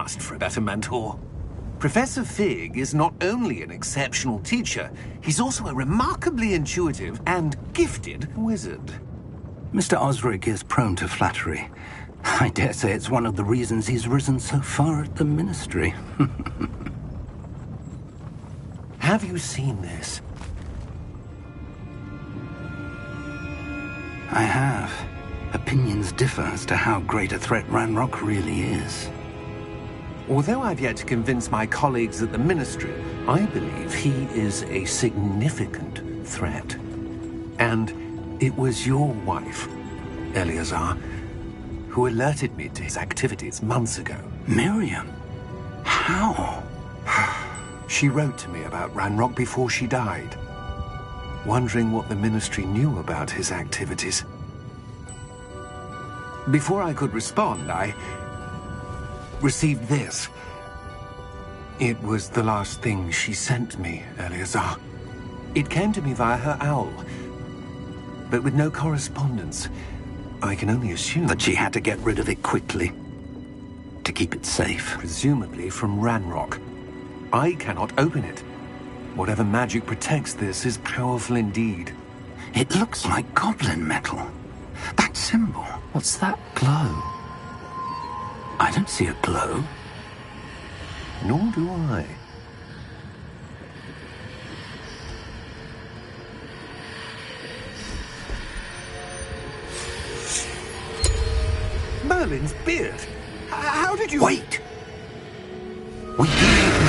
asked for a better mentor. Professor Fig is not only an exceptional teacher, he's also a remarkably intuitive and gifted wizard. Mr. Osric is prone to flattery. I dare say it's one of the reasons he's risen so far at the Ministry. Have you seen this? I have. Opinions differ as to how great a threat Ranrock really is. Although I've yet to convince my colleagues at the Ministry, I believe he is a significant threat. And it was your wife, Eleazar, who alerted me to his activities months ago. Miriam? How? She wrote to me about Ranrock before she died, wondering what the Ministry knew about his activities. Before I could respond, I received this. It was the last thing she sent me, Eleazar. It came to me via her owl, but with no correspondence. I can only assume that she had to get rid of it quickly, to keep it safe. Presumably from Ranrock. I cannot open it. Whatever magic protects this is powerful indeed. It looks like goblin metal. That symbol. What's that glow? I don't see a glow. Nor do I. Merlin's beard. How did you... Wait! We didn't...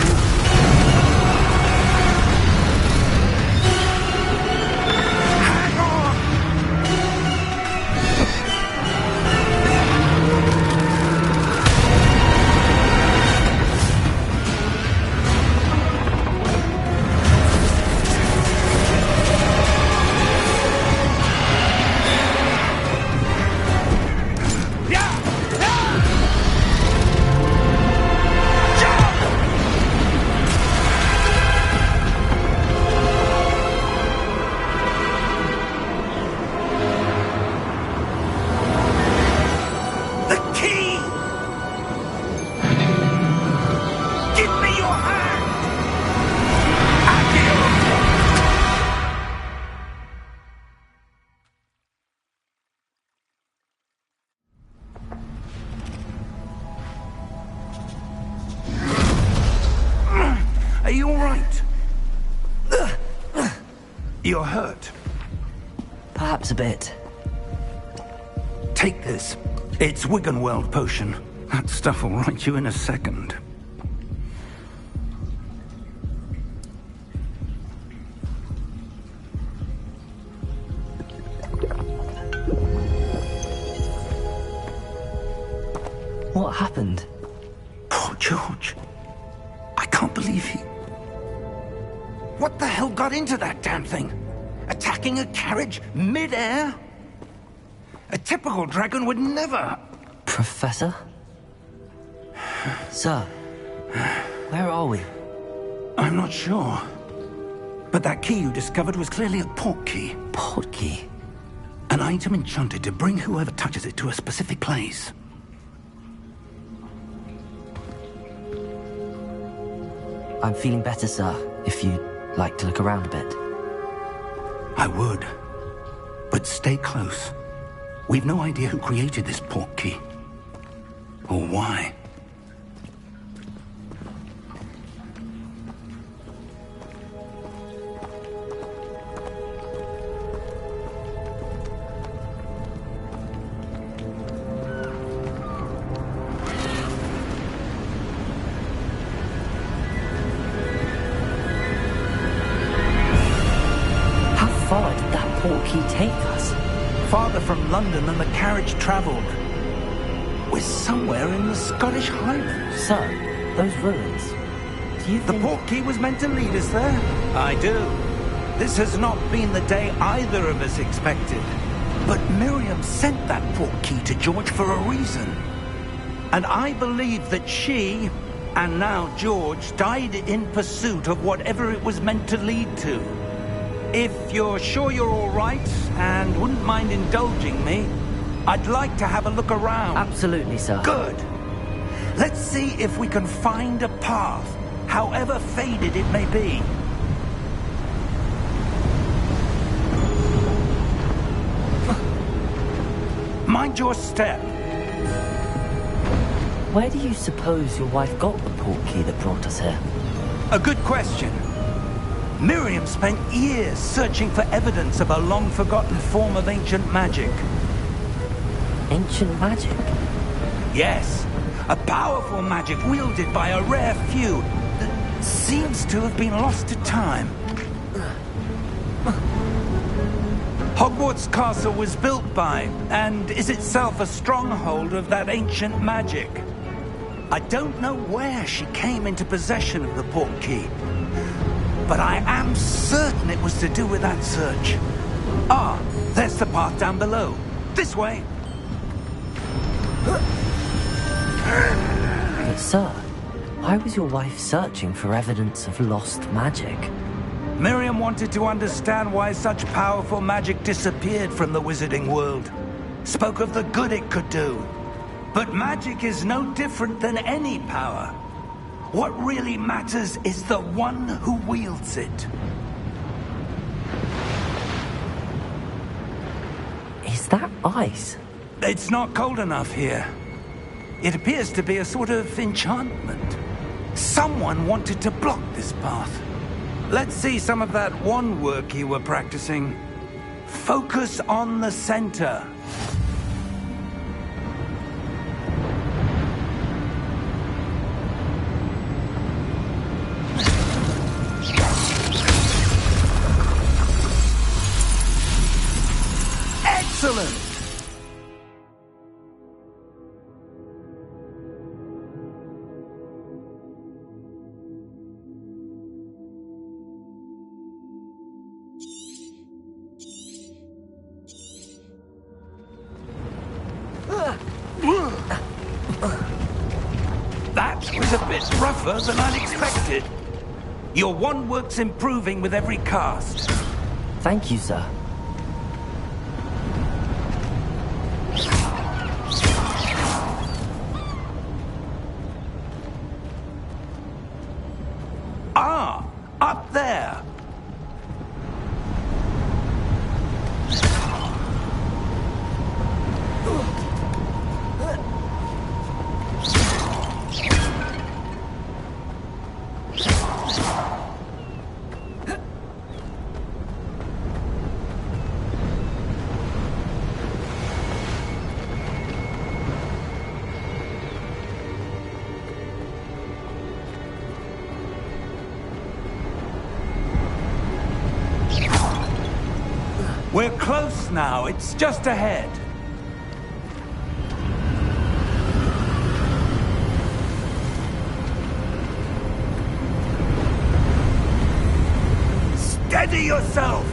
Are you all right? You're hurt. Perhaps a bit. Take this. It's Wiggenweld potion. That stuff will right you in a second. What happened? Poor George. I can't believe he... What the hell got into that damn thing? Attacking a carriage mid-air? A typical dragon would never... Professor? Sir, where are we? I'm not sure. But that key you discovered was clearly a port key. Port key? An item enchanted to bring whoever touches it to a specific place. I'm feeling better, sir, if you'd like to look around a bit. I would. But stay close. We've no idea who created this port key. Or why. Take us? Farther from London than the carriage travelled. We're somewhere in the Scottish Highlands. Sir, those ruins. Do you think... The port key was meant to lead us there? I do. This has not been the day either of us expected. But Miriam sent that port key to George for a reason. And I believe that she, and now George, died in pursuit of whatever it was meant to lead to. If you're sure you're all right, and wouldn't mind indulging me, I'd like to have a look around. Absolutely, sir. Good. Let's see if we can find a path, however faded it may be. Mind your step. Where do you suppose your wife got the portkey that brought us here? A good question. Miriam spent years searching for evidence of a long-forgotten form of ancient magic. Ancient magic? Yes, a powerful magic wielded by a rare few that seems to have been lost to time. Hogwart's castle was built by, and is itself a stronghold of that ancient magic. I don't know where she came into possession of the portkey, but I am certain it was to do with that search. Ah, there's the path down below. This way. But sir, why was your wife searching for evidence of lost magic? Miriam wanted to understand why such powerful magic disappeared from the wizarding world. Spoke of the good it could do. But magic is no different than any power. What really matters is the one who wields it. Is that ice? It's not cold enough here. It appears to be a sort of enchantment. Someone wanted to block this path. Let's see some of that wand work you were practicing. Focus on the center. Excellent! That was a bit rougher than I'd expected. Your wand work's improving with every cast. Thank you, sir. Ah, up there. We're close now. It's just ahead. Steady yourself!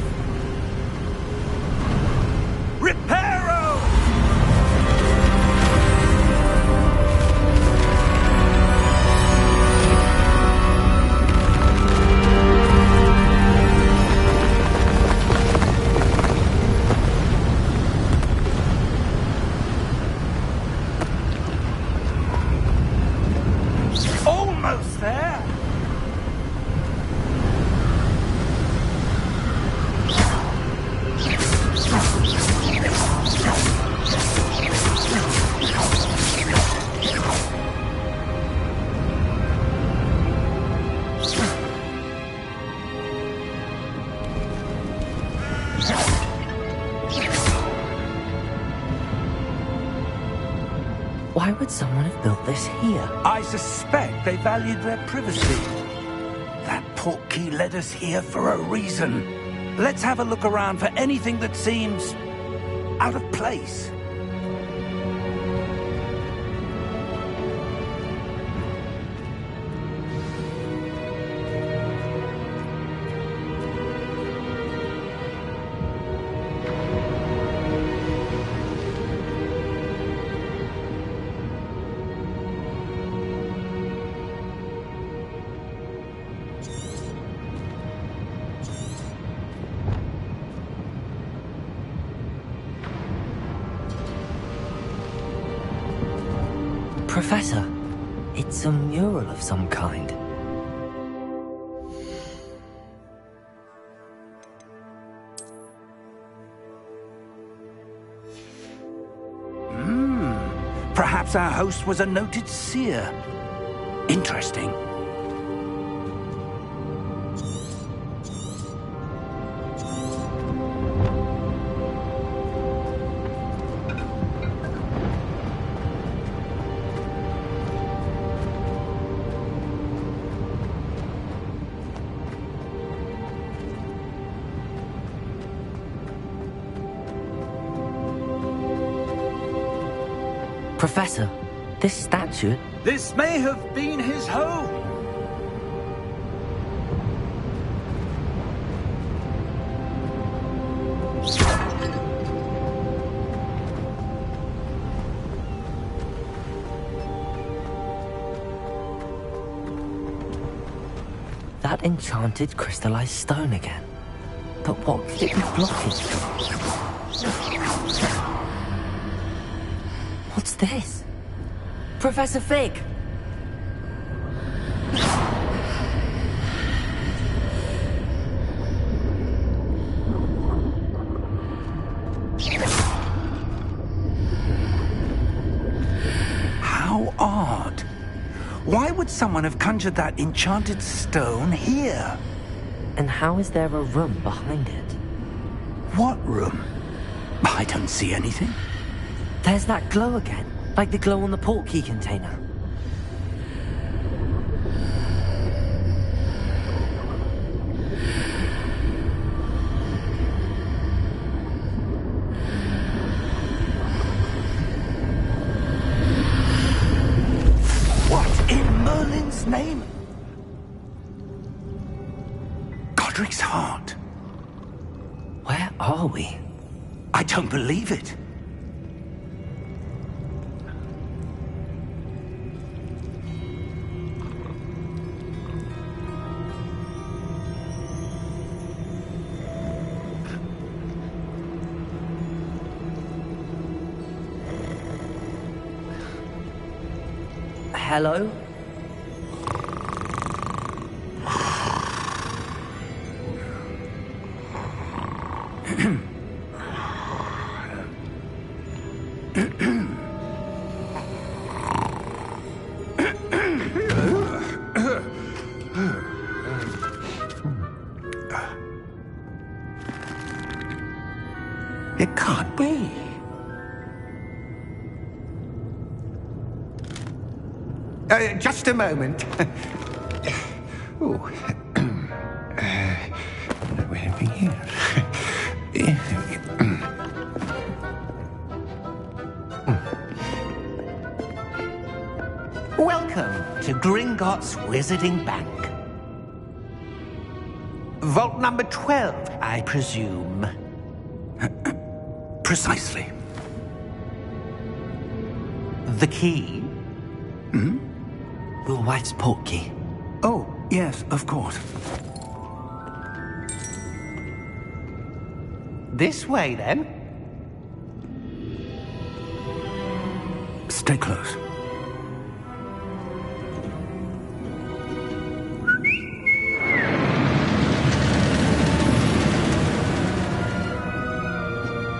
Reparo! Almost there! Why would someone have built this here? I suspect they valued their privacy. That portkey led us here for a reason. Let's have a look around for anything that seems out of place. Professor, It's a mural of some kind. Perhaps our host was a noted seer. Interesting. Professor, this statue... This may have been his home. That enchanted crystallized stone again. But what could it be blocking? What's this? Professor Fig! How odd. Why would someone have conjured that enchanted stone here? And how is there a room behind it? What room? I don't see anything. There's that glow again, like the glow on the portkey container. What in Merlin's name? Godric's heart. Where are we? I don't believe it. Hello? It can't be. Just a moment. Oh. Where are we here? Welcome to Gringotts Wizarding Bank. Vault number 12, I presume. Precisely. The key? Your wife's portkey. Oh, yes, of course. This way, then. Stay close.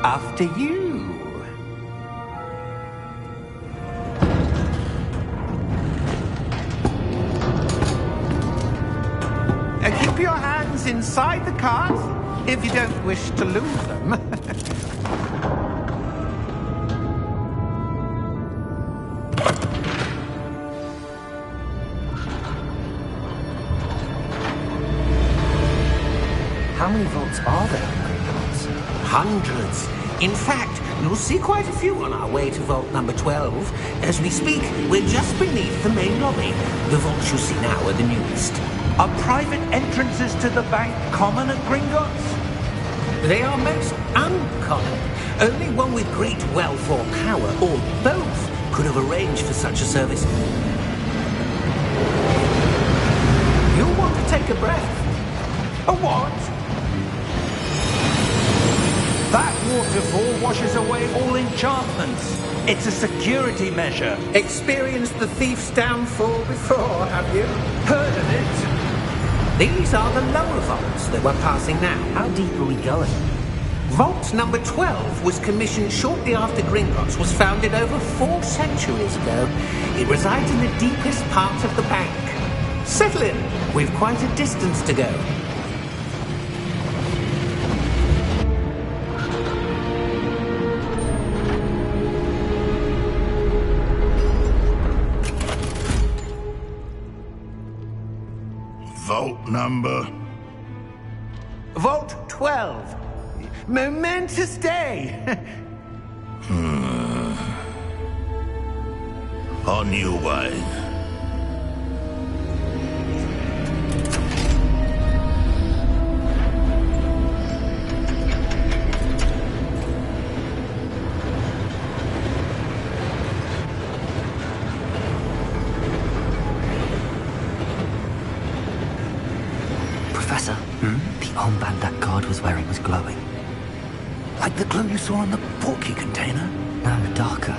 After you. Keep your hands inside the cart if you don't wish to lose them. How many vaults are there in Gringotts? Hundreds. In fact, you'll see quite a few on our way to vault number 12. As we speak, we're just beneath the main lobby. The vaults you see now are the newest. Are private entrances to the bank common at Gringotts? They are most uncommon. Only one with great wealth or power, or both, could have arranged for such a service. You'll want to take a breath. A what? That waterfall washes away all enchantments. It's a security measure. Experienced the thief's downfall before, have you? Heard of it? These are the lower vaults that we're passing now. How deep are we going? Vault number 12 was commissioned shortly after Gringotts was founded over 4 centuries ago. It resides in the deepest part of the bank. Settle in. We've quite a distance to go. Vault number? Vault 12. Momentous day. On your way. Professor, the armband that guard was wearing was glowing. Like the glow you saw on the portkey container? No, darker.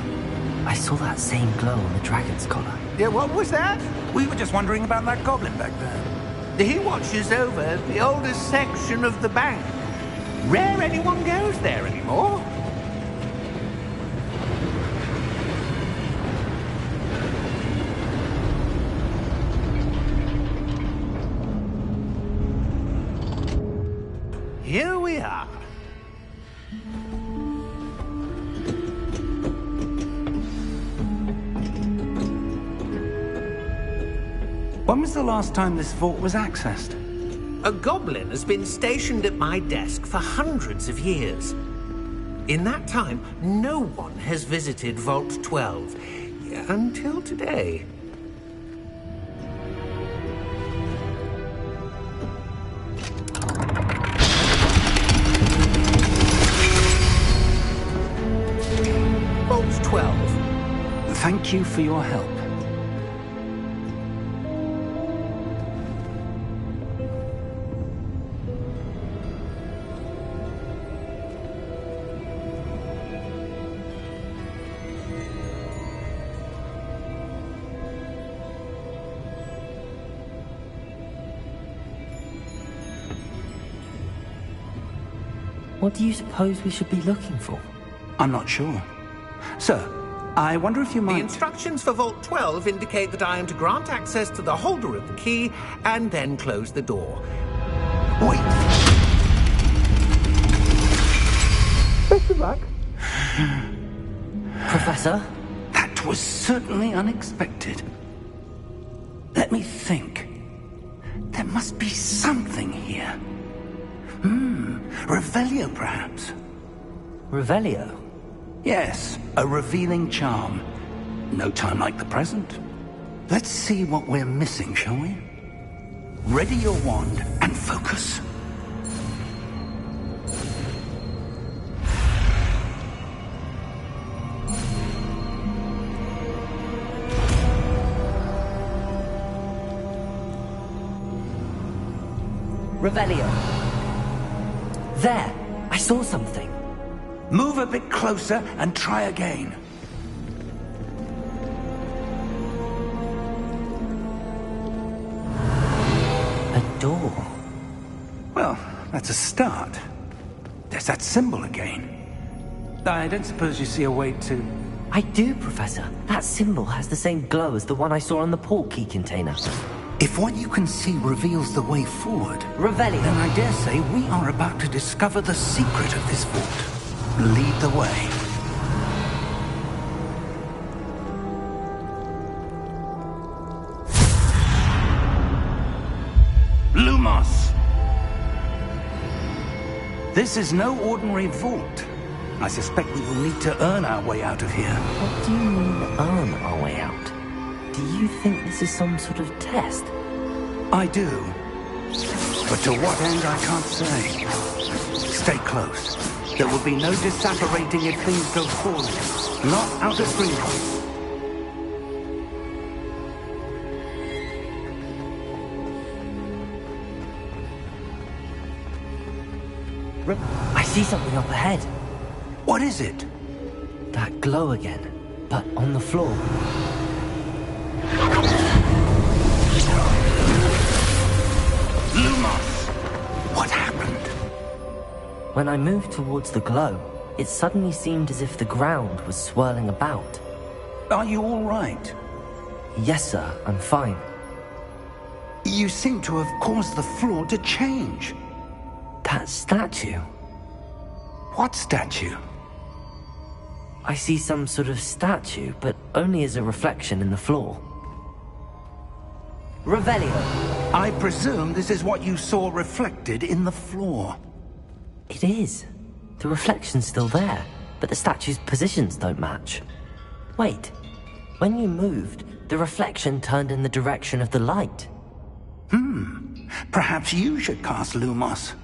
I saw that same glow on the dragon's collar. Yeah, what was that? We were just wondering about that goblin back there. He watches over the oldest section of the bank. Rare anyone goes there anymore. Here we are. When was the last time this vault was accessed? A goblin has been stationed at my desk for hundreds of years. In that time, no one has visited Vault 12 until today. Vault 12. Thank you for your help. What do you suppose we should be looking for? I'm not sure. Sir, I wonder if you The might... instructions for Vault 12 indicate that I am to grant access to the holder of the key and then close the door. Wait! Best of luck. Professor? That was certainly unexpected. Let me think. There must be something here. Revelio, perhaps? Revelio? Yes, a revealing charm. No time like the present. Let's see what we're missing, shall we? Ready your wand and focus. Revelio. There! I saw something. Move a bit closer and try again. A door. Well, that's a start. There's that symbol again. I don't suppose you see a way to... I do, Professor. That symbol has the same glow as the one I saw on the portkey container. If what you can see reveals the way forward, Revelio. then I dare say we are about to discover the secret of this vault. Lead the way. Lumos! This is no ordinary vault. I suspect we will need to earn our way out of here. What do you mean, earn our way out? Do you think this is some sort of test? I do. But to what end, I can't say. Stay close. There will be no disapparating if things go poorly. Not out of Gringotts. I see something up ahead. What is it? That glow again. but on the floor. Lumos! What happened? When I moved towards the glow, it suddenly seemed as if the ground was swirling about. Are you all right? Yes, sir, I'm fine. You seem to have caused the floor to change. That statue. What statue? I see some sort of statue, but only as a reflection in the floor. Revelio. I presume this is what you saw reflected in the floor. It is. The reflection's still there, but the statue's positions don't match. Wait. When you moved, the reflection turned in the direction of the light. Perhaps you should cast Lumos.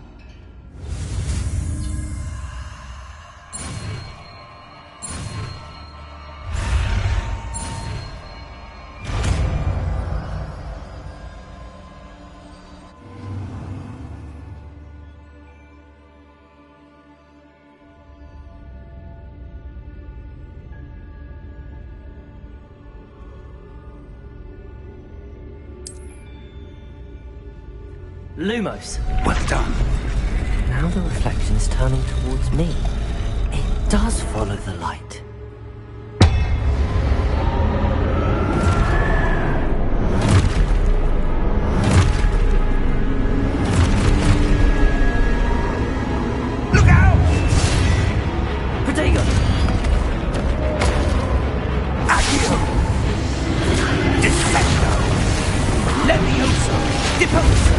Lumos. Well done. Now the reflection's turning towards me. It does follow the light. Look out! Protego! Accio! Defecto! Levioso! Deposo!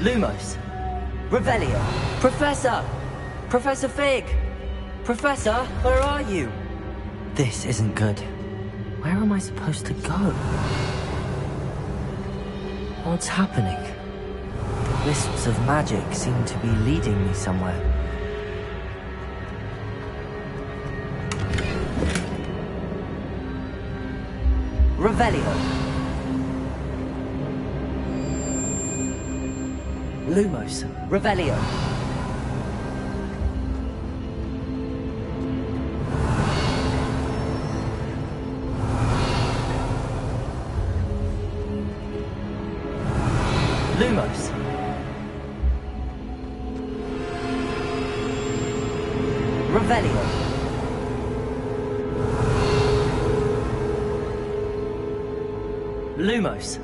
Lumos. Revelio. Professor! Professor Fig! Professor, where are you? This isn't good. Where am I supposed to go? What's happening? The wisps of magic seem to be leading me somewhere. Revelio. Lumos. Revelio. Lumos. Revelio. Lumos.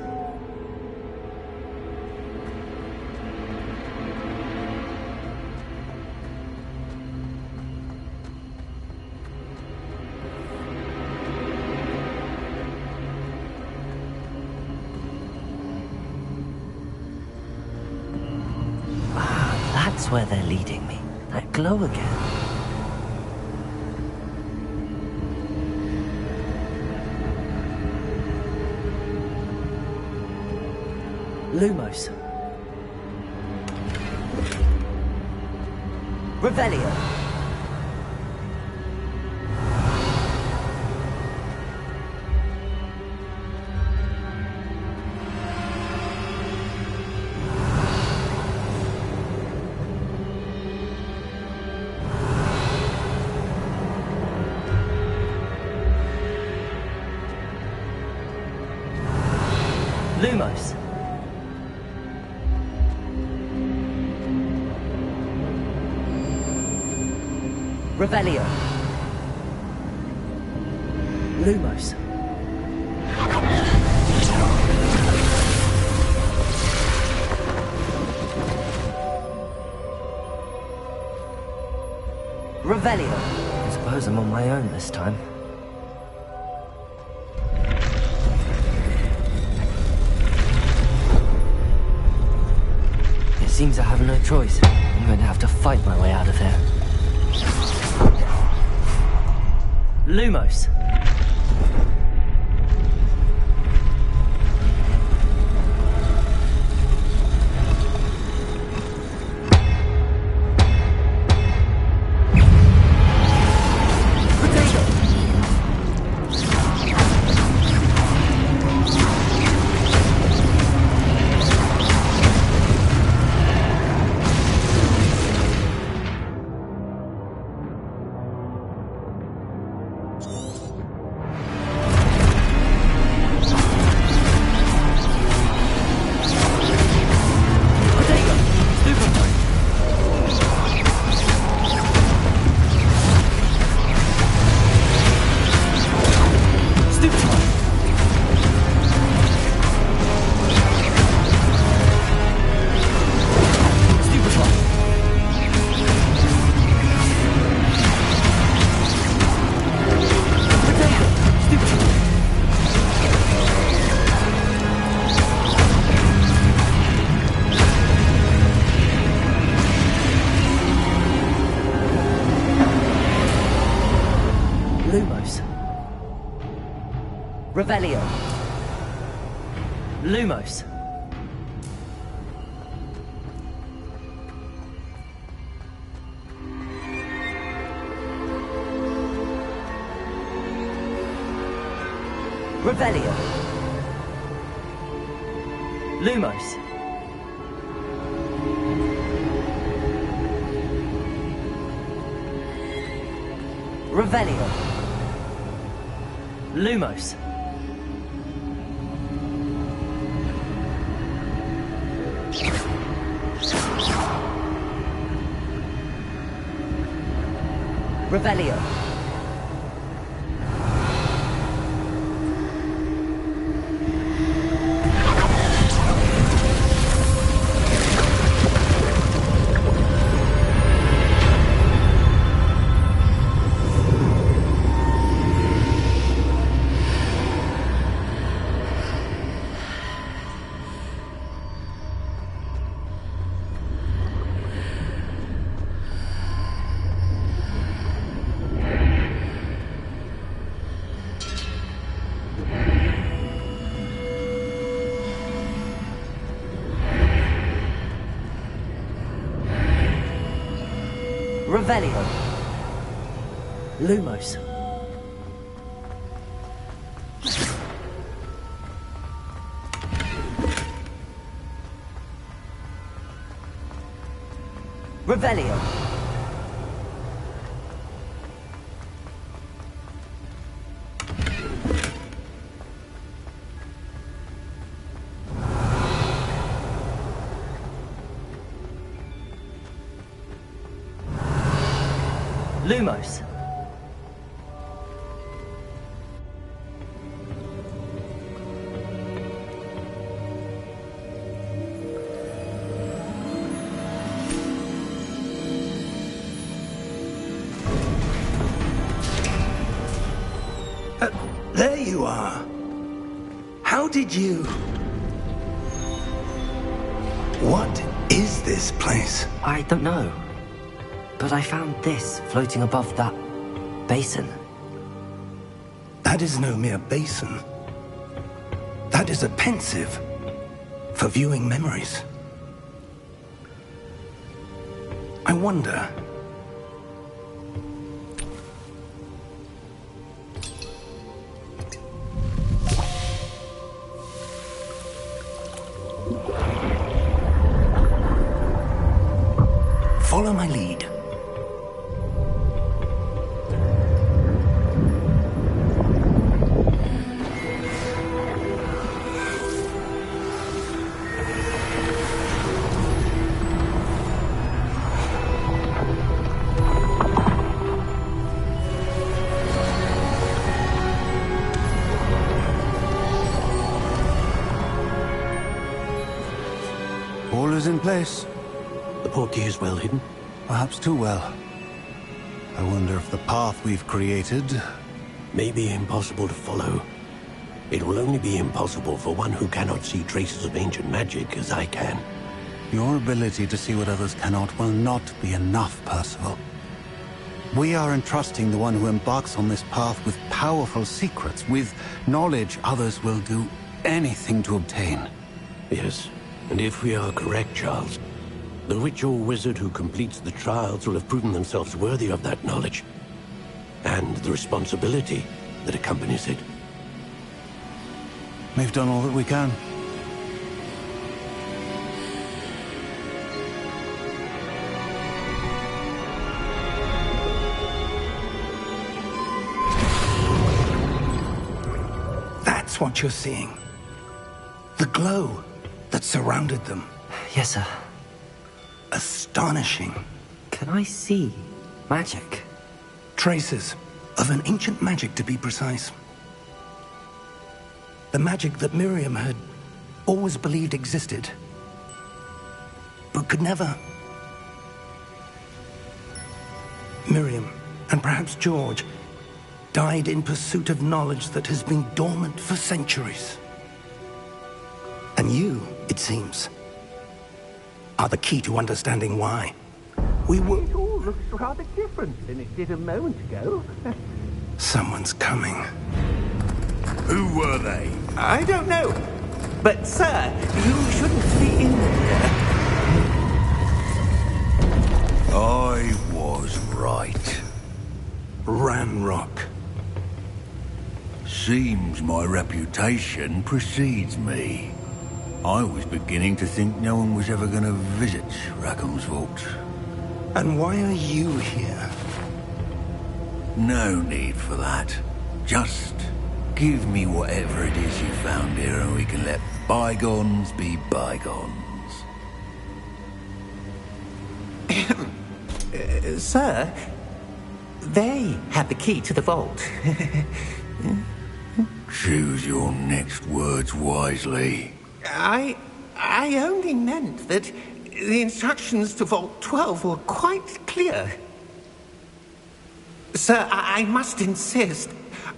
That's where they're leading me. That glow again. Lumos. Revelio. Lumos. Revelio. Lumos. Revelio. I suppose I'm on my own this time. It seems I have no choice. I'm going to have to fight my way out of here. Lumos. Lumos. Revelio. Lumos. Revelio. Lumos. Revelio. Lumos. Revelio. Revelio. Lumos. Revelio. Lumos. There you are. How did you... What is this place? I don't know. But I found this floating above that basin. That is no mere basin. That is a pensive, for viewing memories. I wonder... Follow my lead. All is in place. The portkey is well hidden. Perhaps too well. I wonder if the path we've created... May be impossible to follow. It will only be impossible for one who cannot see traces of ancient magic as I can. Your ability to see what others cannot will not be enough, Percival. We are entrusting the one who embarks on this path with powerful secrets, with knowledge others will do anything to obtain. Yes, and if we are correct, Charles, the ritual wizard who completes the trials will have proven themselves worthy of that knowledge, and the responsibility that accompanies it. We've done all that we can. That's what you're seeing. The glow that surrounded them. Yes, sir. Astonishing. Can I see magic? Traces of an ancient magic, to be precise. The magic that Miriam had always believed existed, but could never. Miriam, and perhaps George, died in pursuit of knowledge that has been dormant for centuries. And you, it seems, are the key to understanding why. It all looks rather different than it did a moment ago. Someone's coming. Who were they? I don't know. But, sir, you shouldn't be in here. I was right. Ranrock. Seems my reputation precedes me. I was beginning to think no one was ever going to visit Rackham's vault. And why are you here? No need for that. Just give me whatever it is you found here and we can let bygones be bygones. Sir, they have the key to the vault. Choose your next words wisely. I only meant that the instructions to Vault 12 were quite clear. Sir, I must insist.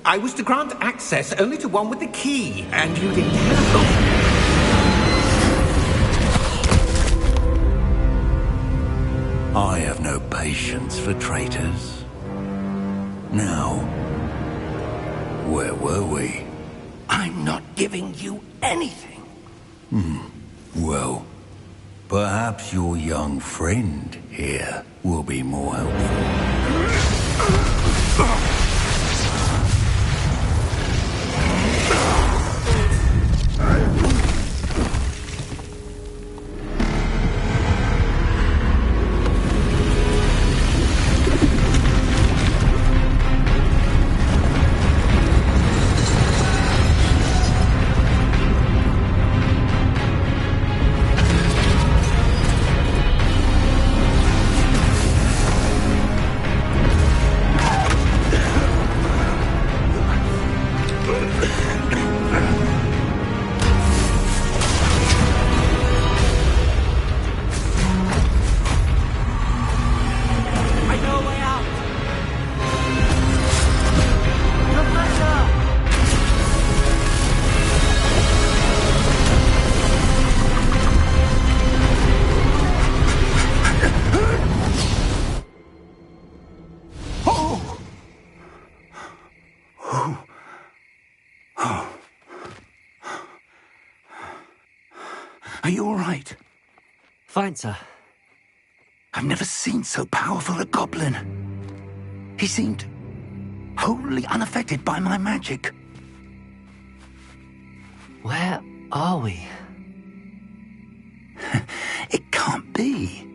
I was to grant access only to one with the key, and you didn't have them. I have no patience for traitors. Now, where were we? I'm not giving you anything. Well, perhaps your young friend here will be more helpful. you all right? Fine, sir. I've never seen so powerful a goblin. He seemed wholly unaffected by my magic. Where are we? It can't be.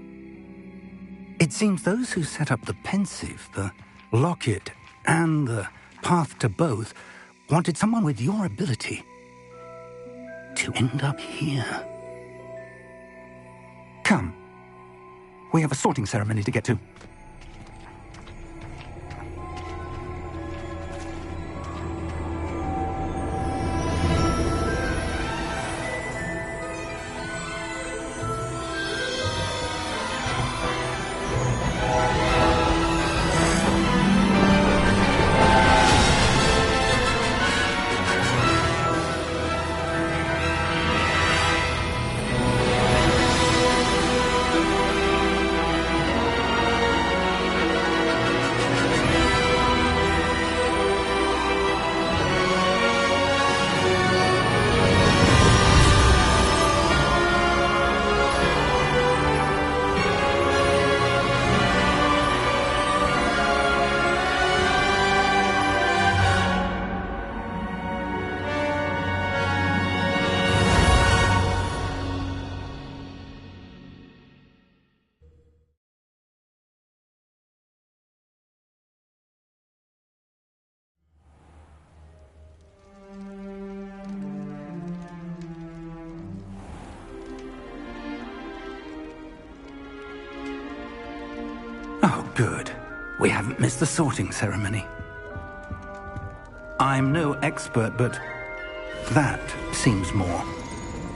It seems those who set up the pensive, the locket, and the path to both wanted someone with your ability to end up here. Come. We have a sorting ceremony to get to. Oh, good. We haven't missed the sorting ceremony. I'm no expert, but that seems more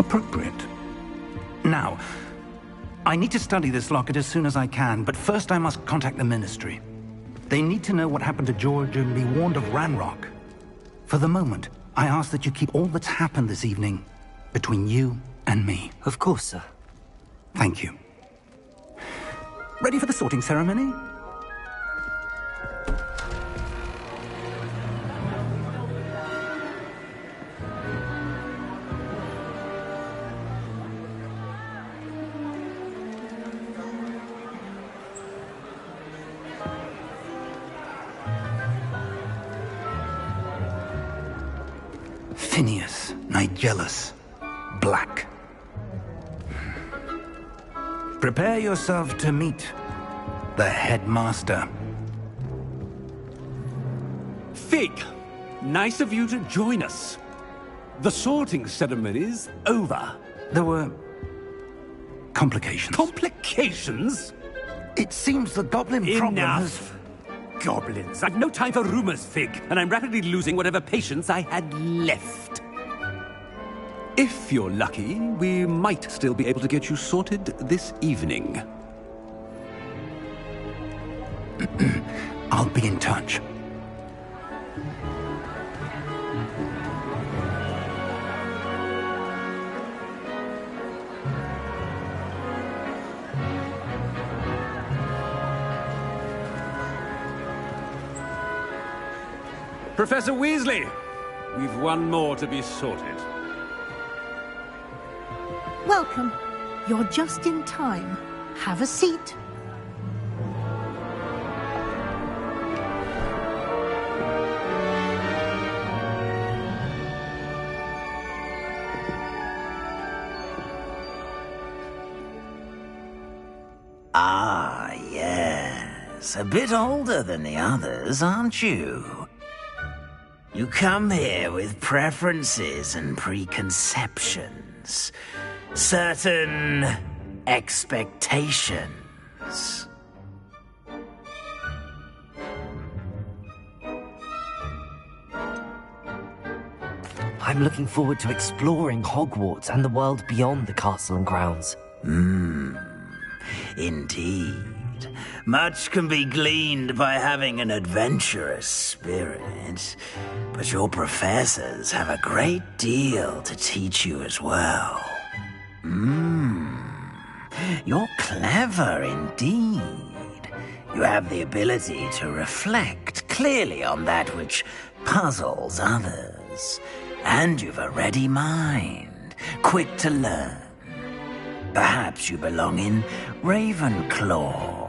appropriate. Now, I need to study this locket as soon as I can, but first I must contact the Ministry. They need to know what happened to George and be warned of Ranrock. For the moment, I ask that you keep all that's happened this evening between you and me. Of course, sir. Thank you. Ready for the sorting ceremony? Phineas, Nigellus, Black. Prepare yourself to meet the headmaster. Fig, nice of you to join us. The sorting ceremony's over. There were complications. Complications? It seems the goblin problem has... Enough. Goblins. I've no time for rumors, Fig, and I'm rapidly losing whatever patience I had left. If you're lucky, we might still be able to get you sorted this evening. I'll be in touch. Professor Weasley, we've one more to be sorted. Welcome. You're just in time. Have a seat. Ah, yes. A bit older than the others, aren't you? You come here with preferences and preconceptions. Certain expectations. I'm looking forward to exploring Hogwarts and the world beyond the castle and grounds. Indeed. Much can be gleaned by having an adventurous spirit, but your professors have a great deal to teach you as well. You're clever indeed. You have the ability to reflect clearly on that which puzzles others, and you've a ready mind, quick to learn, Perhaps you belong in Ravenclaw.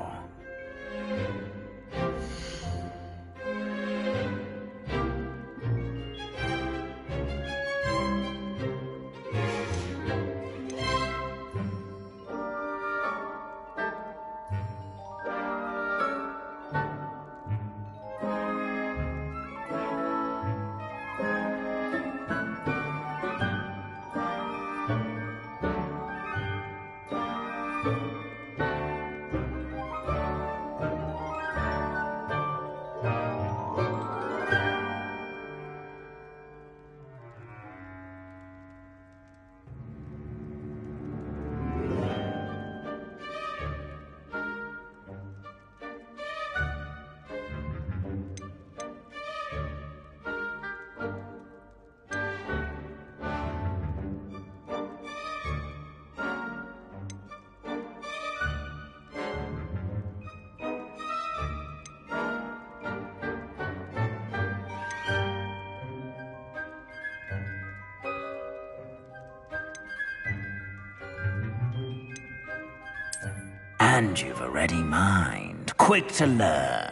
And you've a ready mind, quick to learn.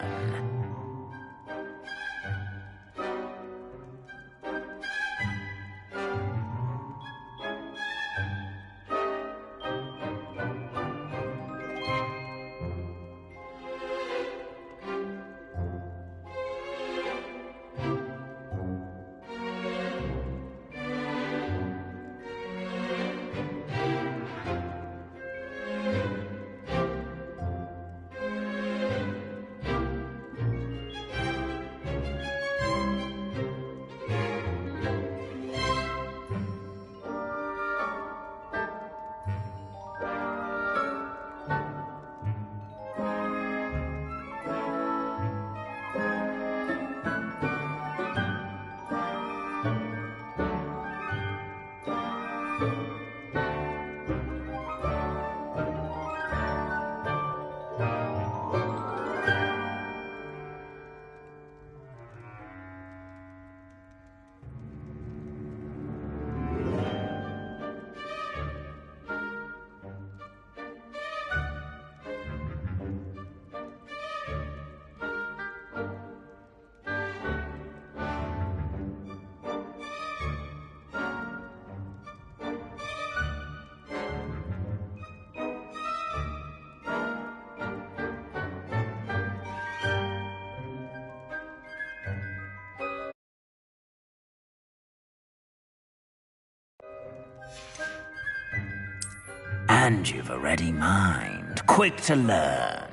And you've a ready mind, quick to learn.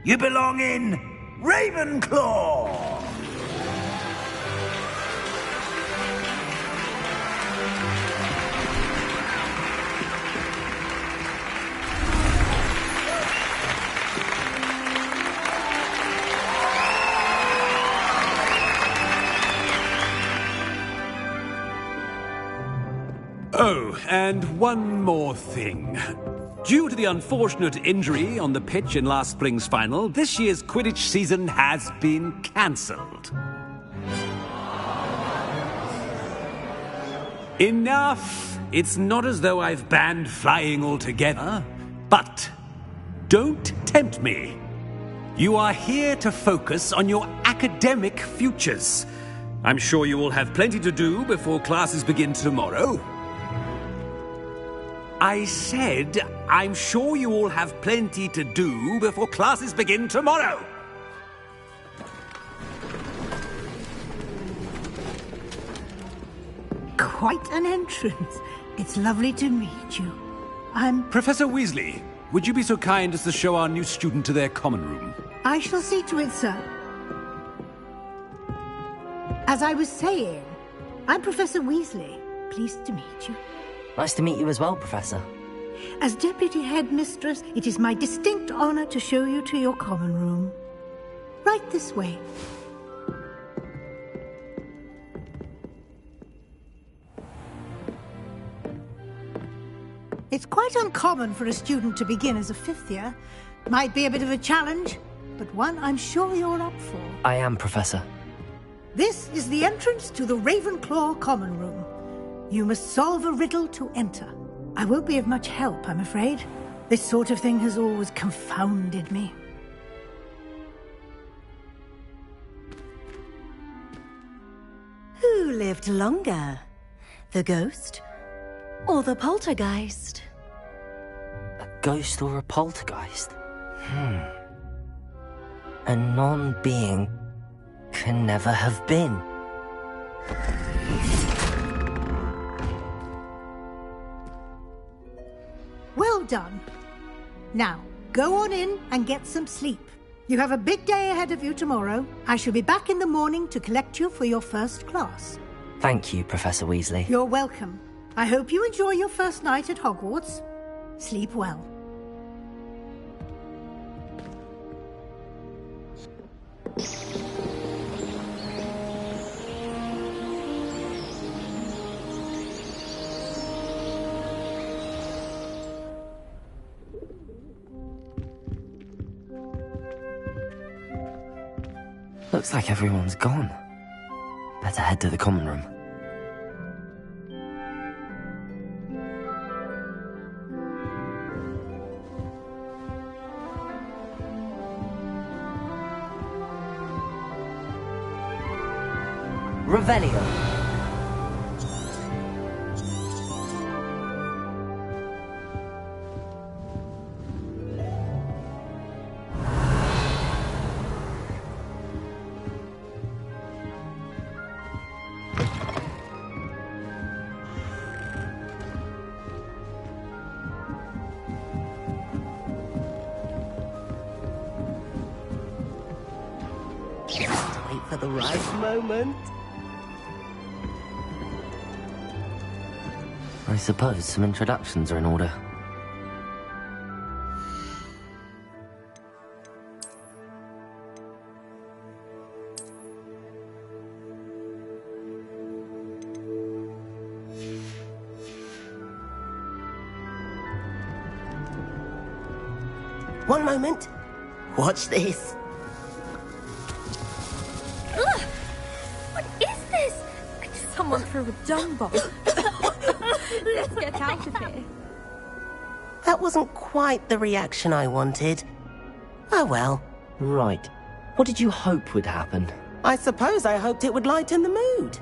You belong in Ravenclaw! Oh, and one more thing. Due to the unfortunate injury on the pitch in last spring's final, this year's Quidditch season has been cancelled. Enough! It's not as though I've banned flying altogether, but don't tempt me. You are here to focus on your academic futures. I'm sure you will have plenty to do before classes begin tomorrow. I said, I'm sure you all have plenty to do before classes begin tomorrow. Quite an entrance. It's lovely to meet you. I'm... Professor Weasley, would you be so kind as to show our new student to their common room? I shall see to it, sir. As I was saying, I'm Professor Weasley. Pleased to meet you. Nice to meet you as well, Professor. As Deputy Headmistress, it is my distinct honor to show you to your common room. Right this way. It's quite uncommon for a student to begin as a fifth year. Might be a bit of a challenge, but one I'm sure you're up for. I am, Professor. This is the entrance to the Ravenclaw common room. You must solve a riddle to enter. I won't be of much help, I'm afraid. This sort of thing has always confounded me. Who lived longer? The ghost or the poltergeist? A ghost or a poltergeist? A non-being can never have been. Well done. Now, go on in and get some sleep. You have a big day ahead of you tomorrow. I shall be back in the morning to collect you for your first class. Thank you, Professor Weasley. You're welcome. I hope you enjoy your first night at Hogwarts. Sleep well. Looks like everyone's gone. Better head to the common room. Revelio. Wait for the right moment. I suppose some introductions are in order. One moment. Watch this. Ugh! What is this? Someone threw a dung bomb. Let's get out of here. That wasn't quite the reaction I wanted. Oh well. Right. What did you hope would happen? I suppose I hoped it would lighten the mood.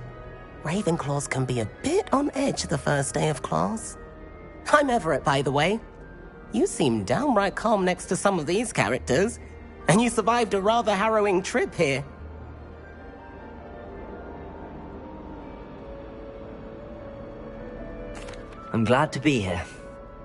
Ravenclaws can be a bit on edge the first day of class. I'm Everett, by the way. You seem downright calm next to some of these characters, and you survived a rather harrowing trip here. I'm glad to be here.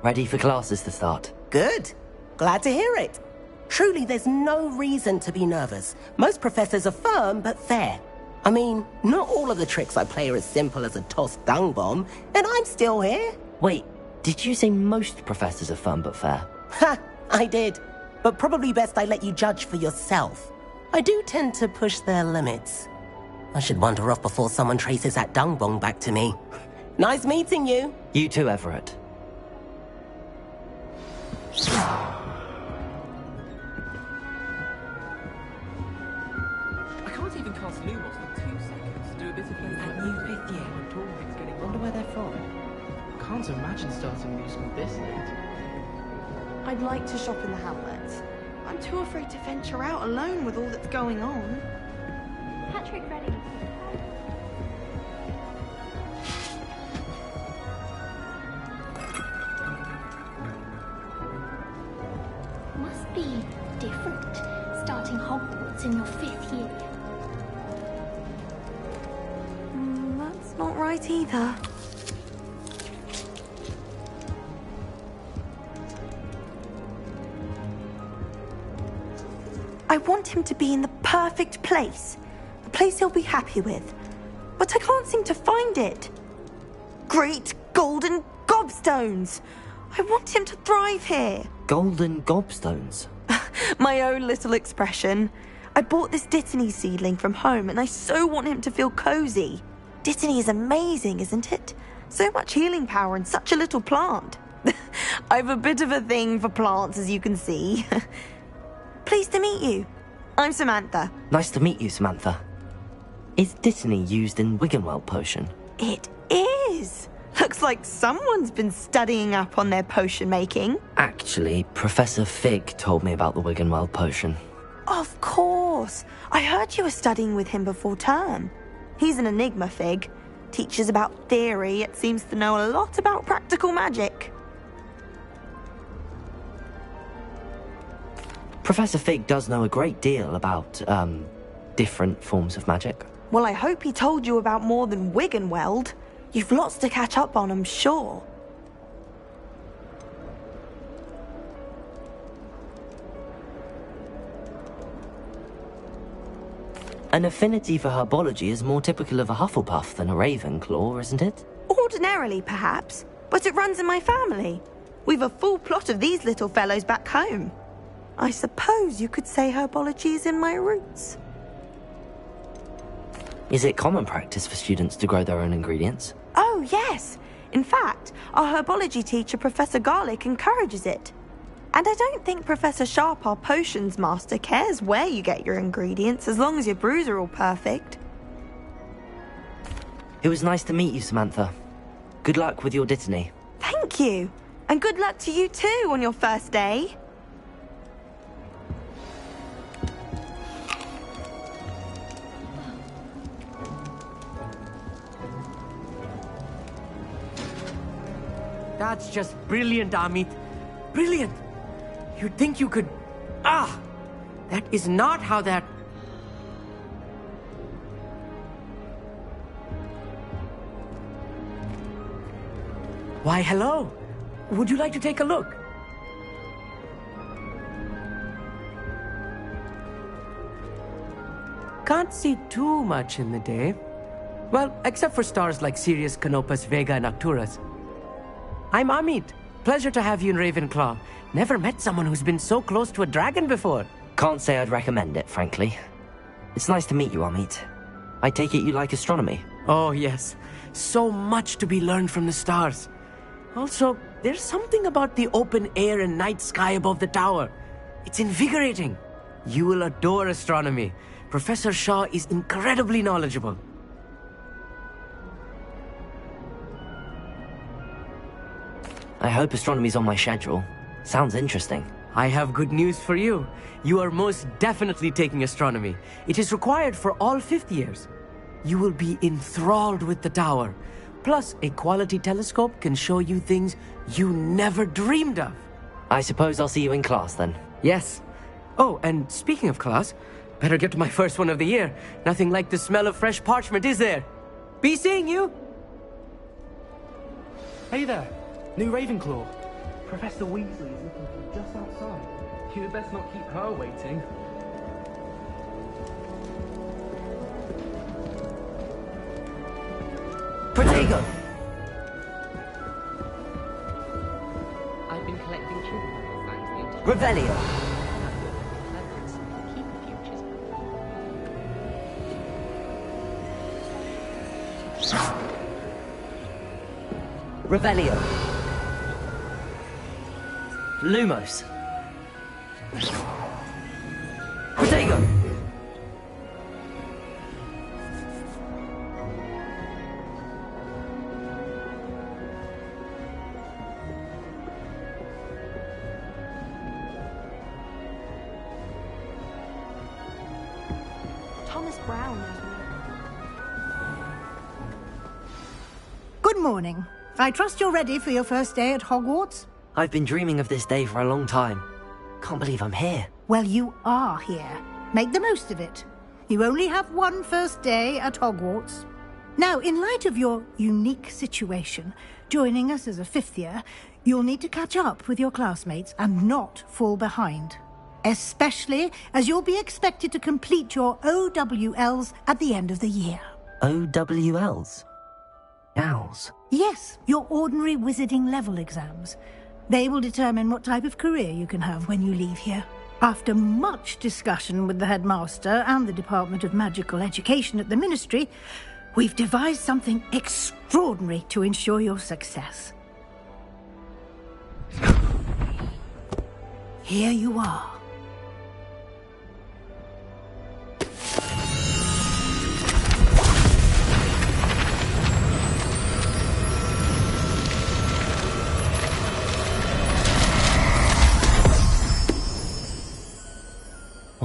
Ready for classes to start. Good. Glad to hear it. Truly, there's no reason to be nervous. Most professors are firm but fair. I mean, not all of the tricks I play are as simple as a tossed dung bomb, and I'm still here. Wait, did you say most professors are fun but fair? Ha! I did. But probably best I let you judge for yourself. I do tend to push their limits. I should wander off before someone traces that dung bomb back to me. Nice meeting you. You too, Everett. I can't even cast Lumos in 2 seconds. Do a bit of that new fifth year. Talking's getting. Wonder where they're from. Can't imagine starting new school this late. I'd like to shop in the Hamlet. I'm too afraid to venture out alone with all that's going on. Patrick ready. Must be different starting Hogwarts in your 5th year. That's not right either. I want him to be in the perfect place. A place he'll be happy with. But I can't seem to find it. Great golden gobstones! I want him to thrive here. Golden gobstones? My own little expression. I bought this Dittany seedling from home and I so want him to feel cozy. Dittany is amazing, isn't it? So much healing power in such a little plant. I've a bit of a thing for plants, as you can see. Pleased to meet you. I'm Samantha. Nice to meet you, Samantha. Is Dittany used in Wiggenweld potion? It is! Looks like someone's been studying up on their potion making. Actually, Professor Fig told me about the Wiggenweld potion. Of course! I heard you were studying with him before term. He's an enigma, Fig. Teaches about theory, yet seems to know a lot about practical magic. Professor Fig does know a great deal about, different forms of magic. Well, I hope he told you about more than Wiggenweld. You've lots to catch up on, I'm sure. An affinity for herbology is more typical of a Hufflepuff than a Ravenclaw, isn't it? Ordinarily, perhaps, but it runs in my family. We've a full plot of these little fellows back home. I suppose you could say herbology is in my roots. Is it common practice for students to grow their own ingredients? Oh, yes. In fact, our herbology teacher, Professor Garlick, encourages it. And I don't think Professor Sharp, our potions master, cares where you get your ingredients, as long as your brews are all perfect. It was nice to meet you, Samantha. Good luck with your Dittany. Thank you. And good luck to you too on your first day. That's just brilliant, Amit. Brilliant! You'd think you could... Ah! That is not how that... Why, hello. Would you like to take a look? Can't see too much in the day. Well, except for stars like Sirius, Canopus, Vega, and Arcturus. I'm Amit. Pleasure to have you in Ravenclaw. Never met someone who's been so close to a dragon before. Can't say I'd recommend it, frankly. It's nice to meet you, Amit. I take it you like astronomy? Oh, yes. So much to be learned from the stars. Also, there's something about the open air and night sky above the tower. It's invigorating. You will adore astronomy. Professor Shaw is incredibly knowledgeable. I hope astronomy's on my schedule. Sounds interesting. I have good news for you. You are most definitely taking astronomy. It is required for all fifth years. You will be enthralled with the tower. Plus, a quality telescope can show you things you never dreamed of. I suppose I'll see you in class then. Yes. Oh, and speaking of class, better get to my first one of the year. Nothing like the smell of fresh parchment, is there? Be seeing you! Hey there. New Ravenclaw. Professor Weasley is looking for you just outside. You'd best not keep her waiting. Protego! I've been collecting true thanks to Revelio! Revelio! Lumos! Protego! Thomas Brown knows me. Good morning. I trust you're ready for your first day at Hogwarts? I've been dreaming of this day for a long time. Can't believe I'm here. Well, you are here. Make the most of it. You only have one first day at Hogwarts. Now, in light of your unique situation, joining us as a fifth year, you'll need to catch up with your classmates and not fall behind. Especially as you'll be expected to complete your OWLs at the end of the year. OWLs? Owls? Yes, your ordinary wizarding level exams. They will determine what type of career you can have when you leave here. After much discussion with the headmaster and the Department of Magical Education at the Ministry, we've devised something extraordinary to ensure your success. Here you are.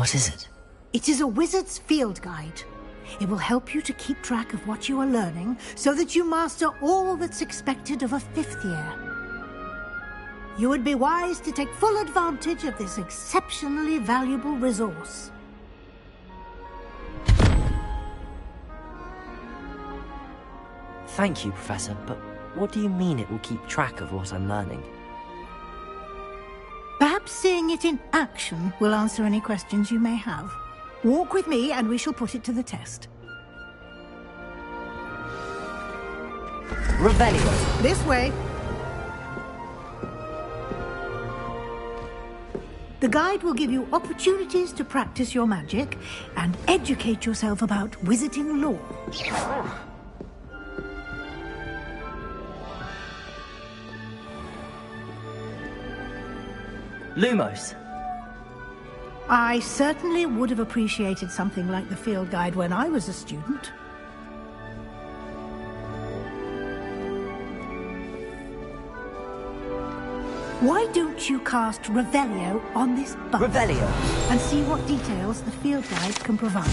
What is it? It is a wizard's field guide. It will help you to keep track of what you are learning so that you master all that's expected of a 5th year. You would be wise to take full advantage of this exceptionally valuable resource. Thank you, Professor, but what do you mean it will keep track of what I'm learning? Perhaps seeing it in action will answer any questions you may have. Walk with me and we shall put it to the test. Revelio! This way. The guide will give you opportunities to practice your magic and educate yourself about wizarding lore. Lumos! I certainly would have appreciated something like the field guide when I was a student. Why don't you cast Revelio on this button? Revelio! And see what details the field guide can provide.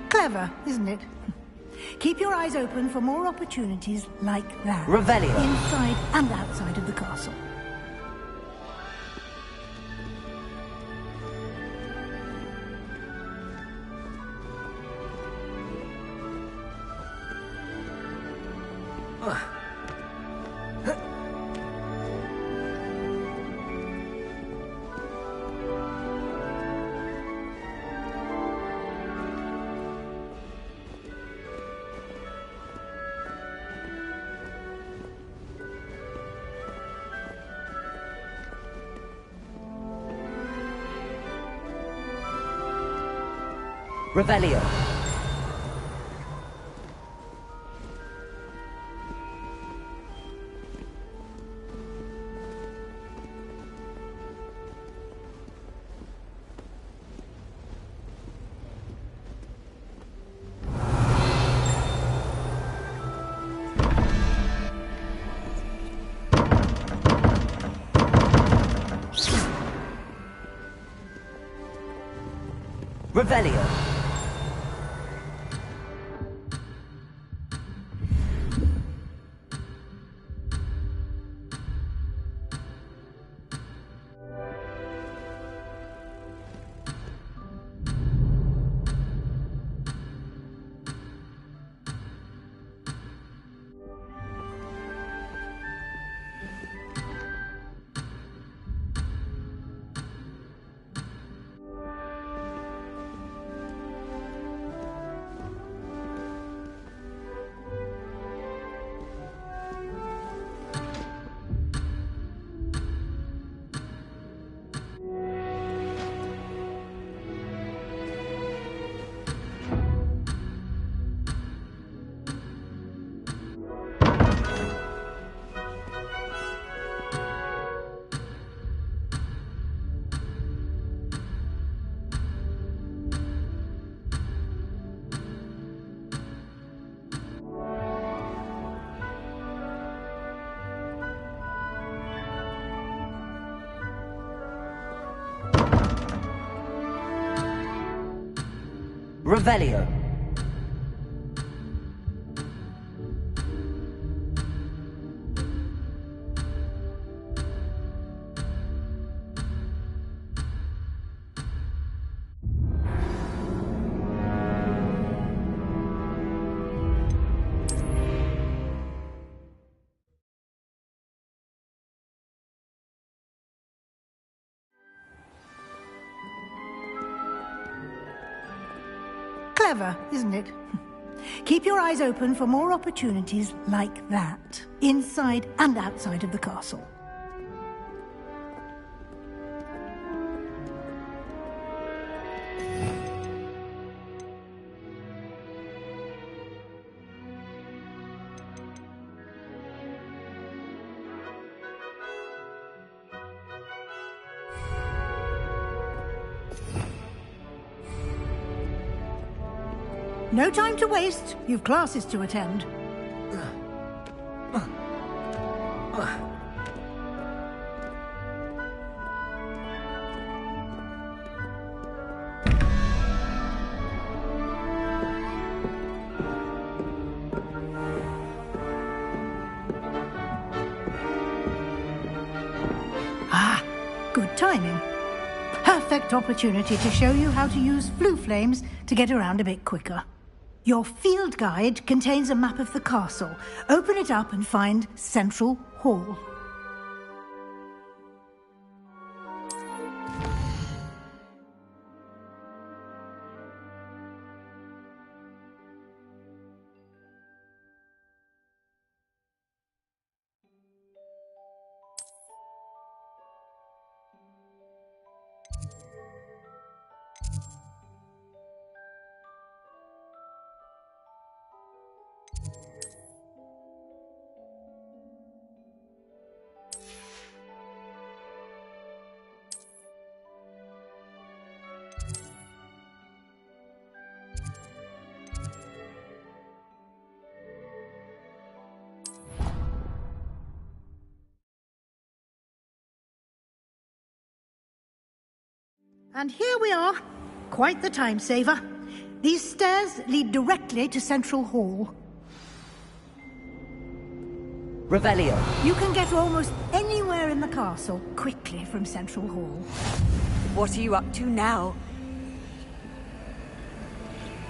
Clever, isn't it? Keep your eyes open for more opportunities like that. Revelio! Inside and outside of the castle. Revelio! Revelio! Revelio. Clever, isn't it? Keep your eyes open for more opportunities like that, inside and outside of the castle. No time to waste. You've classes to attend. Ah, good timing. Perfect opportunity to show you how to use flue flames to get around a bit quicker. Your field guide contains a map of the castle. Open it up and find Central Hall. And here we are. Quite the time saver. These stairs lead directly to Central Hall. Revelio. You can get almost anywhere in the castle quickly from Central Hall. What are you up to now?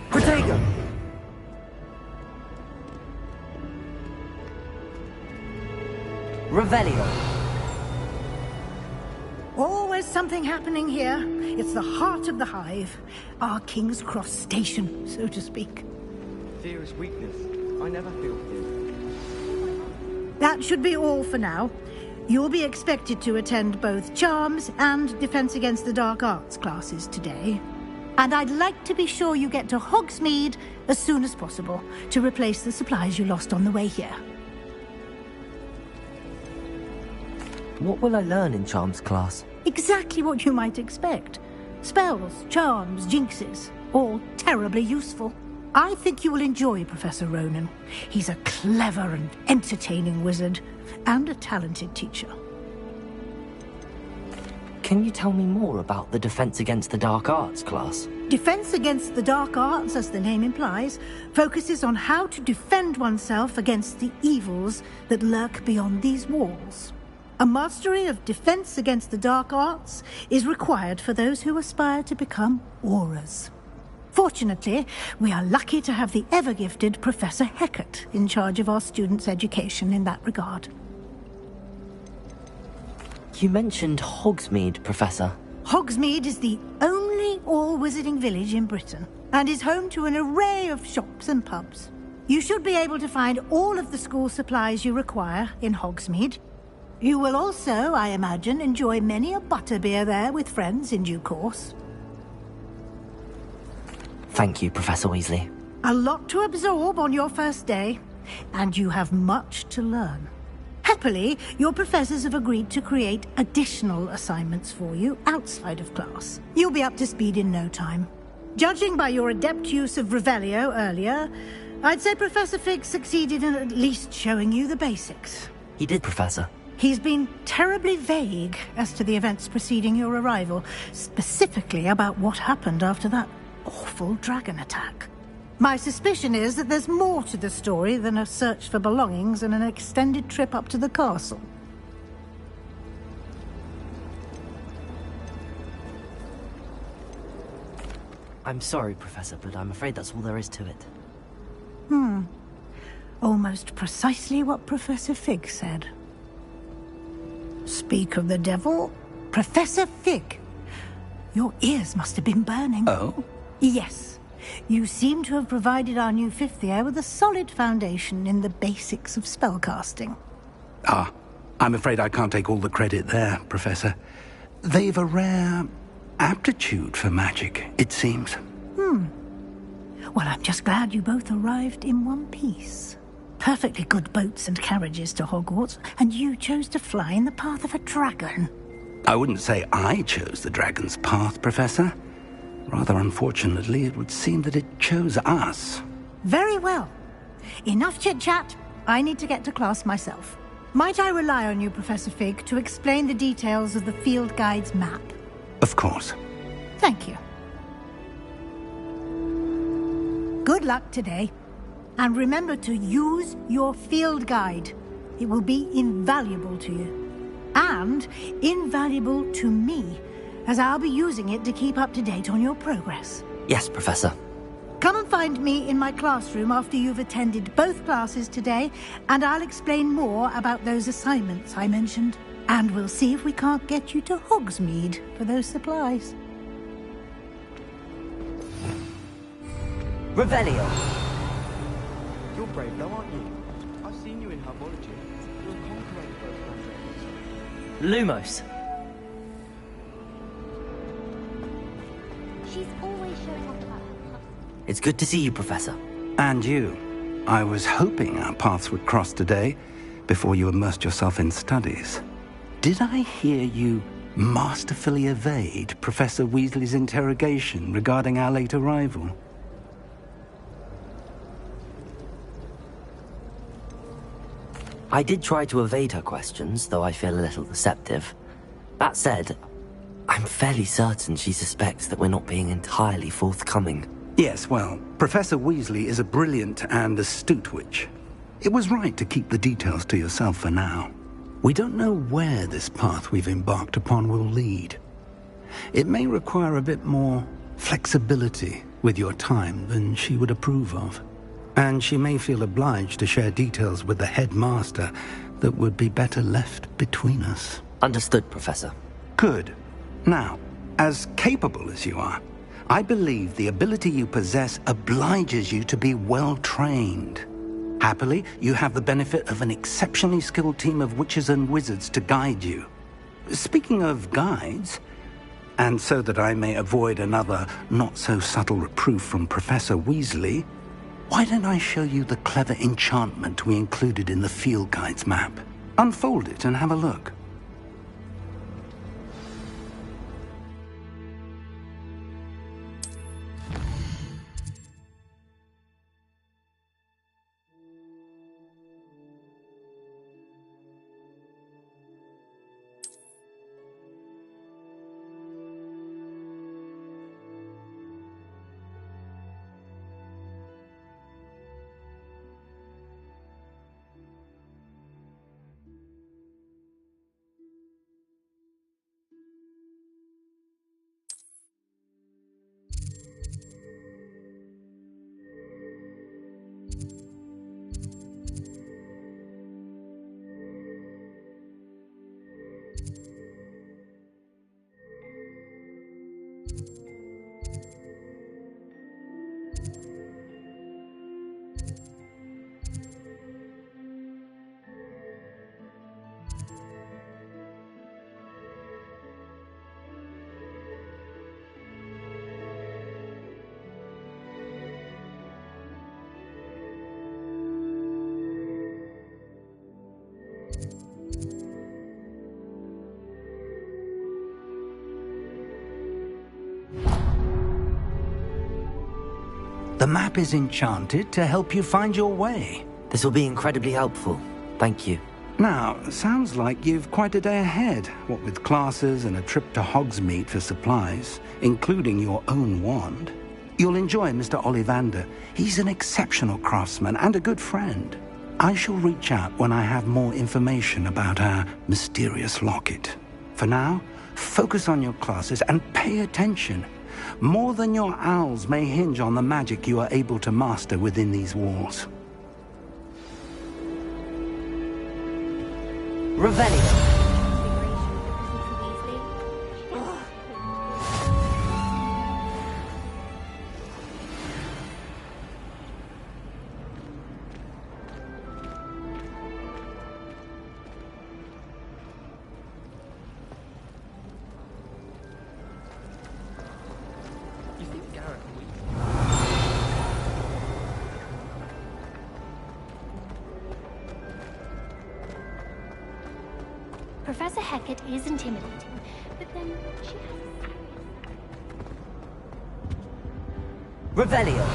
Protego. Revelio. Always something happening here. It's the heart of the hive. Our King's Cross station, so to speak. Fear is weakness. I never feel fear. That should be all for now. You'll be expected to attend both Charms and Defense Against the Dark Arts classes today. And I'd like to be sure you get to Hogsmeade as soon as possible to replace the supplies you lost on the way here. What will I learn in Charms class? Exactly what you might expect. Spells, charms, jinxes, all terribly useful. I think you will enjoy Professor Ronan. He's a clever and entertaining wizard, and a talented teacher. Can you tell me more about the Defense Against the Dark Arts class? Defense Against the Dark Arts, as the name implies, focuses on how to defend oneself against the evils that lurk beyond these walls. A mastery of Defense Against the Dark Arts is required for those who aspire to become Aurors. Fortunately, we are lucky to have the ever-gifted Professor Hecat in charge of our students' education in that regard. You mentioned Hogsmeade, Professor. Hogsmeade is the only all-wizarding village in Britain, and is home to an array of shops and pubs. You should be able to find all of the school supplies you require in Hogsmeade. You will also, I imagine, enjoy many a butterbeer there with friends in due course. Thank you, Professor Weasley. A lot to absorb on your first day, and you have much to learn. Happily, your professors have agreed to create additional assignments for you outside of class. You'll be up to speed in no time. Judging by your adept use of Revelio earlier, I'd say Professor Fig succeeded in at least showing you the basics. He did, Professor. He's been terribly vague as to the events preceding your arrival, specifically about what happened after that awful dragon attack. My suspicion is that there's more to the story than a search for belongings and an extended trip up to the castle. I'm sorry, Professor, but I'm afraid that's all there is to it. Almost precisely what Professor Fig said. Speak of the devil, Professor Fig. Your ears must have been burning. Oh? Yes. You seem to have provided our new fifth year with a solid foundation in the basics of spellcasting. Ah, I'm afraid I can't take all the credit there, Professor. They've a rare aptitude for magic, it seems. Well, I'm just glad you both arrived in one piece. Perfectly good boats and carriages to Hogwarts, and you chose to fly in the path of a dragon. I wouldn't say I chose the dragon's path, Professor. Rather unfortunately, it would seem that it chose us. Very well. Enough chit-chat. I need to get to class myself. Might I rely on you, Professor Fig, to explain the details of the field guide's map? Of course. Thank you. Good luck today. And remember to use your field guide. It will be invaluable to you. And invaluable to me, as I'll be using it to keep up to date on your progress. Yes, Professor. Come and find me in my classroom after you've attended both classes today, and I'll explain more about those assignments I mentioned. And we'll see if we can't get you to Hogsmeade for those supplies. Revelio! You're brave though, aren't you? I've seen you in herbology. You're a conqueror of both countries. Lumos! She's always showing off about her. It's good to see you, Professor. And you. I was hoping our paths would cross today, before you immersed yourself in studies. Did I hear you masterfully evade Professor Weasley's interrogation regarding our late arrival? I did try to evade her questions, though I feel a little deceptive. That said, I'm fairly certain she suspects that we're not being entirely forthcoming. Yes, well, Professor Weasley is a brilliant and astute witch. It was right to keep the details to yourself for now. We don't know where this path we've embarked upon will lead. It may require a bit more flexibility with your time than she would approve of. And she may feel obliged to share details with the headmaster that would be better left between us. Understood, Professor. Good. Now, as capable as you are, I believe the ability you possess obliges you to be well trained. Happily, you have the benefit of an exceptionally skilled team of witches and wizards to guide you. Speaking of guides, and so that I may avoid another not-so-subtle reproof from Professor Weasley, why don't I show you the clever enchantment we included in the field guide's map? Unfold it and have a look. The map is enchanted to help you find your way. This will be incredibly helpful. Thank you. Now, sounds like you've quite a day ahead, what with classes and a trip to Hogsmeade for supplies, including your own wand. You'll enjoy Mr. Ollivander. He's an exceptional craftsman and a good friend. I shall reach out when I have more information about our mysterious locket. For now, focus on your classes and pay attention. More than your owls may hinge on the magic you are able to master within these walls. Revelio. Professor Hecat is intimidating, but then she has... Revelio.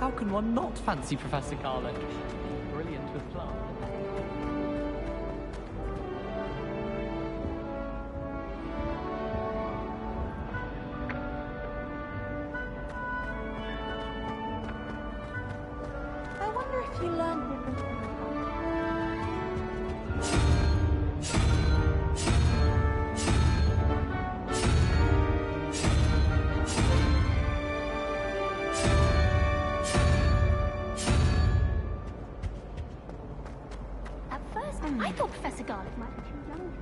How can one not fancy Professor Garlick? Brilliant with plants. I wonder if you learned it. I thought Professor Garlick might be too young.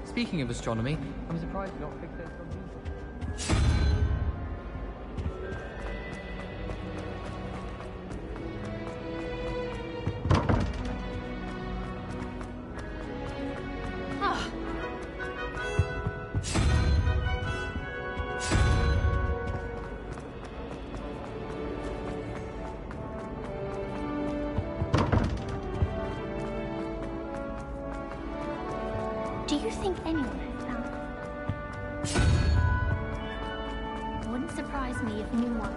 Speaking of astronomy, I'm surprised you're not fixated on Jesus. Do you think anyone has found it? Wouldn't surprise me if knew one.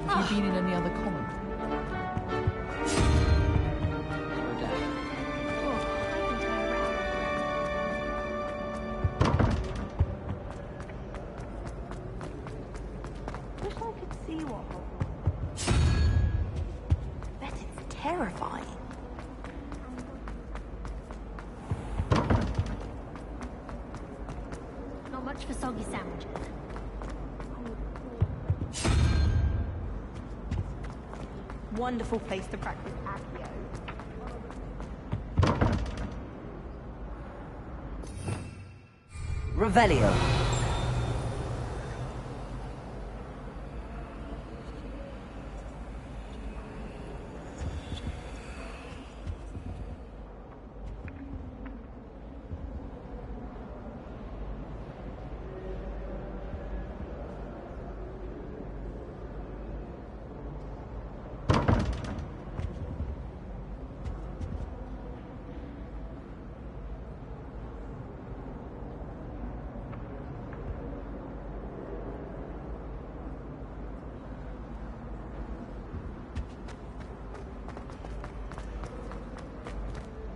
Have you been in any other common? Wish I could see what. Bet it's terrifying. Not much for soggy sandwiches. Wonderful place to practice accio. Revelio.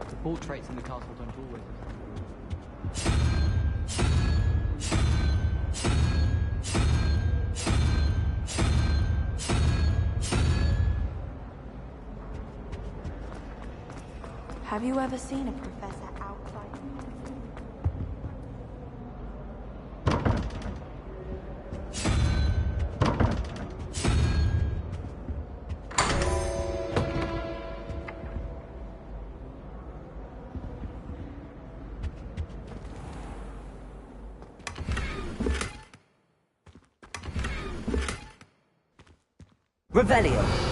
The portraits in the castle don't always. Have you ever seen a professor outside? Revelio.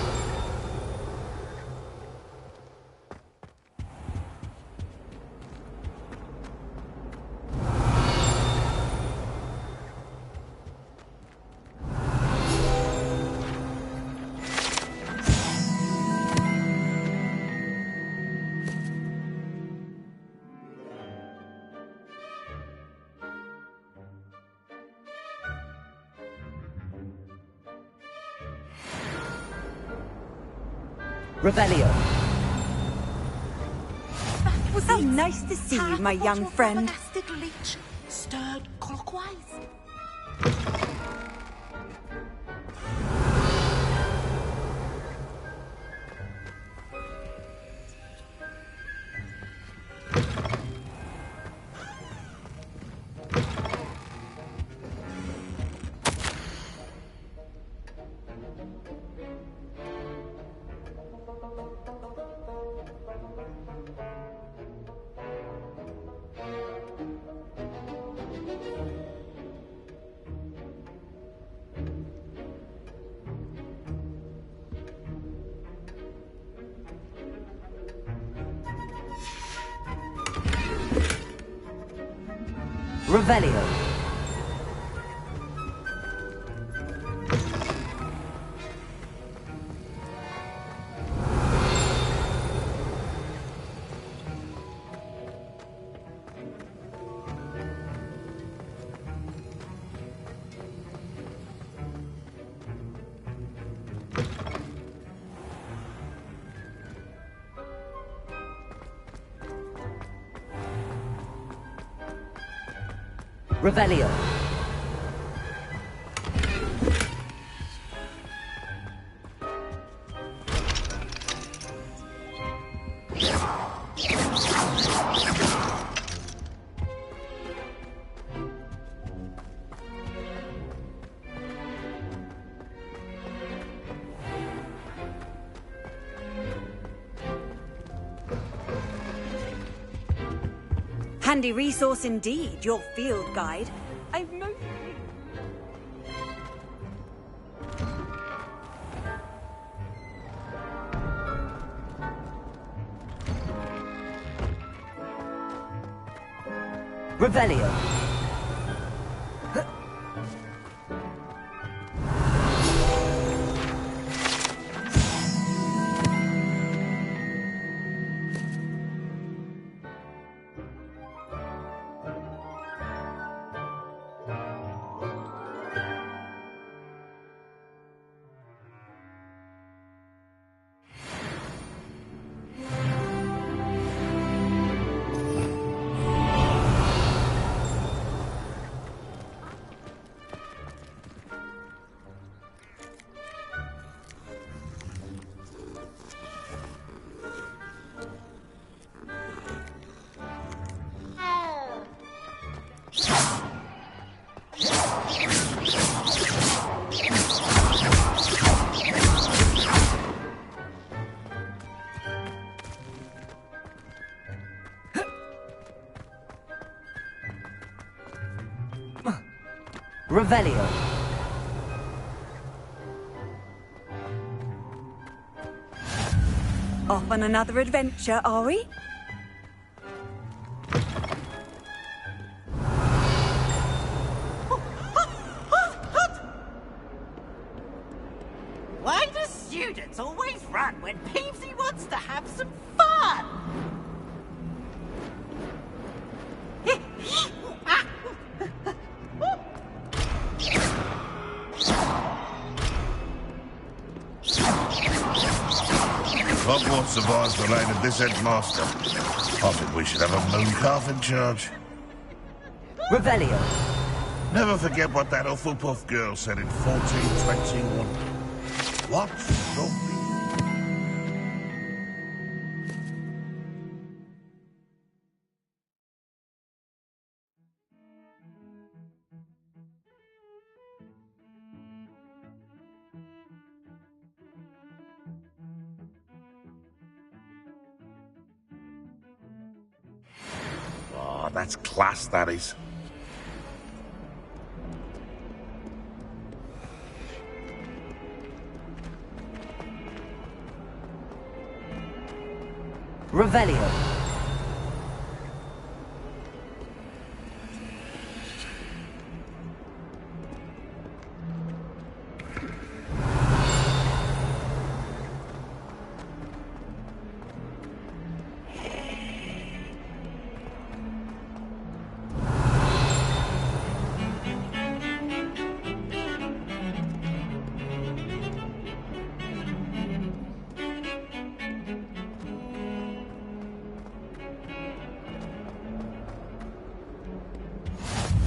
Revelio. Was so nice to see you, my young friend. Leech stirred clockwise. Revelio. Revelio. Handy resource indeed, your field guide. I've mostly... Revelio. Revelio. Off on another adventure, are we? Why do students always run when Peevesy wants to have some fun? Hogwarts survives the reign of this headmaster. I think we should have a mooncalf in charge. Revelio. Never forget what that Hufflepuff girl said in 1421. What's that's class, that is. Revelio.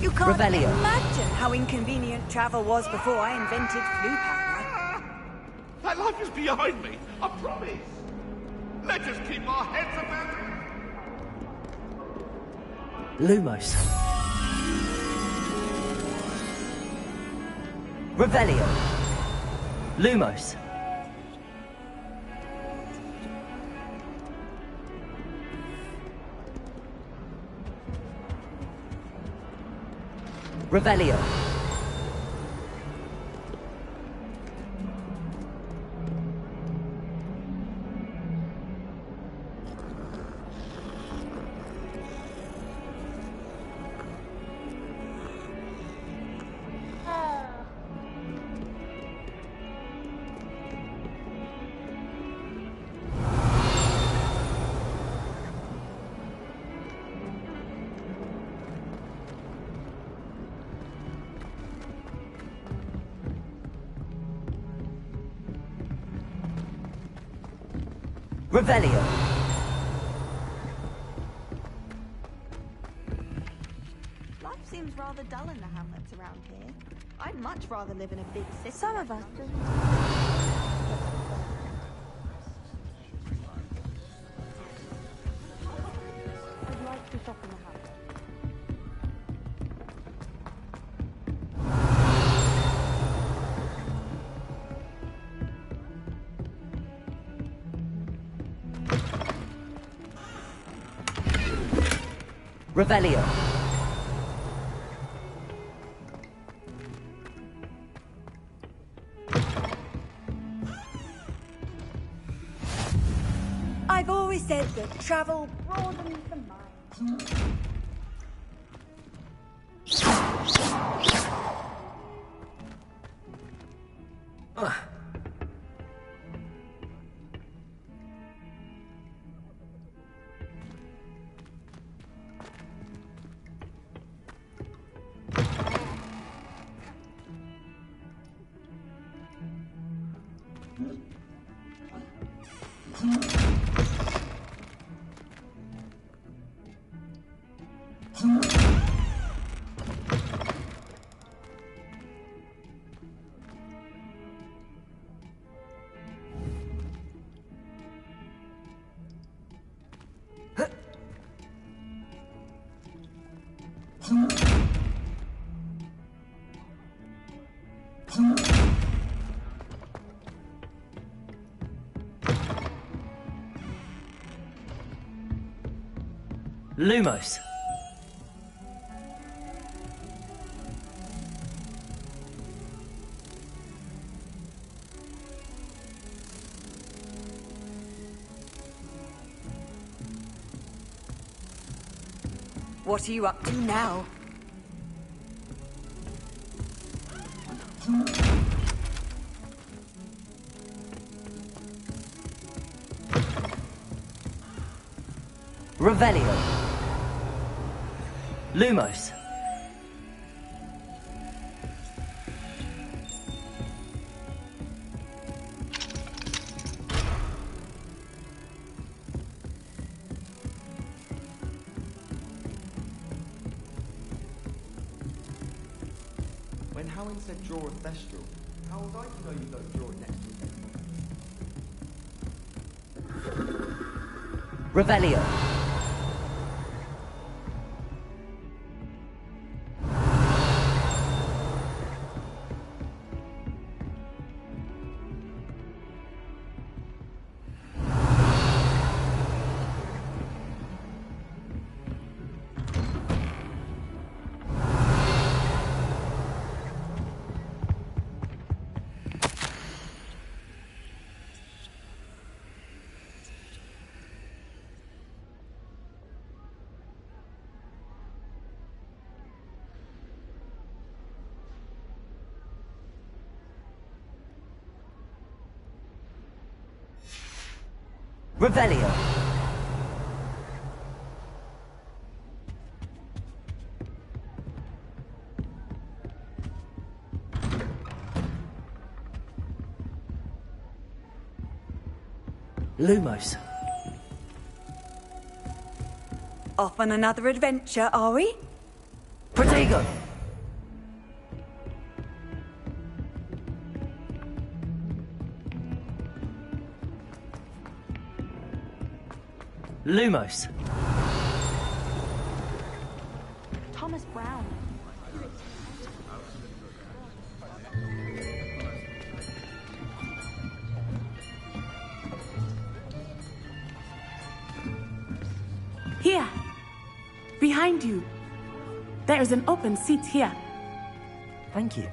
You can't Revelio. imagine how inconvenient travel was before I invented flu power. That life is behind me, I promise. Let us keep our heads about it. Lumos. Revelio. Lumos. Revelio. Revelio. Life seems rather dull in the hamlets around here. I'd much rather live in a big city. Some of us do. I'd like to shop in the hamlet. Revelio. I've always said that travel broadens the mind. Lumos. What are you up to now? Revelio. Lumos. When Howin said draw a Thestral, how was I to know you don't draw it next to a dead body? Revelio. Revelio. Lumos. Off on another adventure, are we? Protego. Lumos. Thomas Brown. Here. Behind you. There is an open seat here. Thank you.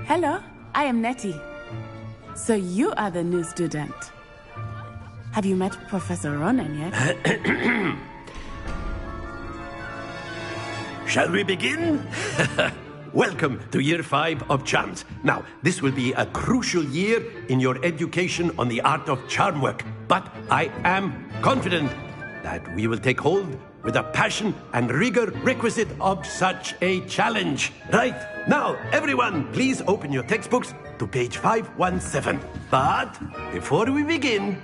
Hello, I am Nettie. So you are the new student. Have you met Professor Ronan yet? Shall we begin? Welcome to Year 5 of Charms. Now, this will be a crucial year in your education on the art of charm work. But I am confident that we will take hold with the passion and rigor requisite of such a challenge. Right, now, everyone, please open your textbooks to page 517. But before we begin,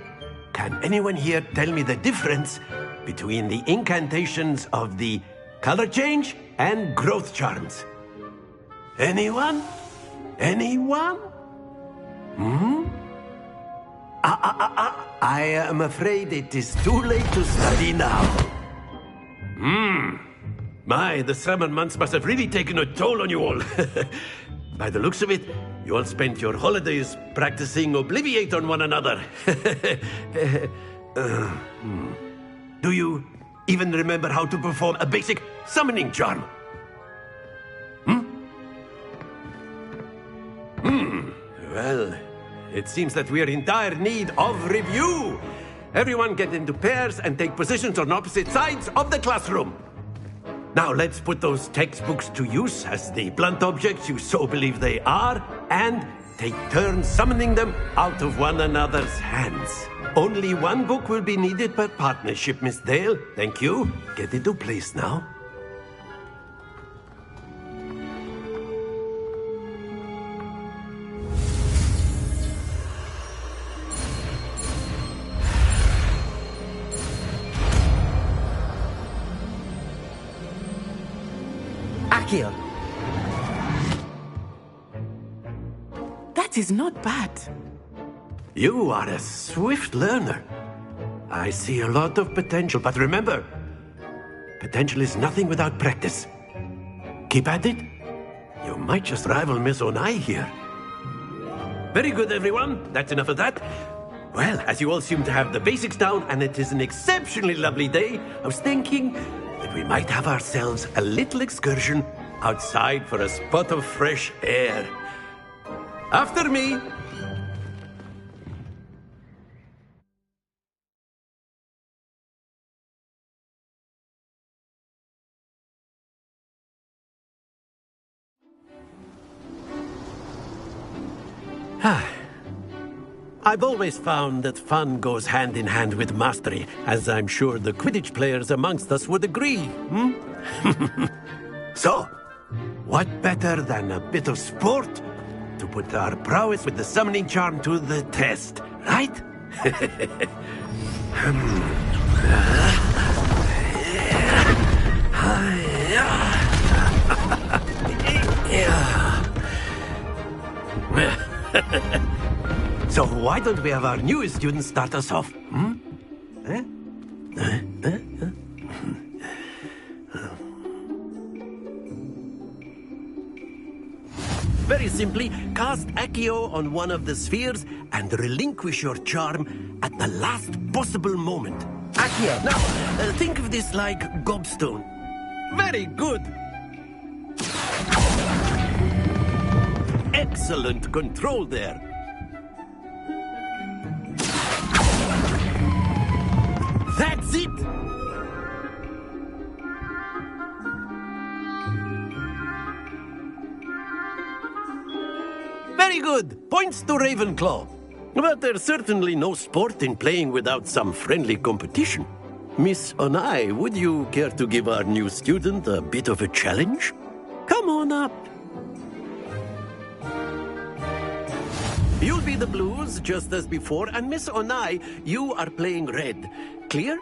can anyone here tell me the difference between the incantations of the color change and growth charms? Anyone? Anyone? I am afraid it is too late to study now. My, the summer months must have really taken a toll on you all. By the looks of it, you all spent your holidays practicing Obliviate on one another. Do you even remember how to perform a basic summoning charm? Well, it seems that we are in dire need of review. Everyone get into pairs and take positions on opposite sides of the classroom. Now let's put those textbooks to use as the blunt objects you so believe they are, and take turns summoning them out of one another's hands. Only one book will be needed per partnership, Miss Dale. Thank you. Get into place now. Accio. That is not bad. You are a swift learner. I see a lot of potential, but remember, potential is nothing without practice. Keep at it. You might just rival Miss Onai here. Very good, everyone. That's enough of that. Well, as you all seem to have the basics down, and it is an exceptionally lovely day, I was thinking that we might have ourselves a little excursion outside for a spot of fresh air. After me. I've always found that fun goes hand in hand with mastery, as I'm sure the Quidditch players amongst us would agree, So, what better than a bit of sport to put our prowess with the summoning charm to the test, right? So why don't we have our newest student start us off? Very simply, cast Accio on one of the spheres and relinquish your charm at the last possible moment. Accio. Now, think of this like gobstone. Very good. Excellent control there. That's it! Very good. Points to Ravenclaw. But there's certainly no sport in playing without some friendly competition. Miss Onai, would you care to give our new student a bit of a challenge? Come on up. You'll be the blues, just as before, and Miss Onai, you are playing red. Clear?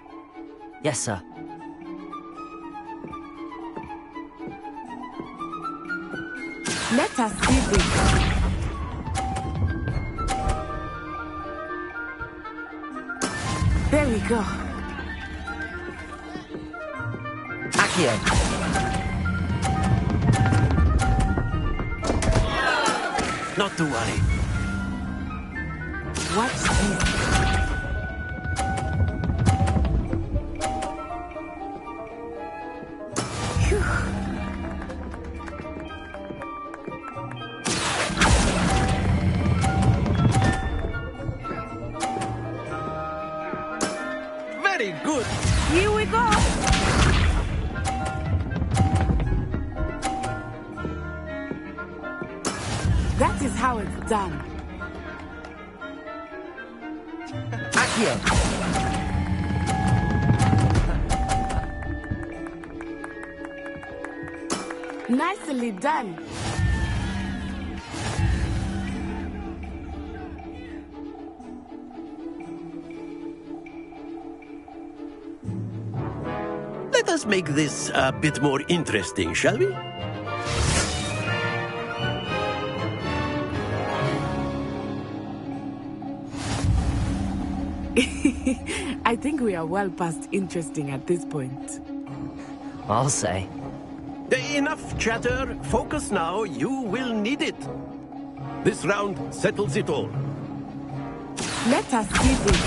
Yes, sir. Let us see this. There we go. Accio. Not to worry. Watch this. Phew. Very good. Here we go. That is how it's done. Accio. Nicely done. Let us make this a bit more interesting, shall we? I think we are well past interesting at this point. I'll say. Enough chatter. Focus now. You will need it. This round settles it all. Let us see this.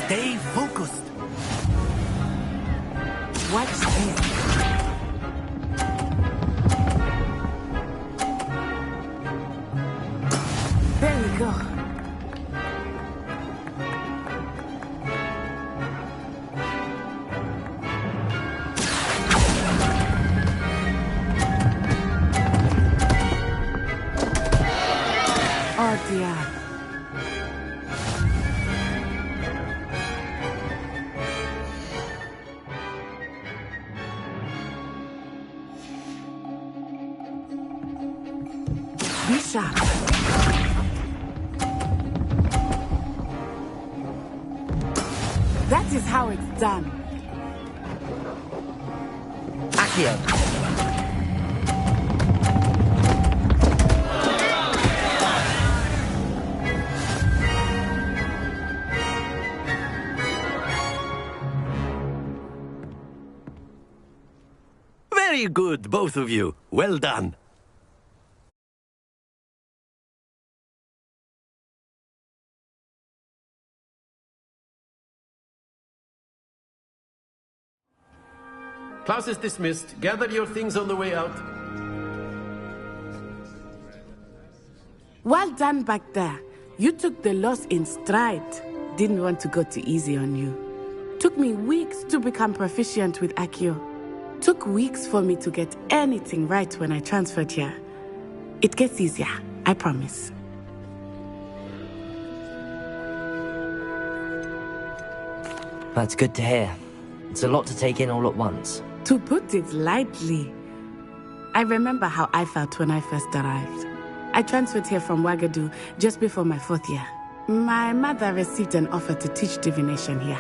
Stay focused. Watch this. There we go. Oh dear. Be sharp. That is how it's done. Accio. Very good, both of you. Well done. Class is dismissed. Gather your things on the way out. Well done back there. You took the loss in stride. Didn't want to go too easy on you. Took me weeks to become proficient with Accio. Took weeks for me to get anything right when I transferred here. It gets easier, I promise. That's good to hear. It's a lot to take in all at once. To put it lightly, I remember how I felt when I first arrived. I transferred here from Ouagadougou just before my 4th year. My mother received an offer to teach divination here.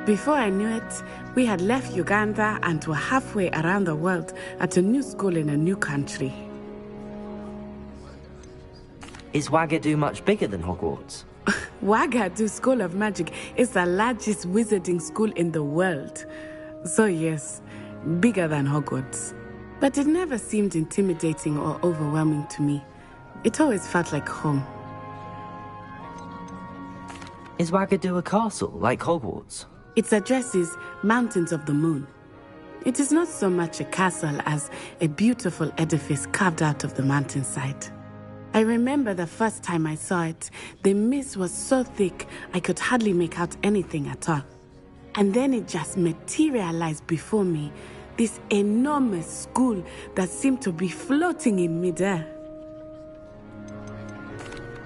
Before I knew it, we had left Uganda and were halfway around the world at a new school in a new country. Is Ouagadougou much bigger than Hogwarts? Ouagadougou School of Magic is the largest wizarding school in the world. So yes, bigger than Hogwarts. But it never seemed intimidating or overwhelming to me. It always felt like home. Is Ouagadougou a castle, like Hogwarts? Its address is Mountains of the Moon. It is not so much a castle as a beautiful edifice carved out of the mountainside. I remember the first time I saw it, the mist was so thick I could hardly make out anything at all. And then it just materialized before me, this enormous school that seemed to be floating in midair.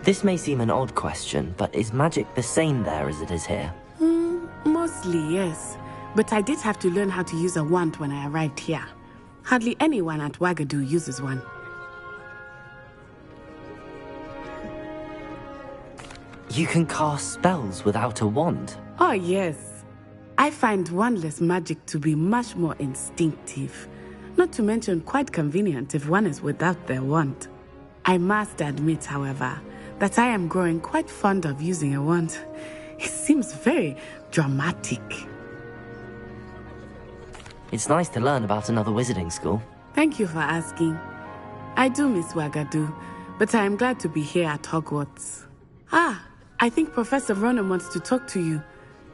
This may seem an odd question, but is magic the same there as it is here? Mostly, yes. But I did have to learn how to use a wand when I arrived here. Hardly anyone at Wagadu uses one. You can cast spells without a wand? Oh, yes. I find wandless magic to be much more instinctive. Not to mention quite convenient if one is without their wand. I must admit, however, that I am growing quite fond of using a wand. It seems very dramatic. It's nice to learn about another wizarding school. Thank you for asking. I do miss Wagadu, but I am glad to be here at Hogwarts. I think Professor Ronan wants to talk to you.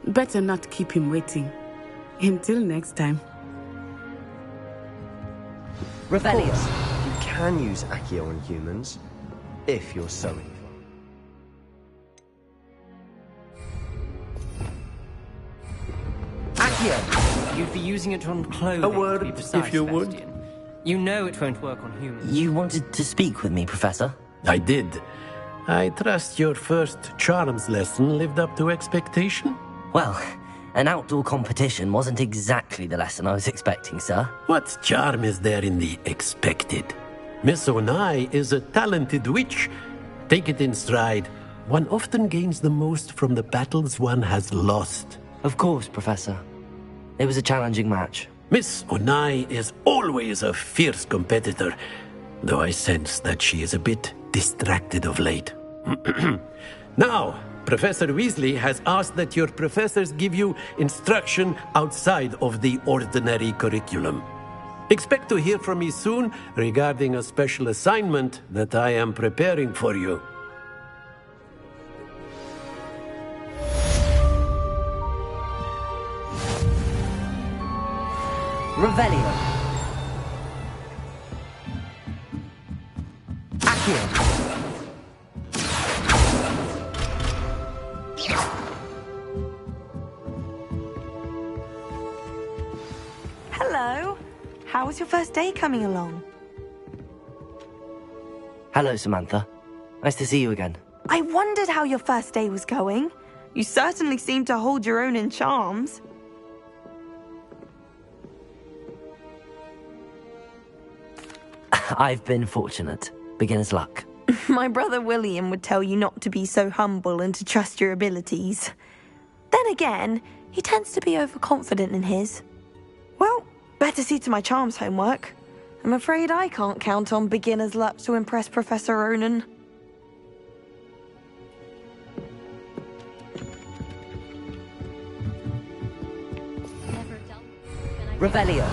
Better not keep him waiting. Until next time. Revelio. You can use Accio on humans, if you're so inclined. Accio! You'd be using it on clothing. A word, to be precise, if you would. Sebastian. You know it won't work on humans. You wanted to speak with me, Professor? I did. I trust your first charms lesson lived up to expectation? Well, an outdoor competition wasn't exactly the lesson I was expecting, sir. What charm is there in the expected? Miss Onai is a talented witch. Take it in stride. One often gains the most from the battles one has lost. Of course, Professor. It was a challenging match. Miss Onai is always a fierce competitor, though I sense that she is a bit distracted of late. Now, Professor Weasley has asked that your professors give you instruction outside of the ordinary curriculum. Expect to hear from me soon regarding a special assignment that I am preparing for you. Revelio. Accio. Hello. How was your first day coming along? Hello, Samantha. Nice to see you again. I wondered how your first day was going. You certainly seem to hold your own in charms. I've been fortunate. Beginner's luck. My brother William would tell you not to be so humble and to trust your abilities. Then again, he tends to be overconfident in his. Well, better see to my charms homework. I'm afraid I can't count on beginner's luck to impress Professor Ronan. Revelio.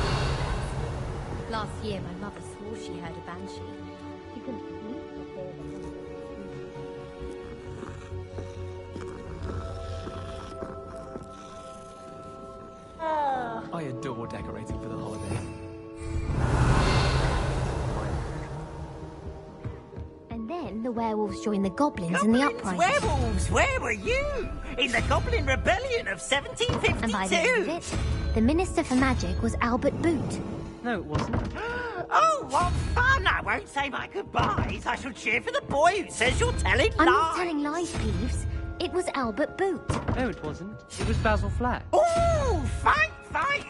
Last year, my mother swore she heard a banshee. She couldn't believe the fear I adore decorating for the holidays. And then the werewolves joined the goblins in the uprising. Werewolves, where were you? In the Goblin Rebellion of 1752. And by the end of it, the Minister for Magic was Albert Boot. No, it wasn't. Oh, what fun! I won't say my goodbyes. I shall cheer for the boy who says you're telling lies. I'm not telling lies, Peeves. It was Albert Boot. No, it wasn't. It was Basil Flack. Oh, fight!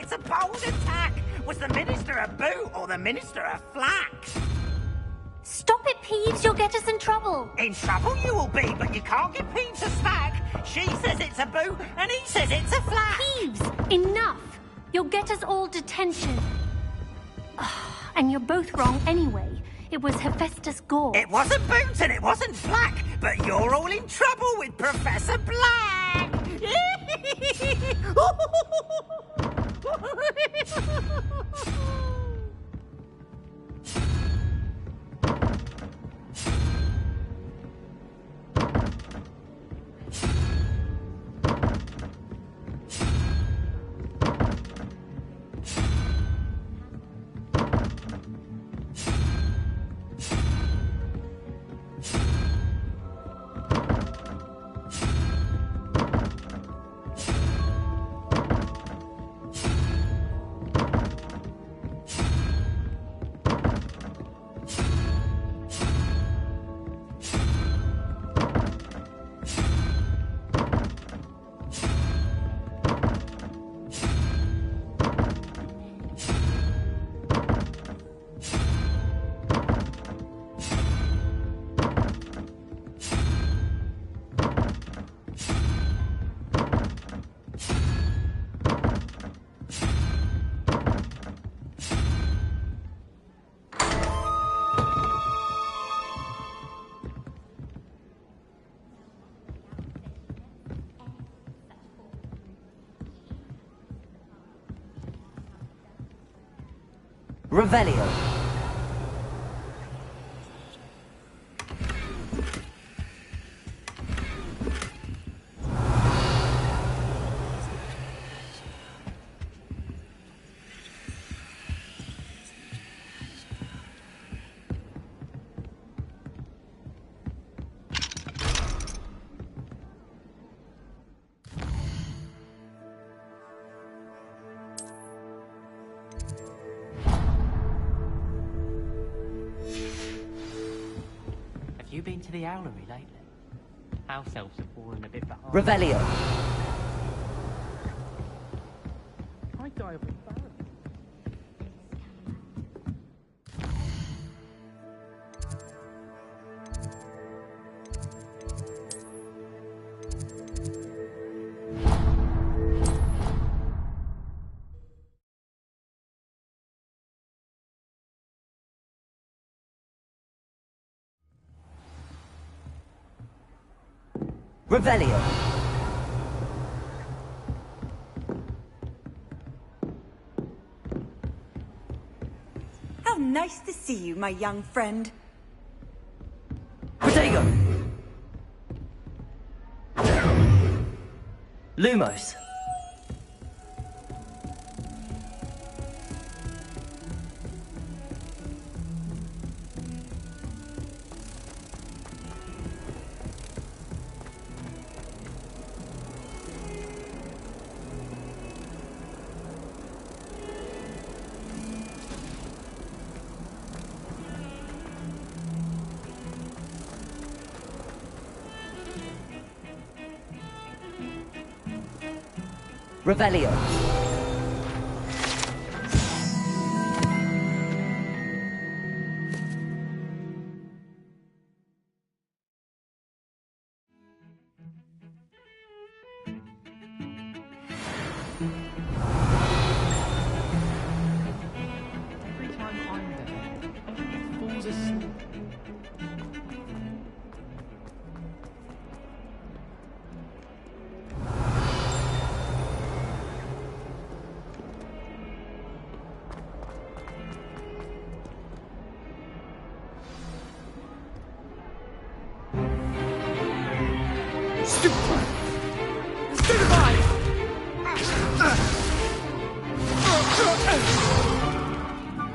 It's a bold attack. Was the Minister a boot or the Minister a flack? Stop it, Peeves. You'll get us in trouble. In trouble you will be, but you can't give Peeves a smack. She says it's a boot and he says it's a flack. Peeves, enough. You'll get us all detention. And you're both wrong anyway. It was Hephaestus Gore. It wasn't Boots and it wasn't Flack, but you're all in trouble with Professor Black. Revelio. Have you been to the Owlery lately? House elves have fallen a bit behind. Revelio. I die of embarrassment. Revelio. How nice to see you, my young friend. Protego. Lumos. Revelio. Every time I'm there, he falls asleep.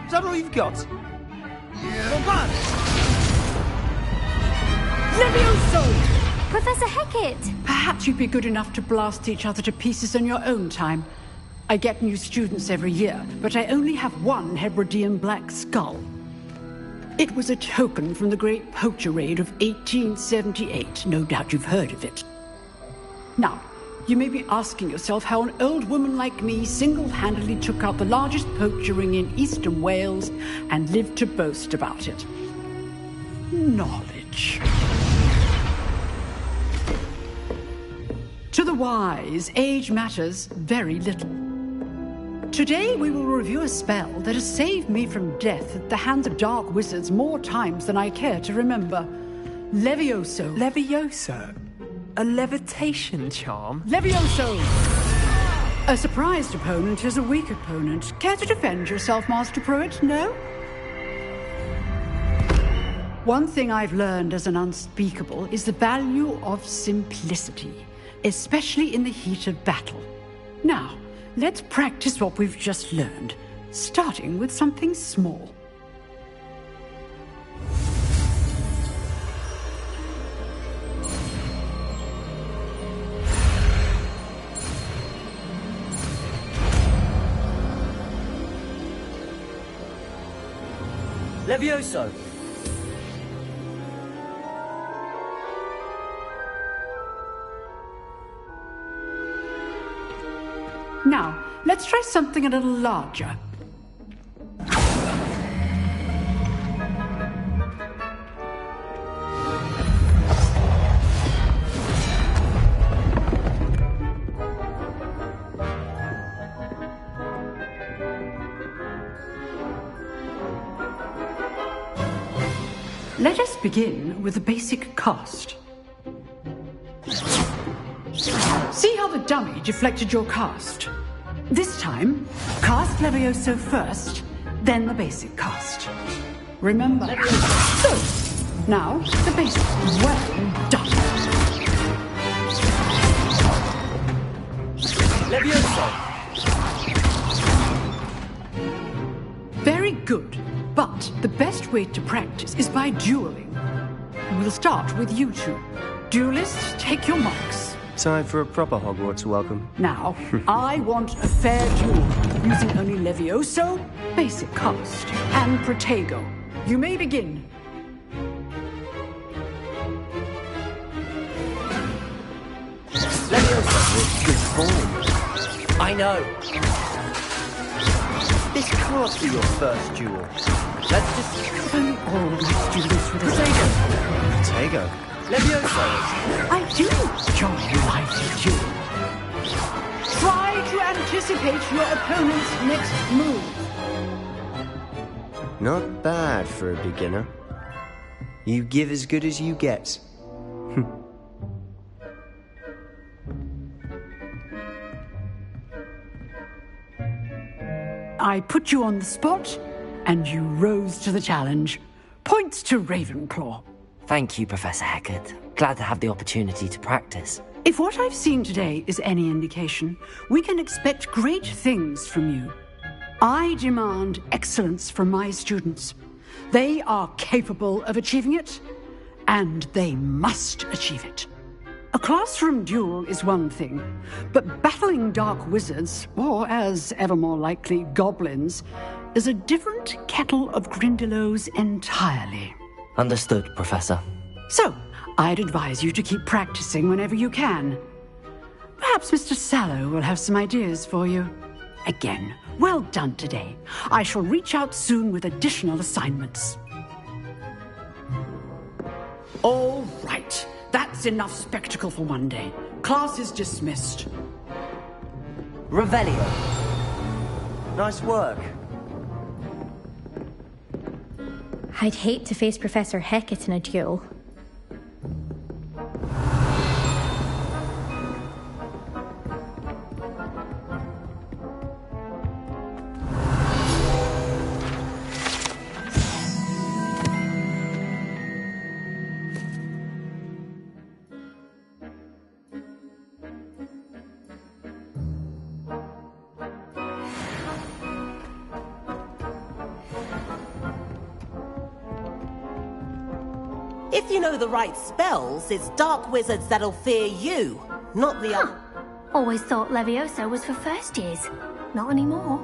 Is that all you've got? Yeah. Levioso! Professor Hecat! Perhaps you'd be good enough to blast each other to pieces in your own time. I get new students every year, but I only have one Hebridean black skull. It was a token from the Great Poacher Raid of 1878. No doubt you've heard of it. Now, you may be asking yourself how an old woman like me single-handedly took out the largest poacher ring in eastern Wales and lived to boast about it. Knowledge. To the wise, age matters very little. Today we will review a spell that has saved me from death at the hands of dark wizards more times than I care to remember. Levioso. Levioso? A levitation charm? Levioso! A surprised opponent is a weak opponent. Care to defend yourself, Master Pruitt? No? One thing I've learned as an unspeakable is the value of simplicity, especially in the heat of battle. Now, let's practice what we've just learned, starting with something small. Levioso! Now, let's try something a little larger. Let us begin with the basic cast. See how the dummy deflected your cast? This time, cast Levioso first, then the basic cast. Remember. So, now the basic. Well done. Levioso! Very good. But the best way to practice is by dueling. We'll start with you two. Duelists, take your marks. Time for a proper Hogwarts welcome. Now, I want a fair duel, using only Levioso, basic cast, and Protego. You may begin. Levioso with good form. I know. This can't be your first duel. Let's just... Don't always do this with a Protego. Levioso! I do enjoy a lively duel. Try to anticipate your opponent's next move. Not bad for a beginner. You give as good as you get. I put you on the spot, and you rose to the challenge. Points to Ravenclaw. Thank you, Professor Hecat. Glad to have the opportunity to practice. If what I've seen today is any indication, we can expect great things from you. I demand excellence from my students. They are capable of achieving it, and they must achieve it. A classroom duel is one thing, but battling dark wizards, or as ever more likely, goblins, is a different kettle of Grindylows entirely. Understood, Professor. So, I'd advise you to keep practicing whenever you can. Perhaps Mr. Sallow will have some ideas for you. Again, well done today. I shall reach out soon with additional assignments. All right. That's enough spectacle for one day. Class is dismissed. Revelio. Nice work. I'd hate to face Professor Hecat in a duel. If you know the right spells, it's dark wizards that'll fear you, not the other. Always thought Levioso was for first years. Not anymore.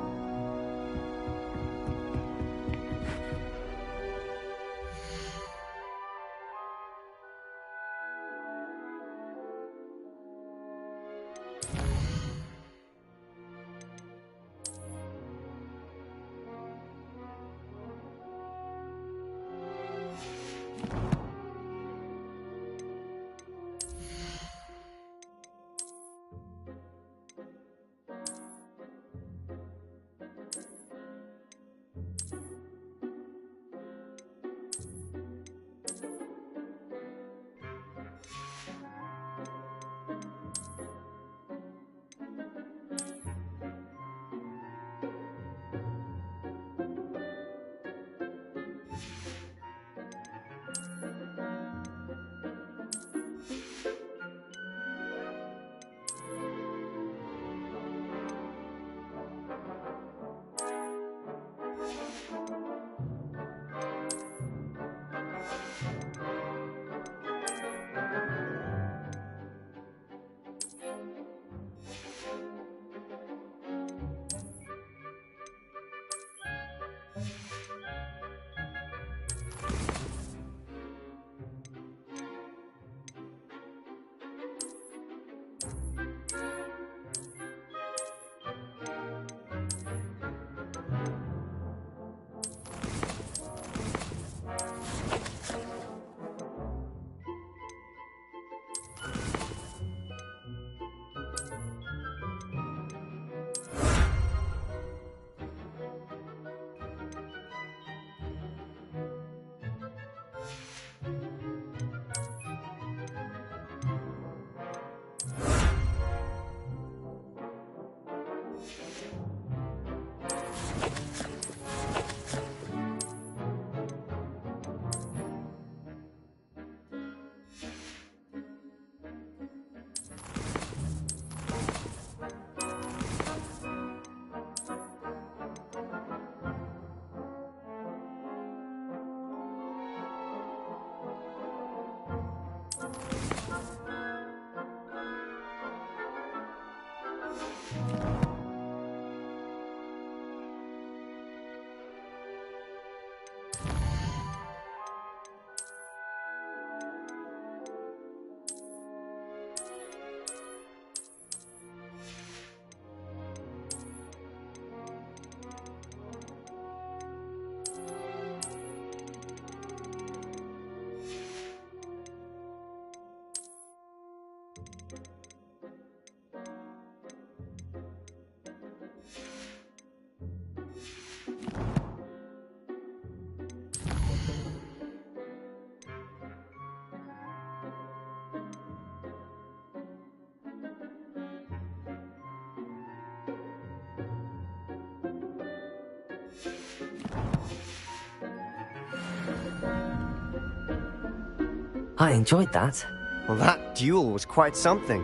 I enjoyed that. Well, that duel was quite something.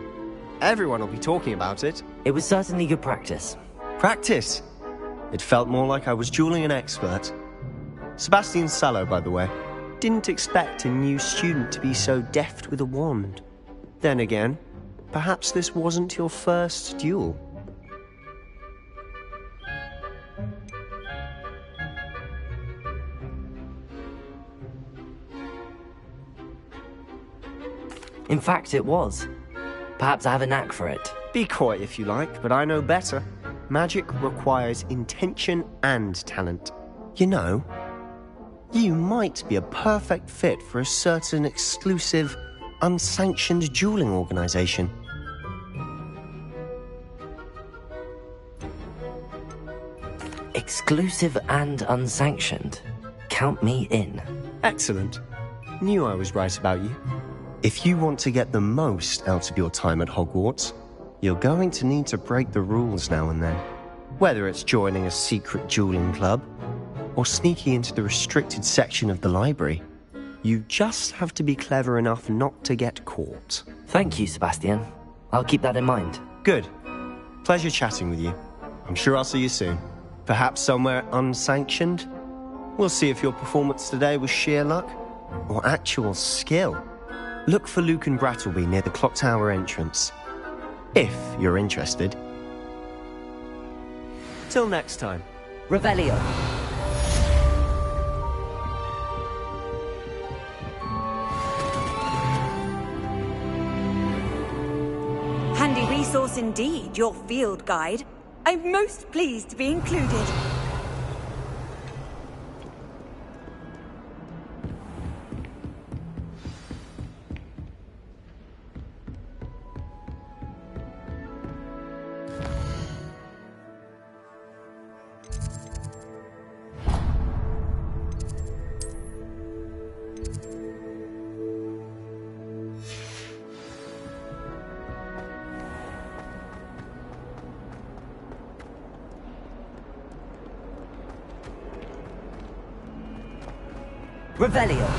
Everyone will be talking about it. It was certainly good practice. Practice? It felt more like I was dueling an expert. Sebastian Sallow, by the way. Didn't expect a new student to be so deft with a wand. Then again, perhaps this wasn't your first duel. In fact, it was. Perhaps I have a knack for it. Be coy if you like, but I know better. Magic requires intention and talent. You know, you might be a perfect fit for a certain exclusive, unsanctioned dueling organization. Exclusive and unsanctioned. Count me in. Excellent. Knew I was right about you. If you want to get the most out of your time at Hogwarts, you're going to need to break the rules now and then. Whether it's joining a secret dueling club, or sneaking into the restricted section of the library, you just have to be clever enough not to get caught. Thank you, Sebastian. I'll keep that in mind. Good. Pleasure chatting with you. I'm sure I'll see you soon. Perhaps somewhere unsanctioned? We'll see if your performance today was sheer luck, or actual skill. Look for Luke and Brattleby near the clock tower entrance. If you're interested. Till next time. Revelio. Handy resource indeed, your field guide. I'm most pleased to be included. Revelio.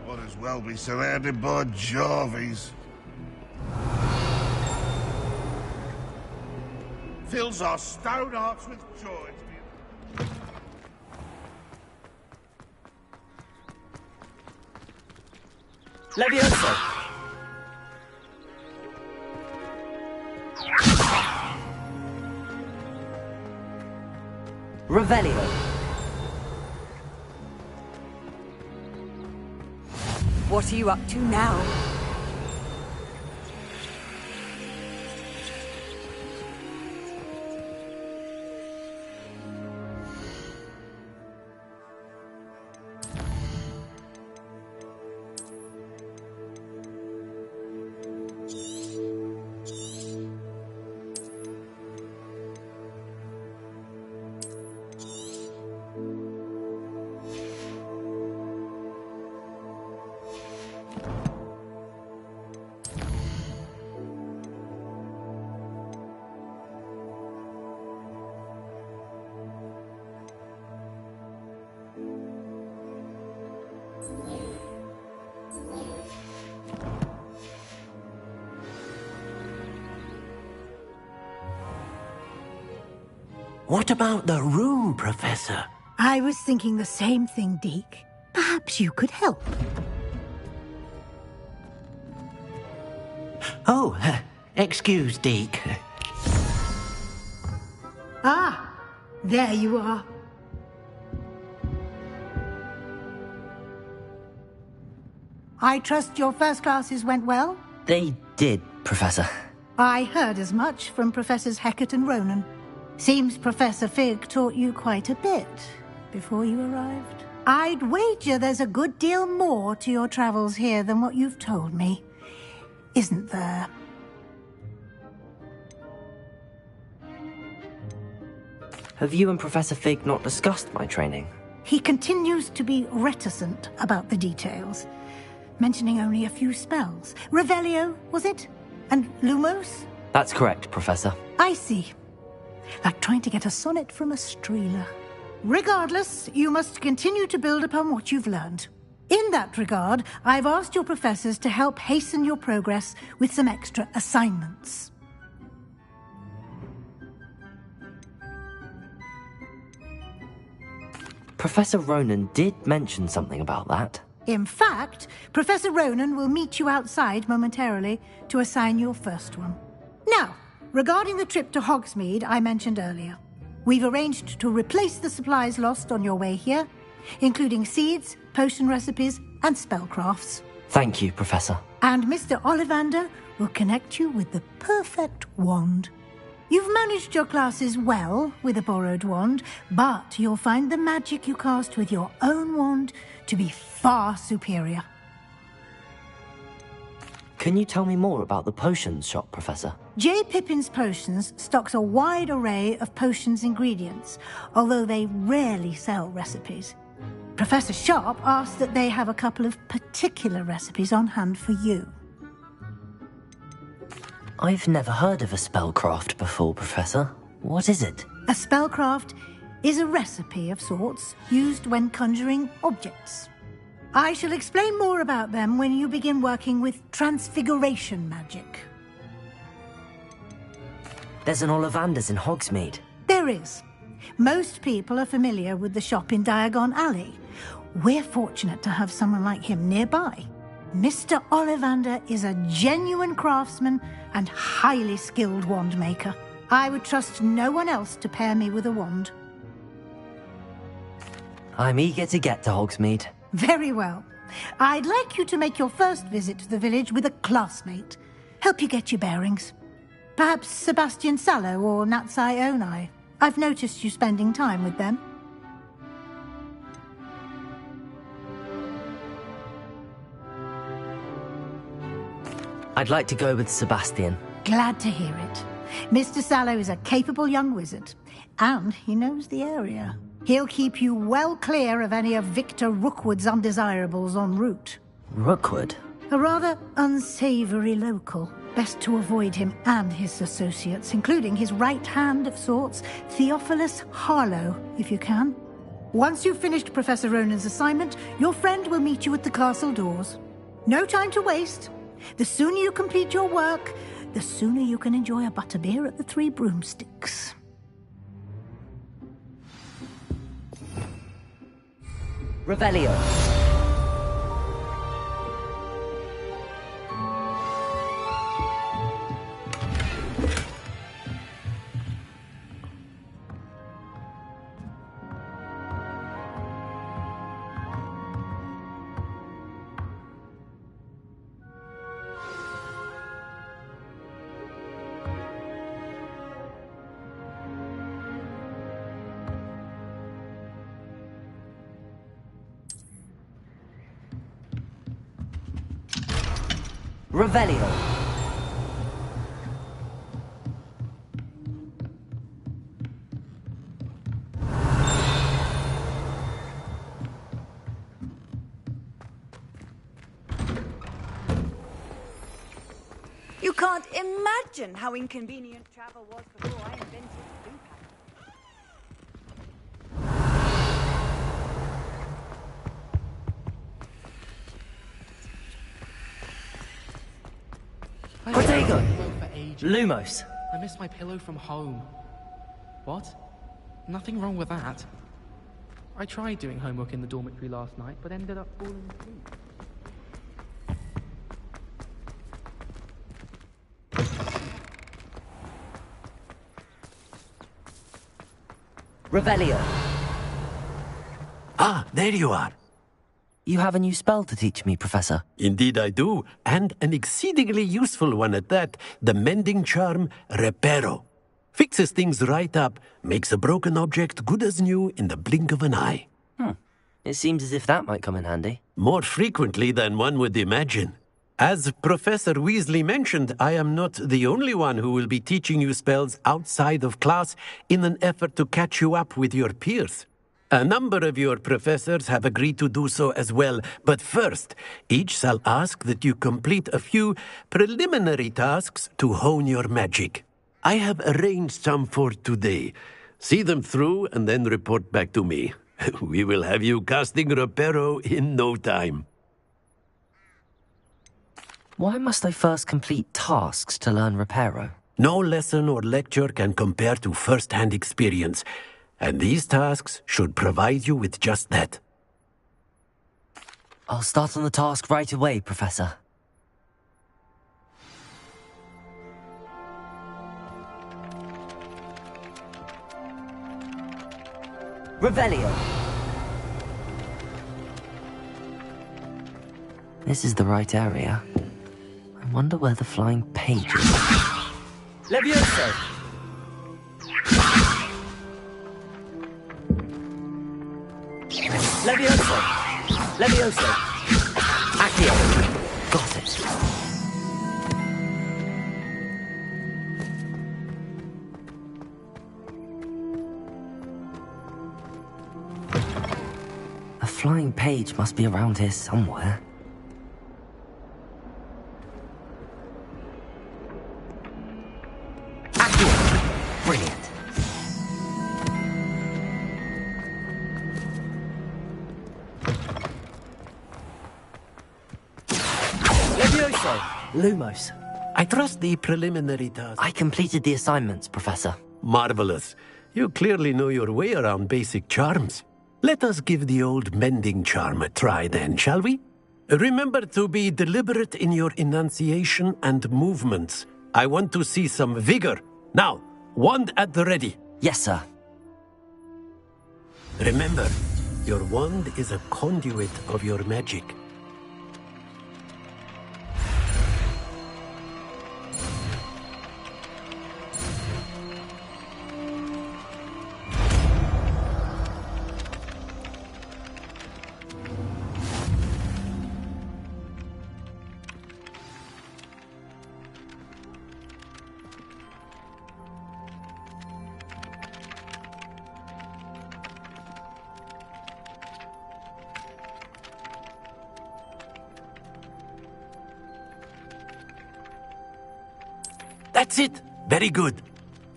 Might as well be surrounded by Jarvies. Fills our stone hearts with joy to be... Levioso. Revelio. What are you up to now? What about the room, Professor? I was thinking the same thing, Deke. Perhaps you could help. Oh, excuse, Deke. Ah, there you are. I trust your first classes went well? They did, Professor. I heard as much from Professors Hecat and Ronan. Seems Professor Fig taught you quite a bit before you arrived. I'd wager there's a good deal more to your travels here than what you've told me. Isn't there? Have you and Professor Fig not discussed my training? He continues to be reticent about the details, mentioning only a few spells. Revelio, was it? And Lumos? That's correct, Professor. I see. Like trying to get a sonnet from a streeler. Regardless, you must continue to build upon what you've learned. In that regard, I've asked your professors to help hasten your progress with some extra assignments. Professor Ronan did mention something about that. In fact, Professor Ronan will meet you outside momentarily to assign your first one. Now, regarding the trip to Hogsmeade I mentioned earlier, we've arranged to replace the supplies lost on your way here, including seeds, potion recipes, and spellcrafts. Thank you, Professor. And Mr. Ollivander will connect you with the perfect wand. You've managed your classes well with a borrowed wand, but you'll find the magic you cast with your own wand to be far superior. Can you tell me more about the potions shop, Professor? J. Pippin's Potions stocks a wide array of potions ingredients, although they rarely sell recipes. Professor Sharp asked that they have a couple of particular recipes on hand for you. I've never heard of a spellcraft before, Professor. What is it? A spellcraft is a recipe of sorts used when conjuring objects. I shall explain more about them when you begin working with transfiguration magic. There's an Ollivander's in Hogsmeade. There is. Most people are familiar with the shop in Diagon Alley. We're fortunate to have someone like him nearby. Mr. Ollivander is a genuine craftsman and highly skilled wand maker. I would trust no one else to pair me with a wand. I'm eager to get to Hogsmeade. Very well. I'd like you to make your first visit to the village with a classmate. Help you get your bearings. Perhaps Sebastian Sallow or Natsai Onai. I've noticed you spending time with them. I'd like to go with Sebastian. Glad to hear it. Mr. Sallow is a capable young wizard, and he knows the area. He'll keep you well clear of any of Victor Rookwood's undesirables en route. Rookwood? A rather unsavory local. Best to avoid him and his associates, including his right hand of sorts, Theophilus Harlow, if you can. Once you've finished Professor Ronan's assignment, your friend will meet you at the castle doors. No time to waste. The sooner you complete your work, the sooner you can enjoy a butterbeer at the Three Broomsticks. Revelio. Revelio. You can't imagine how inconvenient travel was before I invented the loop. Protego! Lumos! I missed my pillow from home. What? Nothing wrong with that. I tried doing homework in the dormitory last night, but ended up falling asleep. Revelio. Ah, there you are. You have a new spell to teach me, Professor. Indeed I do, and an exceedingly useful one at that. The mending charm, Reparo. Fixes things right up, makes a broken object good as new in the blink of an eye. It seems as if that might come in handy. More frequently than one would imagine. As Professor Weasley mentioned, I am not the only one who will be teaching you spells outside of class in an effort to catch you up with your peers. A number of your professors have agreed to do so as well, but first, each shall ask that you complete a few preliminary tasks to hone your magic. I have arranged some for today. See them through and then report back to me. We will have you casting Reparo in no time. Why must I first complete tasks to learn Reparo? No lesson or lecture can compare to first-hand experience, and these tasks should provide you with just that. I'll start on the task right away, Professor. Revelio. This is the right area. I wonder where the flying page is. Levioso! Levioso! Levioso! Accio! Got it. A flying page must be around here somewhere. Accio! Brilliant. Lumos. I trust the preliminary task. I completed the assignments, Professor. Marvelous. You clearly know your way around basic charms. Let us give the old mending charm a try then, shall we? Remember to be deliberate in your enunciation and movements. I want to see some vigor. Now, wand at the ready. Yes, sir. Remember, your wand is a conduit of your magic. That's it! Very good.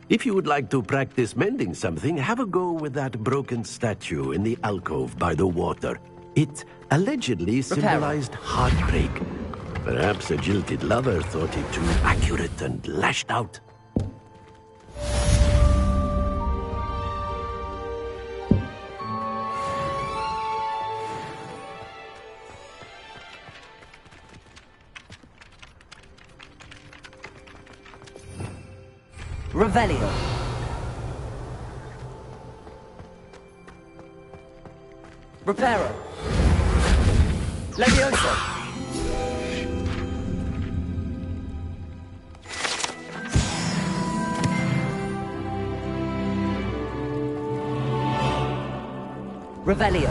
If you would like to practice mending something, have a go with that broken statue in the alcove by the water. It allegedly symbolized heartbreak. Perhaps a jilted lover thought it too accurate and lashed out. Revelio. Reparo. Levioso. Revelio.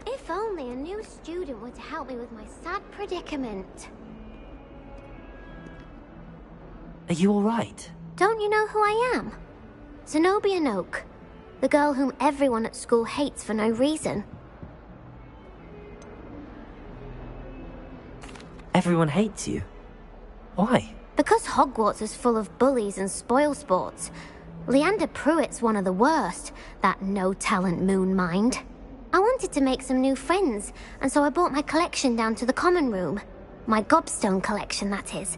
If only a new student were to help me with my sad predicament. Are you alright? Don't you know who I am? Zenobia Noak, the girl whom everyone at school hates for no reason. Everyone hates you. Why? Because Hogwarts is full of bullies and spoilsports. Leander Pruitt's one of the worst, that no-talent moon mind. I wanted to make some new friends, and so I brought my collection down to the common room. My gobstone collection, that is.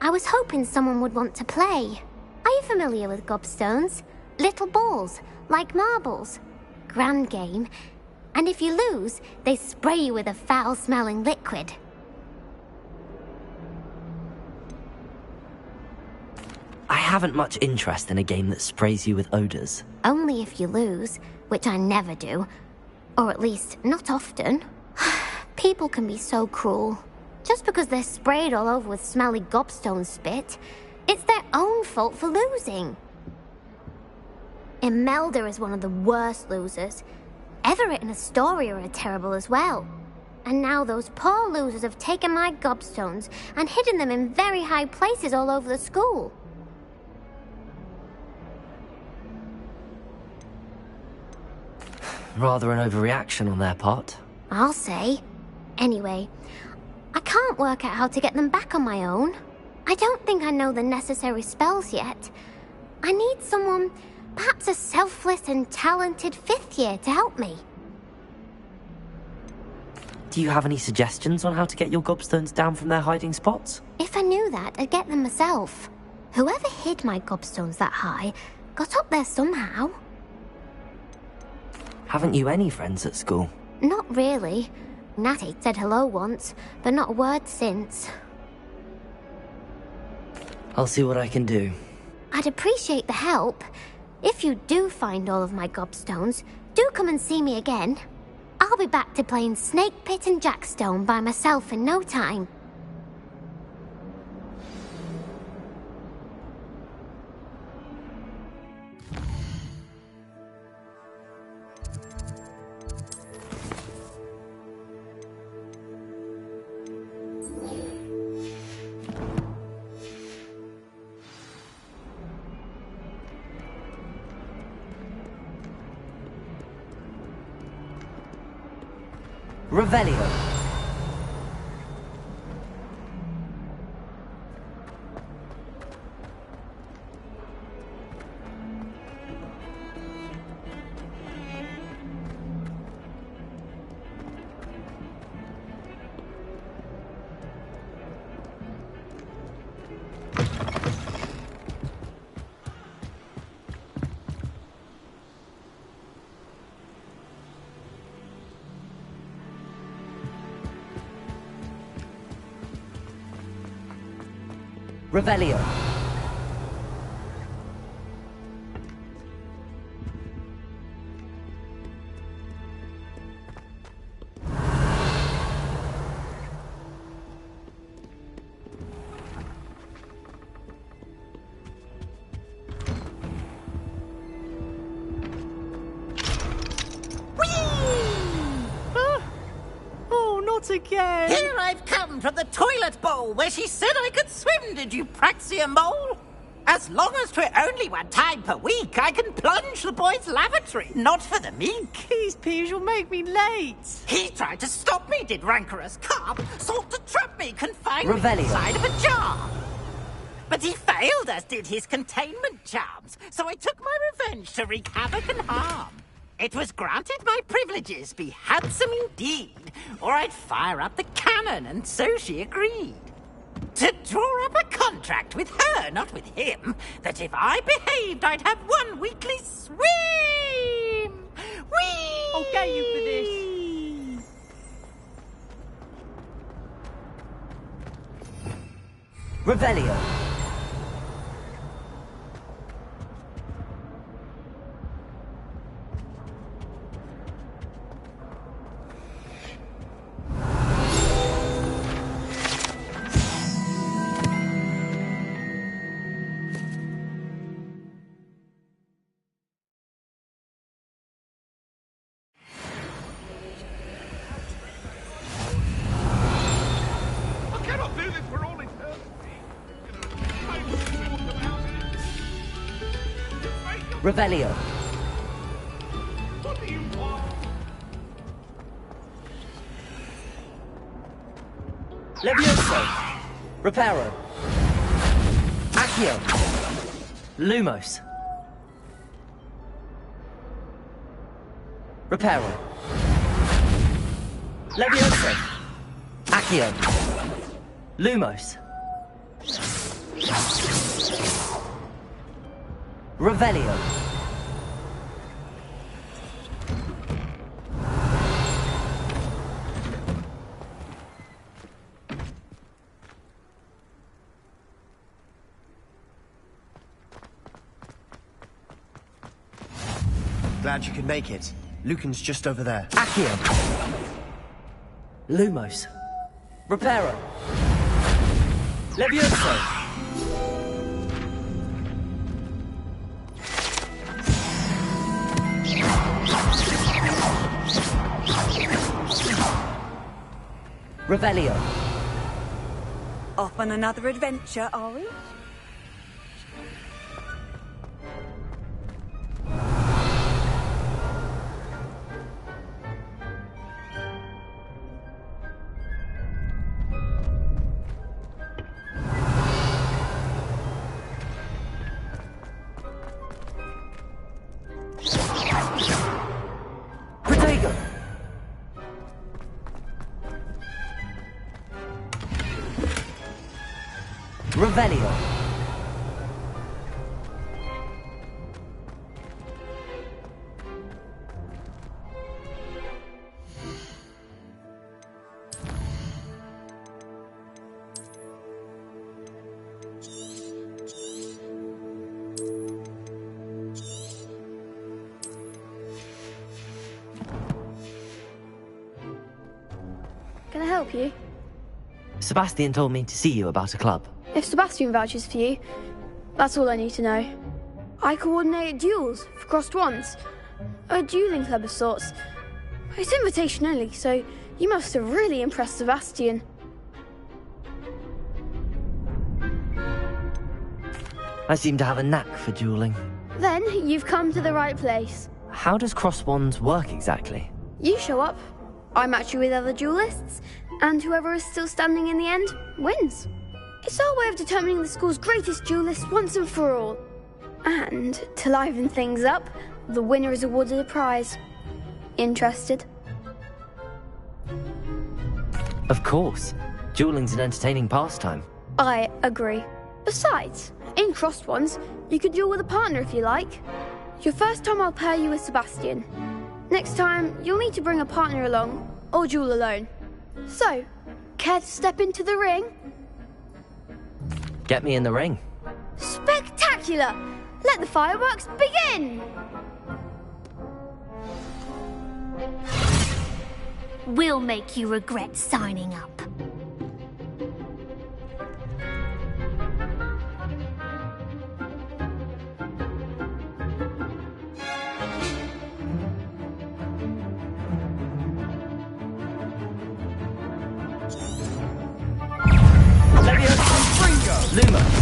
I was hoping someone would want to play. Are you familiar with gobstones? Little balls, like marbles. Grand game. And if you lose, they spray you with a foul-smelling liquid. I haven't much interest in a game that sprays you with odors. Only if you lose, which I never do. Or at least, not often. People can be so cruel. Just because they're sprayed all over with smelly gobstone spit, it's their own fault for losing. Imelda is one of the worst losers. Everett and Astoria are terrible as well. And now those poor losers have taken my gobstones and hidden them in very high places all over the school. Rather an overreaction on their part. I'll say. Anyway, I can't work out how to get them back on my own. I don't think I know the necessary spells yet. I need someone, perhaps a selfless and talented 5th year to help me. Do you have any suggestions on how to get your gobstones down from their hiding spots? If I knew that, I'd get them myself. Whoever hid my gobstones that high got up there somehow. Haven't you any friends at school? Not really. Natty said hello once, but not a word since. I'll see what I can do. I'd appreciate the help. If you do find all of my gobstones, do come and see me again. I'll be back to playing Snake Pit and Jackstone by myself in no time. Revelio. Revelio. Not again! Here I've come from the toilet bowl where she said I could swim, did you praxia mole? As long as 'twere only one time per week, I can plunge the boys' lavatory, not for the meek. These peeves will make me late. He tried to stop me, did rancorous carp, sought to trap me, confine me inside of a jar. But he failed, as did his containment charms, so I took my revenge to wreak havoc and harm. It was granted my privileges be handsome indeed, or I'd fire up the cannon, and so she agreed. To draw up a contract with her, not with him, that if I behaved, I'd have one weekly swim! Whee! I'll get you for this. Revelio. Revelio. What do you want? Levioso. Reparo. Accio. Lumos. Reparo. Levioso. Accio. Lumos. Revelio. Glad you could make it. Lucan's just over there. Accio. Lumos. Reparo. Levioso. Revelio. Off on another adventure, are we? Protego. Revelio. Can I help you? Sebastian told me to see you about a club. If Sebastian vouches for you, that's all I need to know. I coordinate duels for crossed wands. A dueling club of sorts. It's invitation only, so you must have really impressed Sebastian. I seem to have a knack for dueling. Then you've come to the right place. How does cross wands work exactly? You show up, I match you with other duelists, and whoever is still standing in the end wins. It's our way of determining the school's greatest duelist once and for all. And to liven things up, the winner is awarded a prize. Interested? Of course. Dueling's an entertaining pastime. I agree. Besides, in crossed ones, you could duel with a partner if you like. Your first time I'll pair you with Sebastian. Next time, you'll need to bring a partner along, or duel alone. So, care to step into the ring? Get me in the ring. Spectacular! Let the fireworks begin! We'll make you regret signing up. Lumos.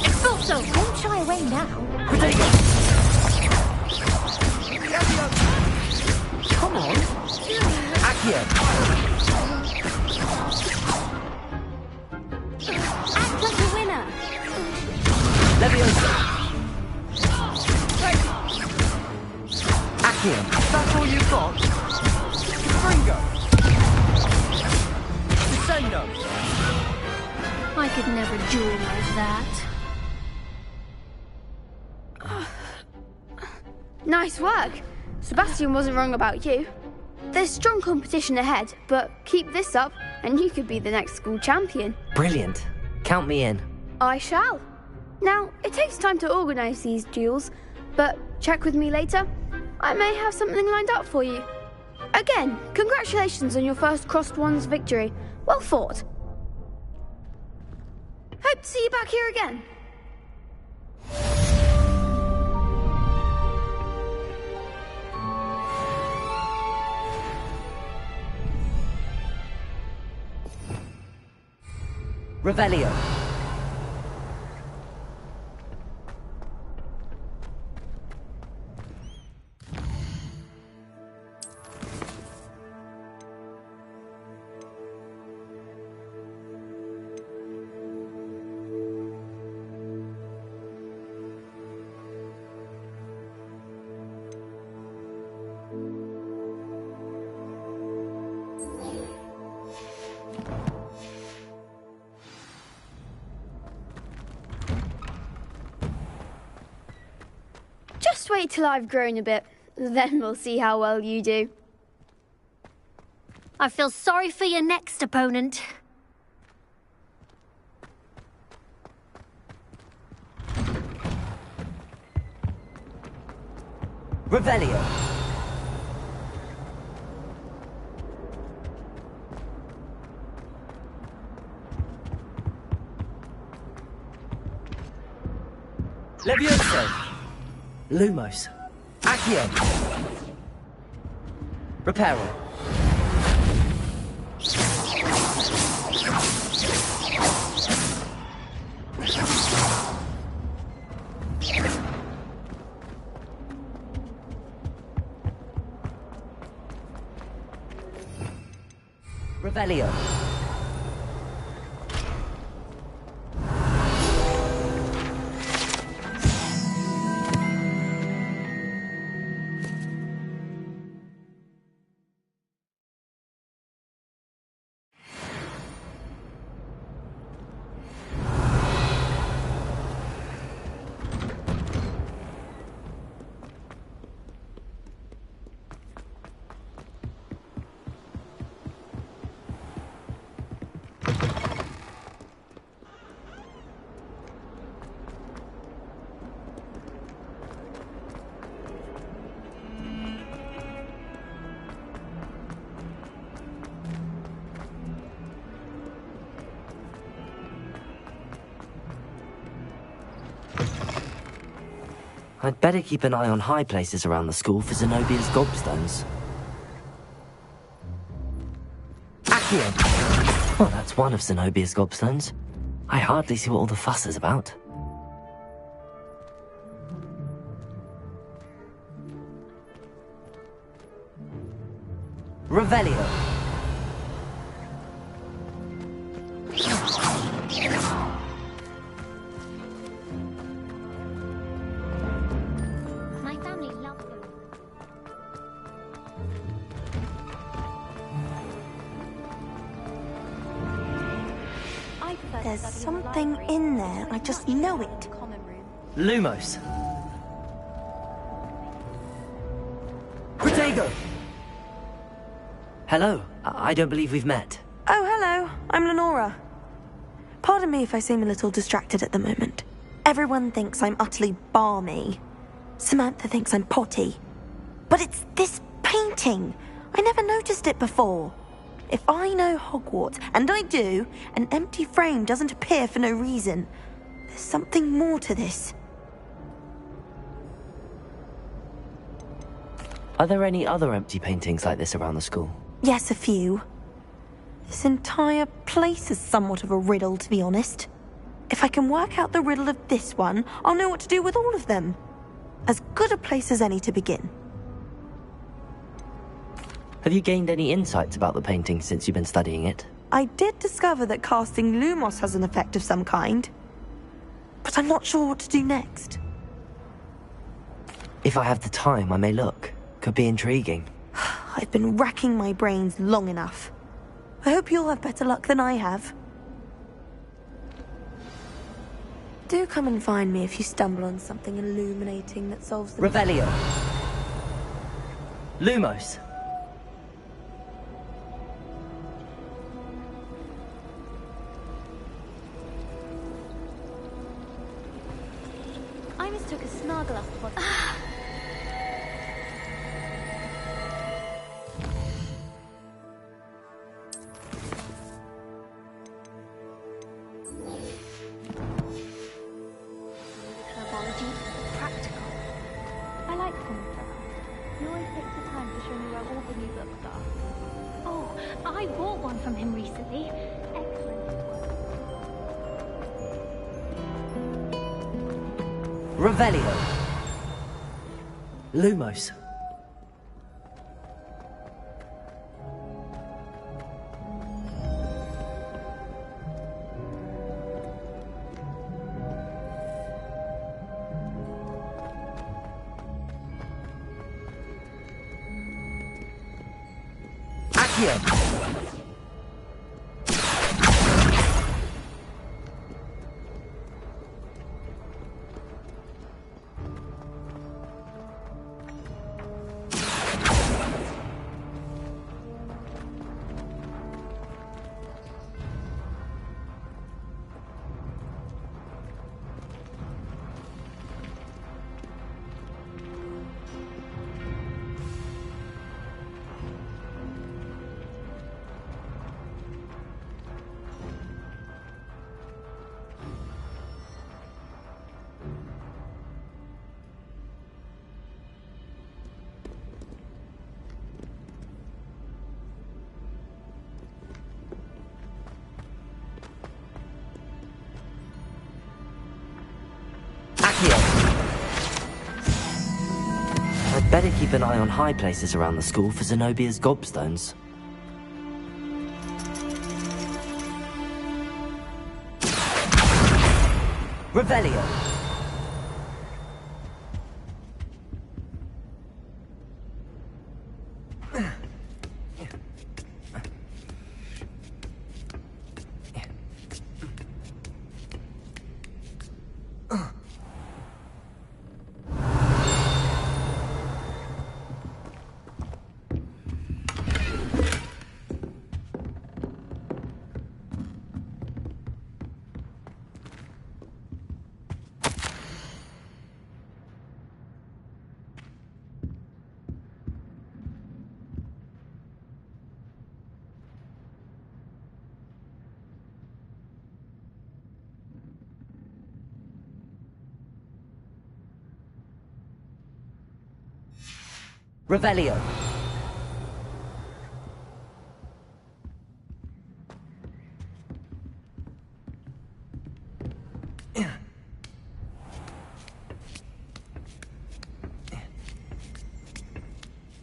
Expulso! Don't shy away now. Protego. Come on. Accio. Act like a winner. Levioso. Accio. That's all you've got? Fringo. Descendo. I could never duel like that. Nice work. Sebastian wasn't wrong about you. There's strong competition ahead, but keep this up and you could be the next school champion. Brilliant. Count me in. I shall. Now, it takes time to organise these duels, but check with me later. I may have something lined up for you. Again, congratulations on your first crossed wands victory. Well fought. Hope to see you back here again. Revelio. Just wait till I've grown a bit. Then we'll see how well you do. I feel sorry for your next opponent. Revelio. Levioso. Lumos. Accio. Reparo. Revelio. I'd better keep an eye on high places around the school for Zenobia's gobstones. Accio! Well, that's one of Zenobia's gobstones. I hardly see what all the fuss is about. Revelio. There's something in there. I just know it. Lumos. Protego! Hello. I don't believe we've met. Oh, hello. I'm Lenora. Pardon me if I seem a little distracted at the moment. Everyone thinks I'm utterly balmy. Samantha thinks I'm potty. But it's this painting. I never noticed it before. If I know Hogwarts, and I do, an empty frame doesn't appear for no reason. There's something more to this. Are there any other empty paintings like this around the school? Yes, a few. This entire place is somewhat of a riddle, to be honest. If I can work out the riddle of this one, I'll know what to do with all of them. As good a place as any to begin. Have you gained any insights about the painting since you've been studying it? I did discover that casting Lumos has an effect of some kind. But I'm not sure what to do next. If I have the time, I may look. Could be intriguing. I've been racking my brains long enough. I hope you'll have better luck than I have. Do come and find me if you stumble on something illuminating that solves the... Revelio. Lumos. I mistook a Snargloss for... Herbology, practical. I like him. He always takes the time to show me where all the new books are. Oh, I bought one from him recently. Excellent. Revelio. Lumos. Accio. Accio! I'd better keep an eye on high places around the school for Zenobia's gobstones. Revelio! Revelio.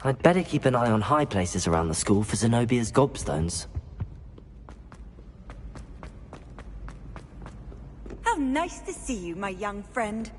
I'd better keep an eye on high places around the school for Zenobia's gobstones. How nice to see you, my young friend.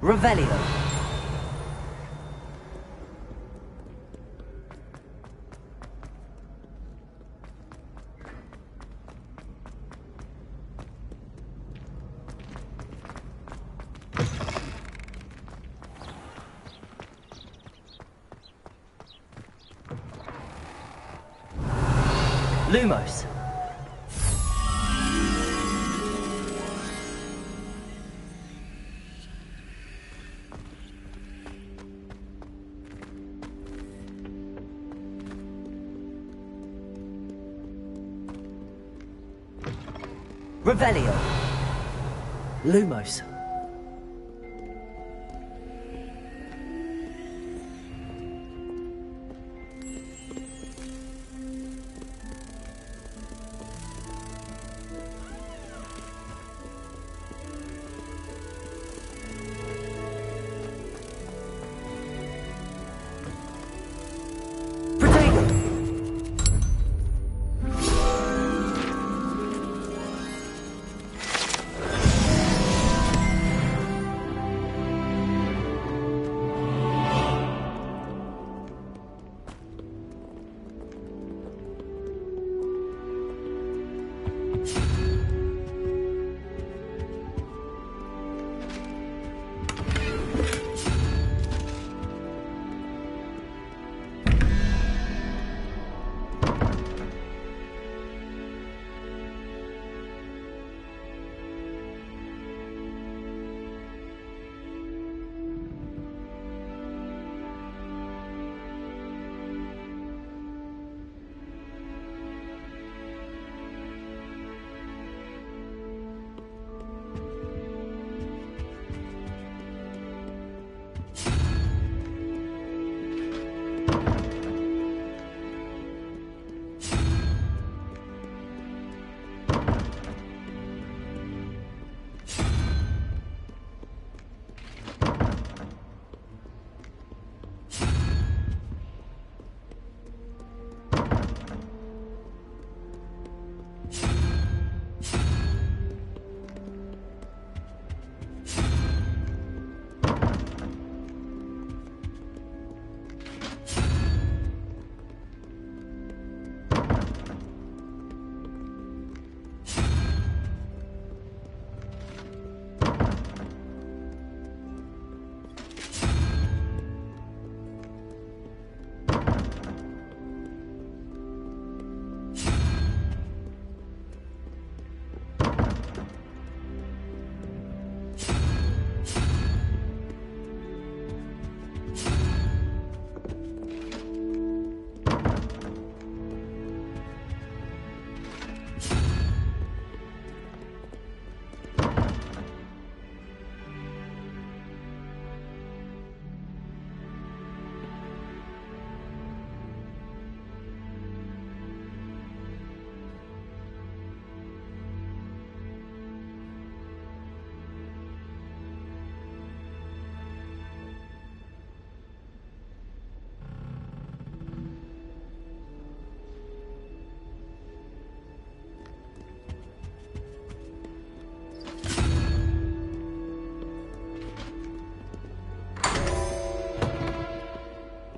Revelio. Lumos. Revelio. Lumos.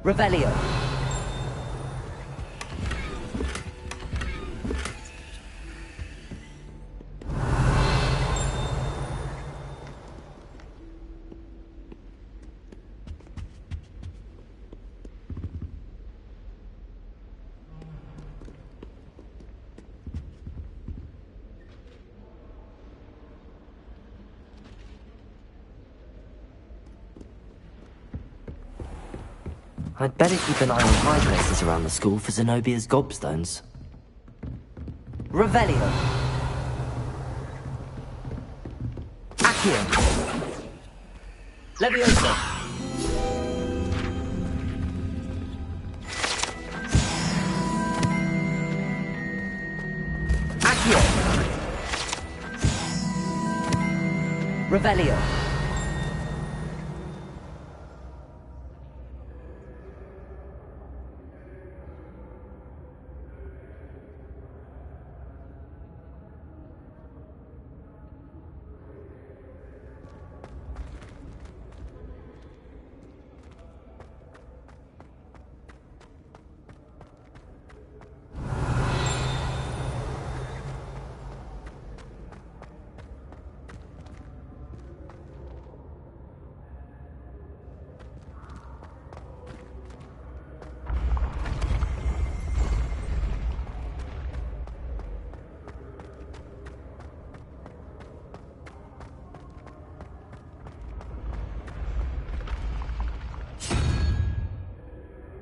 Revelio. I'd better keep an eye on high places around the school for Zenobia's gobstones. Revelio. Accio. Leviosa. Accio. Revelio.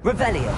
Revelio.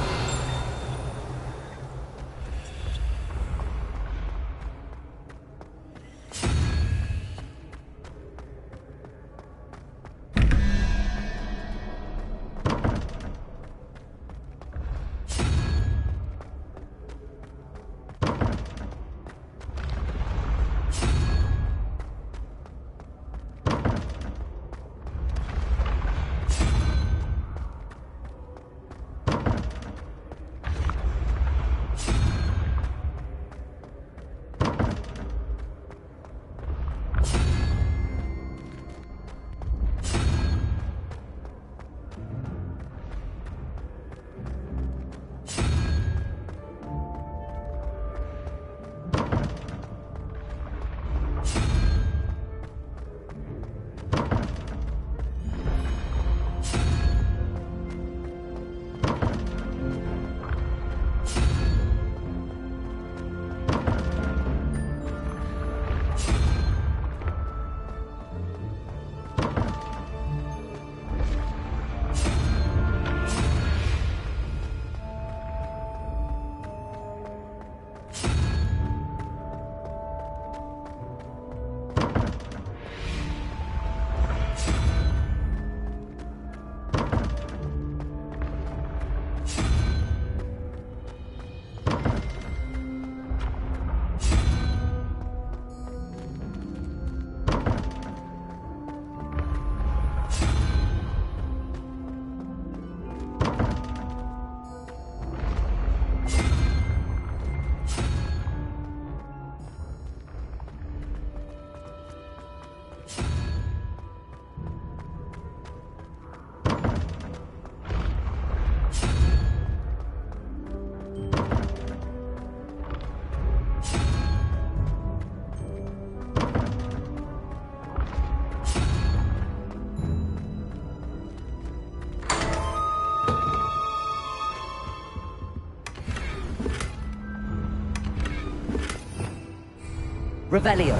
Revelio.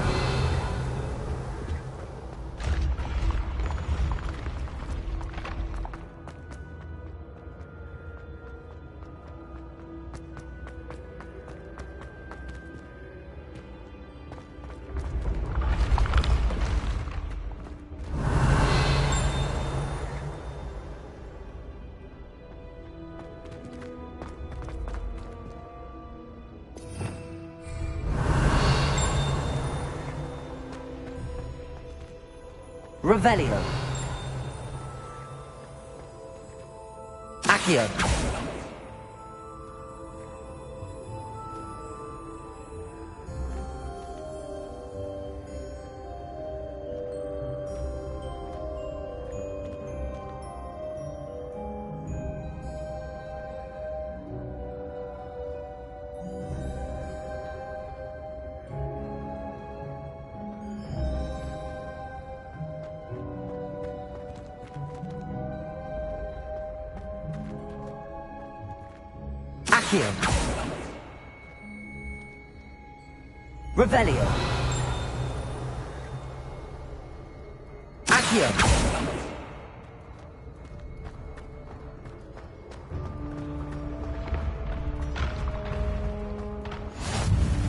Revelio. Accio. Accio. Revelio. Accio.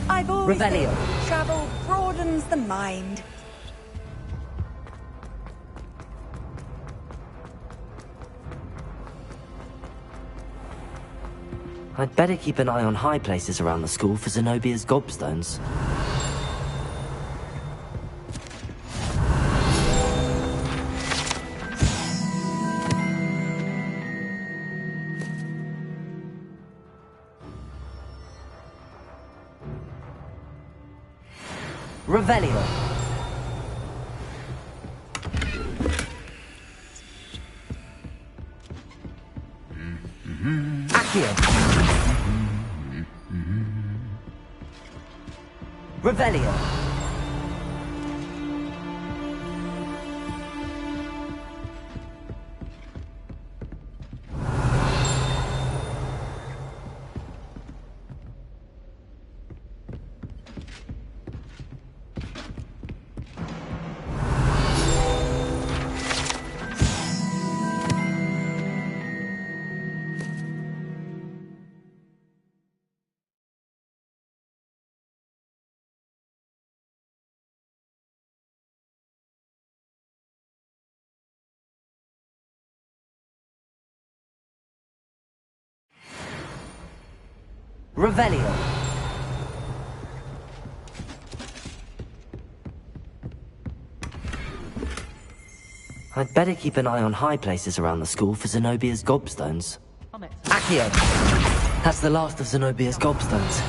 I've always Revelio. said travel broadens the mind. I'd better keep an eye on high places around the school for Zenobia's gobstones. Revelio. Accio. Revelio. Revelio. I'd better keep an eye on high places around the school for Zenobia's gobstones. Accio! That's the last of Zenobia's gobstones.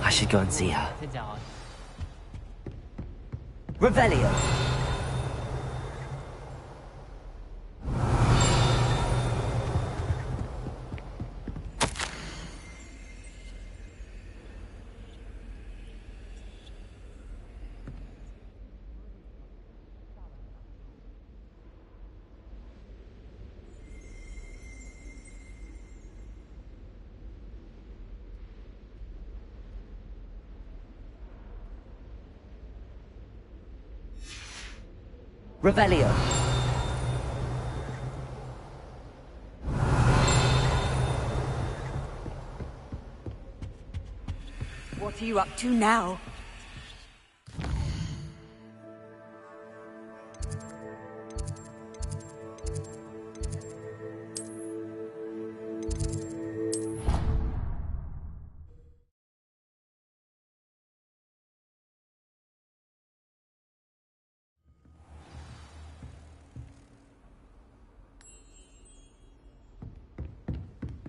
I should go and see her. Revelio. Revelio. What are you up to now?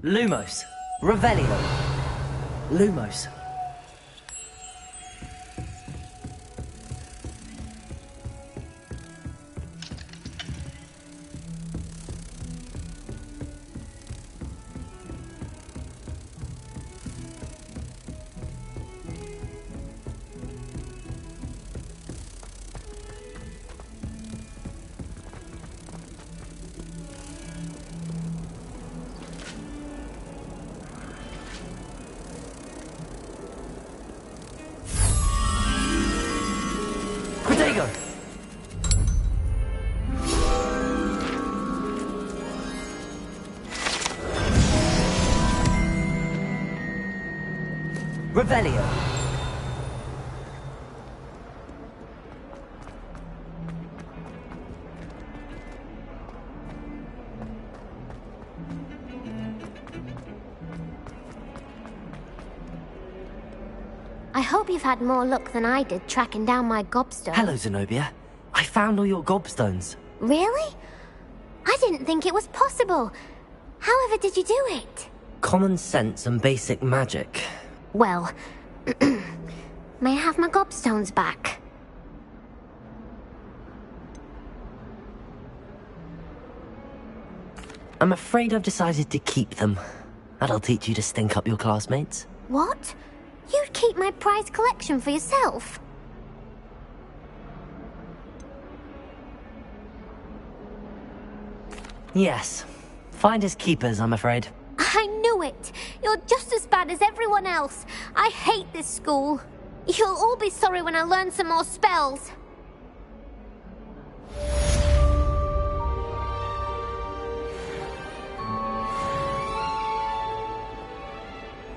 Lumos. Revelio. Lumos. Revelio. I hope you've had more luck than I did tracking down my gobstone. Hello, Zenobia. I found all your gobstones. Really? I didn't think it was possible. However did you do it? Common sense and basic magic. Well, may I have my gobstones back? I'm afraid I've decided to keep them. That'll teach you to stink up your classmates. What? You'd keep my prized collection for yourself? Yes. Finders keepers, I'm afraid. I knew it! You're just as bad as everyone else. I hate this school. You'll all be sorry when I learn some more spells.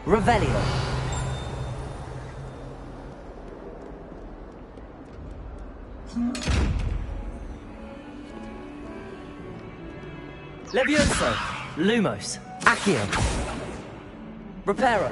Revelio. Levioso. Lumos. Accio. Reparo.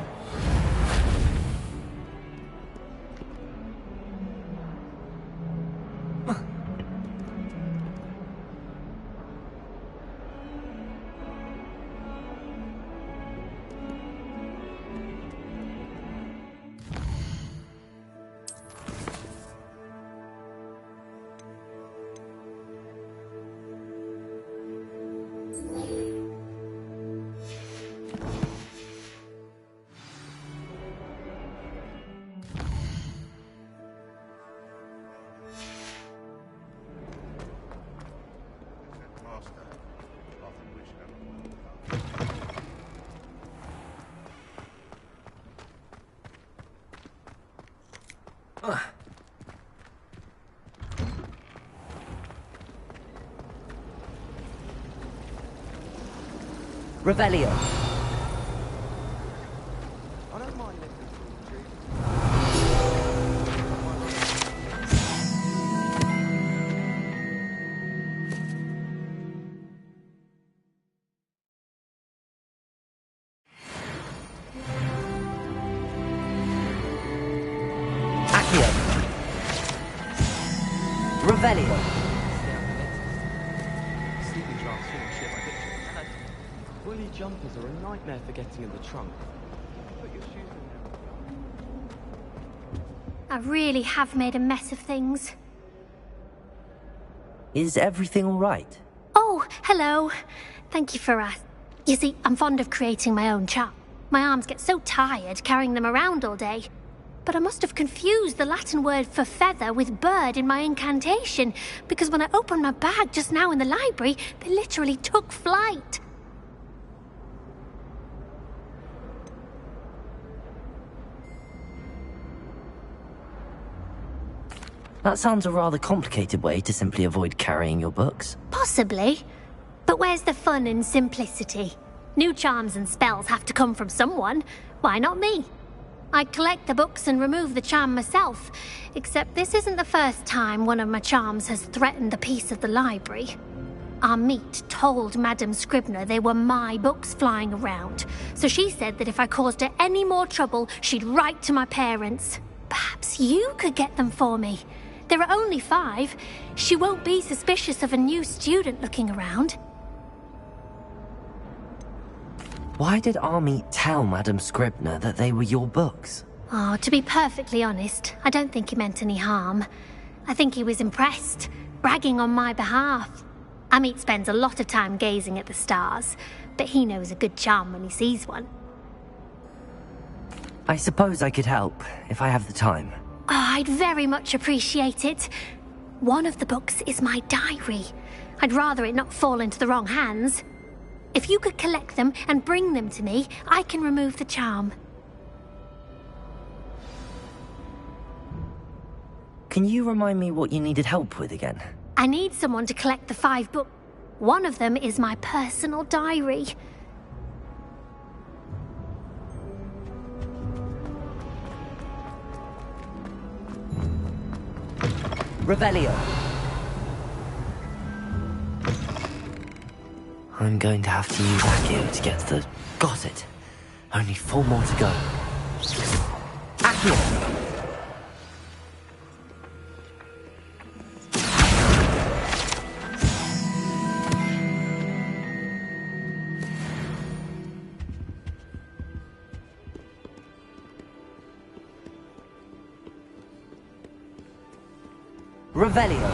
Revelio. Accio. Revelio. Sleeping drafts shouldn't shit my picture. Woolly jumpers are a nightmare for getting in the trunk. Put your shoes in there. I really have made a mess of things. Is everything all right? Oh, hello. Thank you for asking. You see, I'm fond of creating my own charm. My arms get so tired carrying them around all day. But I must have confused the Latin word for feather with bird in my incantation, because when I opened my bag just now in the library, they literally took flight. That sounds a rather complicated way to simply avoid carrying your books. Possibly. But where's the fun in simplicity? New charms and spells have to come from someone. Why not me? I collect the books and remove the charm myself, except this isn't the first time one of my charms has threatened the peace of the library. Our meet told Madame Scribner they were my books flying around, so she said that if I caused her any more trouble, she'd write to my parents. Perhaps you could get them for me. There are only 5. She won't be suspicious of a new student looking around. Why did Army tell Madame Scribner that they were your books? Oh, to be perfectly honest, I don't think he meant any harm. I think he was impressed, bragging on my behalf. Amit spends a lot of time gazing at the stars, but he knows a good charm when he sees one. I suppose I could help, if I have the time. Oh, I'd very much appreciate it. One of the books is my diary. I'd rather it not fall into the wrong hands. If you could collect them and bring them to me, I can remove the charm. Can you remind me what you needed help with again? I need someone to collect the 5 books. One of them is my personal diary. Revelio. I'm going to have to use Accio to get the... Got it. Only 4 more to go. Accio! Revelio.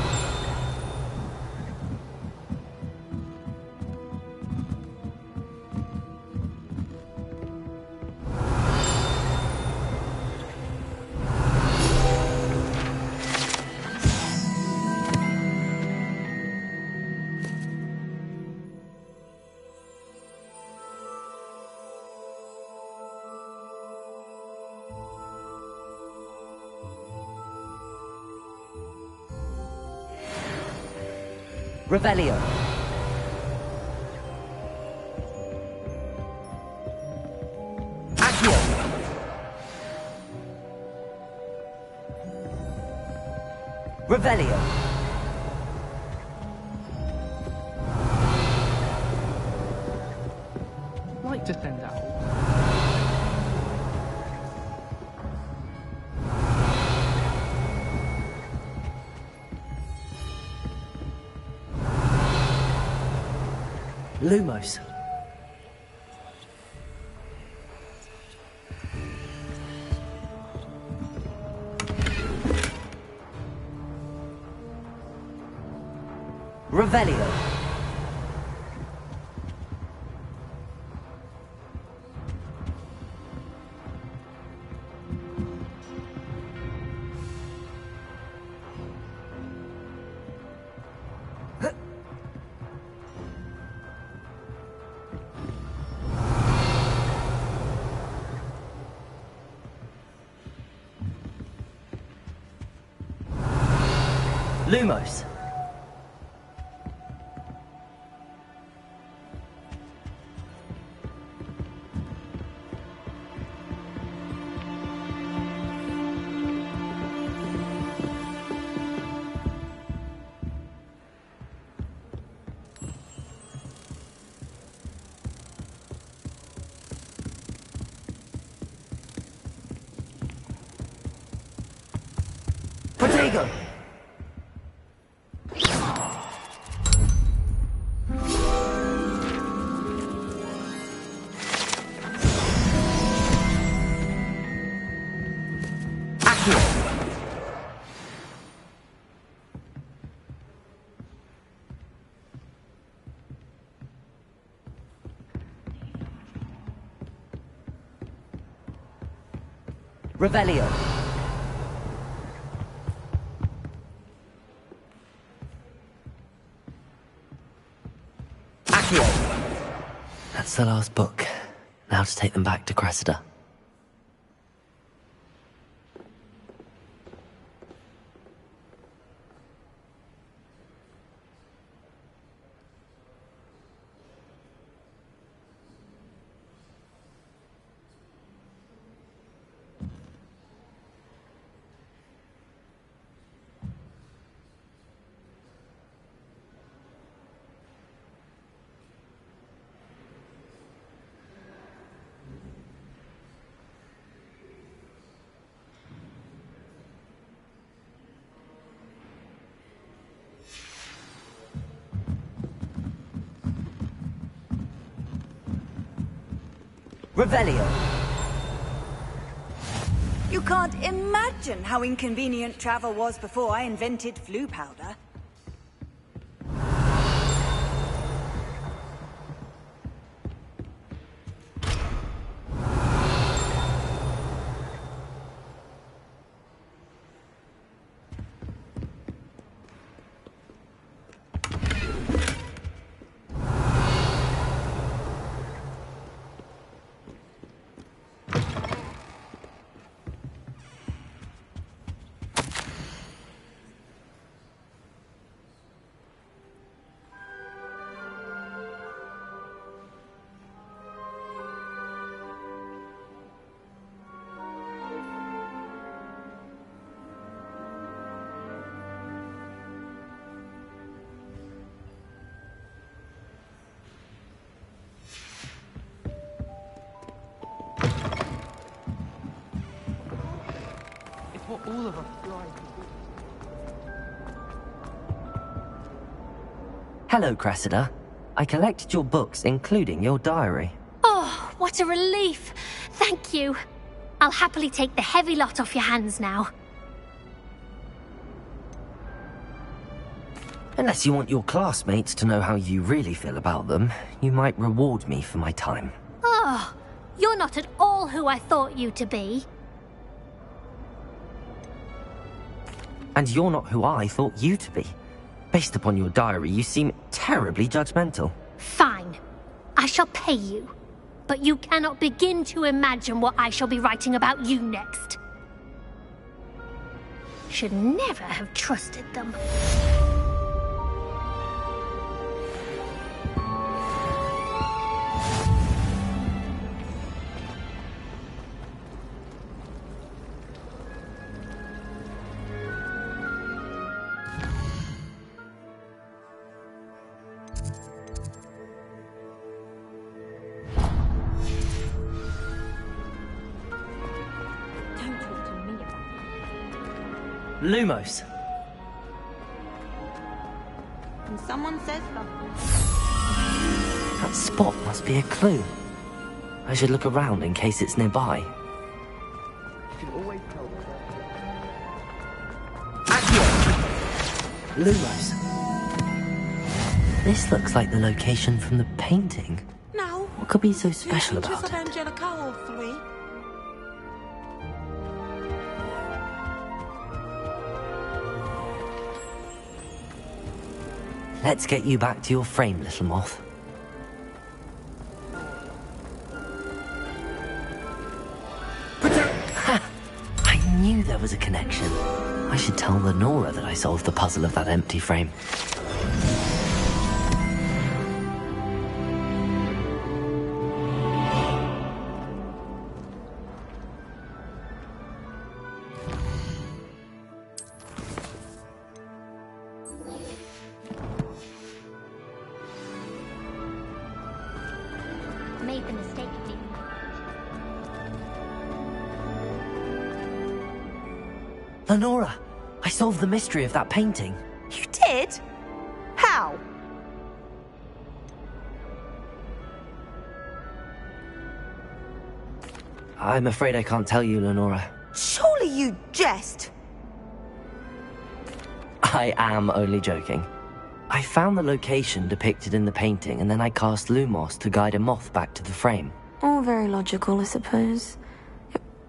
Revelio. Accio. Revelio. Like to send out. Lumos. Revelio. Lumos. Potato. Revelio. Accio. That's the last book. Now to take them back to Cressida. Revelio. You can't imagine how inconvenient travel was before I invented flu powder. What all of us like. Hello, Cressida. I collected your books, including your diary. Oh, what a relief. Thank you. I'll happily take the heavy lot off your hands now. Unless you want your classmates to know how you really feel about them, you might reward me for my time. Oh, you're not at all who I thought you to be. And you're not who I thought you to be. Based upon your diary, you seem terribly judgmental. Fine. I shall pay you. But you cannot begin to imagine what I shall be writing about you next. Should never have trusted them. Lumos. And someone says something. That spot must be a clue. I should look around in case it's nearby. You can always tell. Lumos. This looks like the location from the painting. Now, What could be so special about of it? Angelica awfully. Let's get you back to your frame, little moth. Ha! I knew there was a connection. I should tell Lenora that I solved the puzzle of that empty frame. Made the mistake of leaving. Lenora, I solved the mystery of that painting. You did? How? I'm afraid I can't tell you, Lenora. Surely you jest. I am only joking. I found the location depicted in the painting, and then I cast Lumos to guide a moth back to the frame. All very logical, I suppose.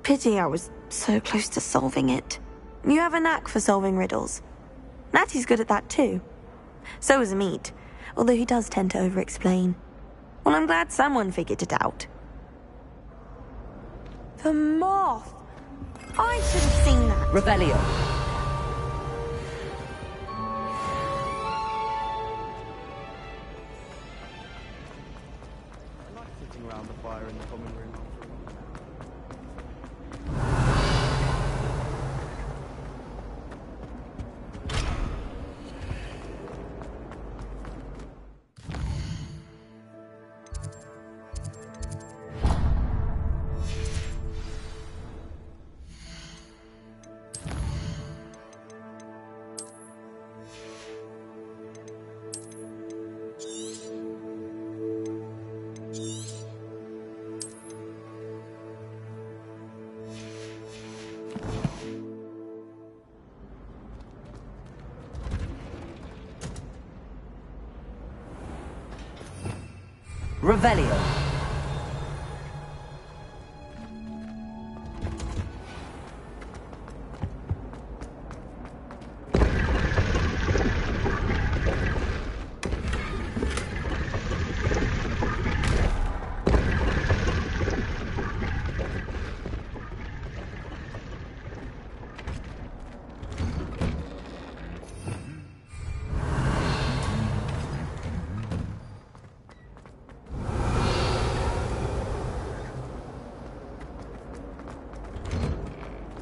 Pity I was so close to solving it. You have a knack for solving riddles. Natty's good at that too. So is Meat, although he does tend to over-explain. Well, I'm glad someone figured it out. The moth! I should have seen that. Revelio. Sitting around the fire in the common room after Revelio.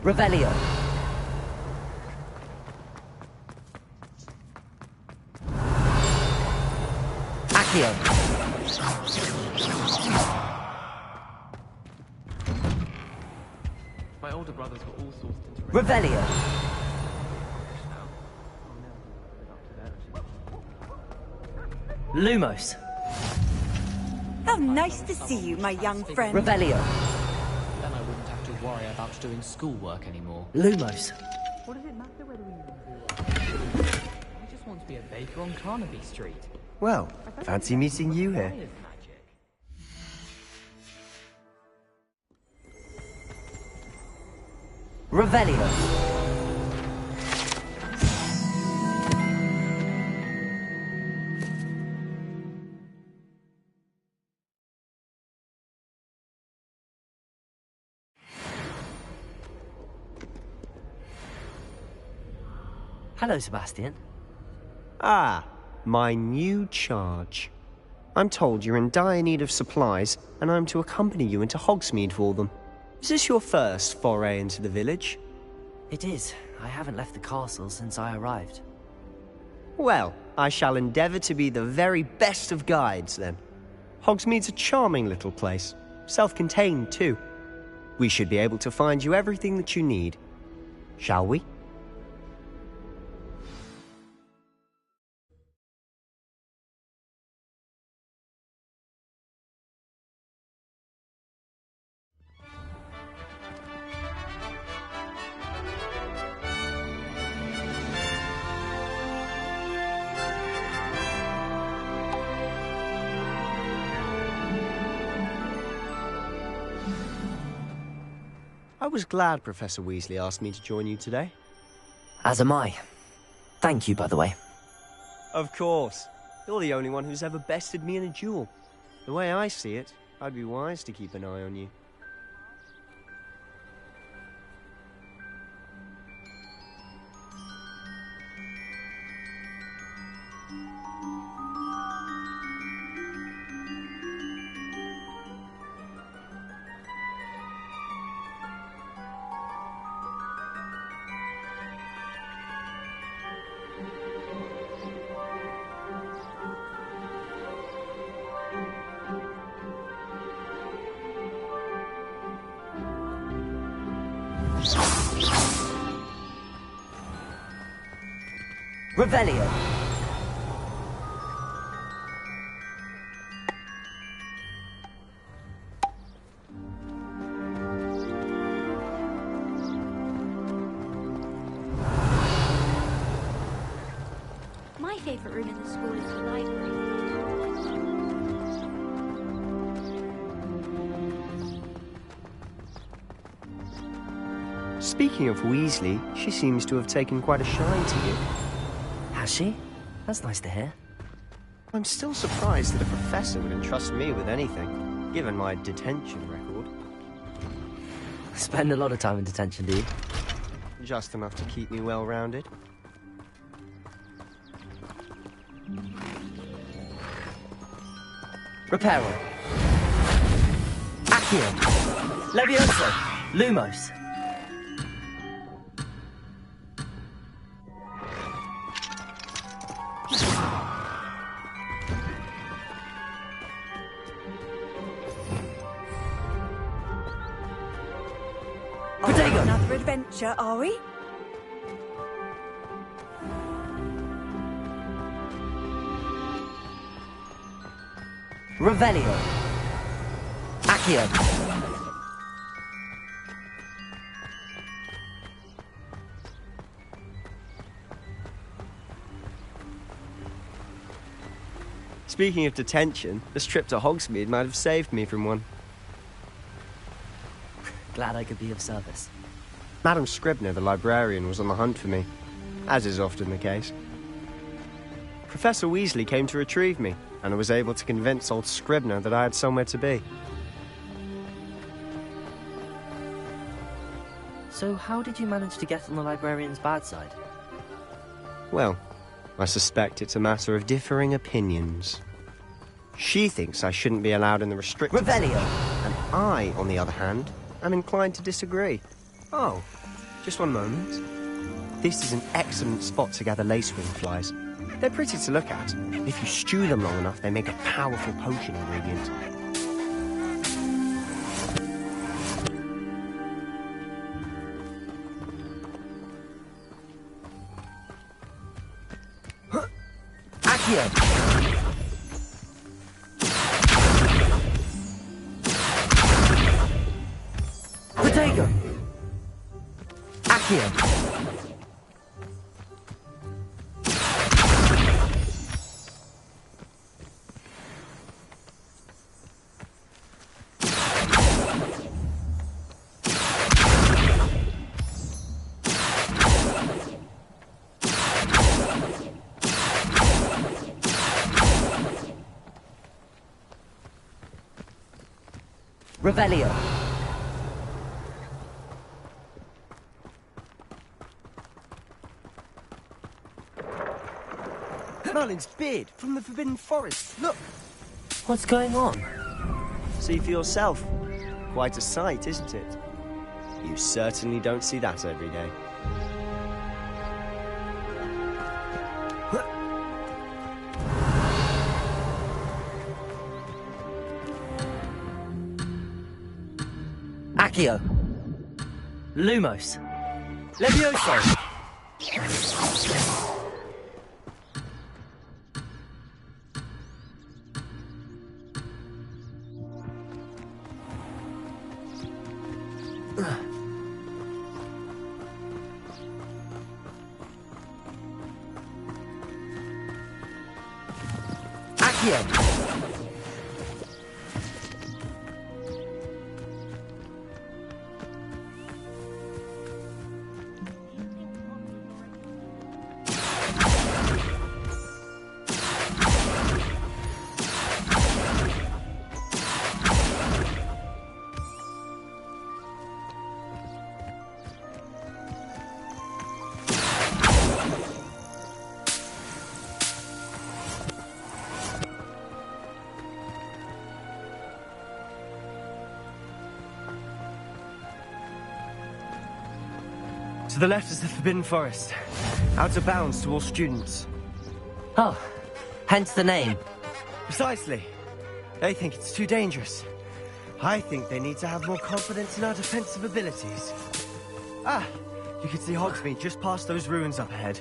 Revelio. Accio. my older brothers were all sourced into Revelio. Lumos. How nice to see you, my young friend. Revelio. Then I wouldn't have to worry about doing schoolwork anymore. Lumos. What does it matter whether we I just want to be a baker on Carnaby Street. Well, fancy meeting you here. Revelio. Hello, Sebastian. Ah, my new charge. I'm told you're in dire need of supplies, and I'm to accompany you into Hogsmeade for them. Is this your first foray into the village? It is. I haven't left the castle since I arrived. Well, I shall endeavour to be the very best of guides, then. Hogsmeade's a charming little place. Self-contained, too. We should be able to find you everything that you need. Shall we? was glad Professor Weasley asked me to join you today. As am I. Thank you, by the way. Of course. You're the only one who's ever bested me in a duel. The way I see it, I'd be wise to keep an eye on you. Revelio. My favourite room in the school is the library. Speaking of Weasley, she seems to have taken quite a shine to you. Has she? That's nice to hear. I'm still surprised that a professor would entrust me with anything, given my detention record. Spend a lot of time in detention, do you? Just enough to keep me well-rounded. Reparo. Accio. Levioso. Lumos. Another adventure, are we? Revelio. Accio. Speaking of detention, this trip to Hogsmeade might have saved me from one. Glad I could be of service. Madam Scribner, the librarian, was on the hunt for me, as is often the case. Professor Weasley came to retrieve me, and I was able to convince old Scribner that I had somewhere to be. So how did you manage to get on the librarian's bad side? Well, I suspect it's a matter of differing opinions. She thinks I shouldn't be allowed in the restricted Revelio. And I, on the other hand, am inclined to disagree. Oh, just one moment. This is an excellent spot to gather lacewing flies. They're pretty to look at. If you stew them long enough, they make a powerful potion ingredient. Accio. Protego. Accio. Revelio. Merlin's beard from the Forbidden Forest. Look! What's going on? See for yourself. Quite a sight, isn't it? You certainly don't see that every day. Accio. Lumos. Levioso. Accio. To the left is the Forbidden Forest. Out of bounds to all students. Oh, hence the name. Precisely. They think it's too dangerous. I think they need to have more confidence in our defensive abilities. Ah, you can see Hogsmeade just past those ruins up ahead.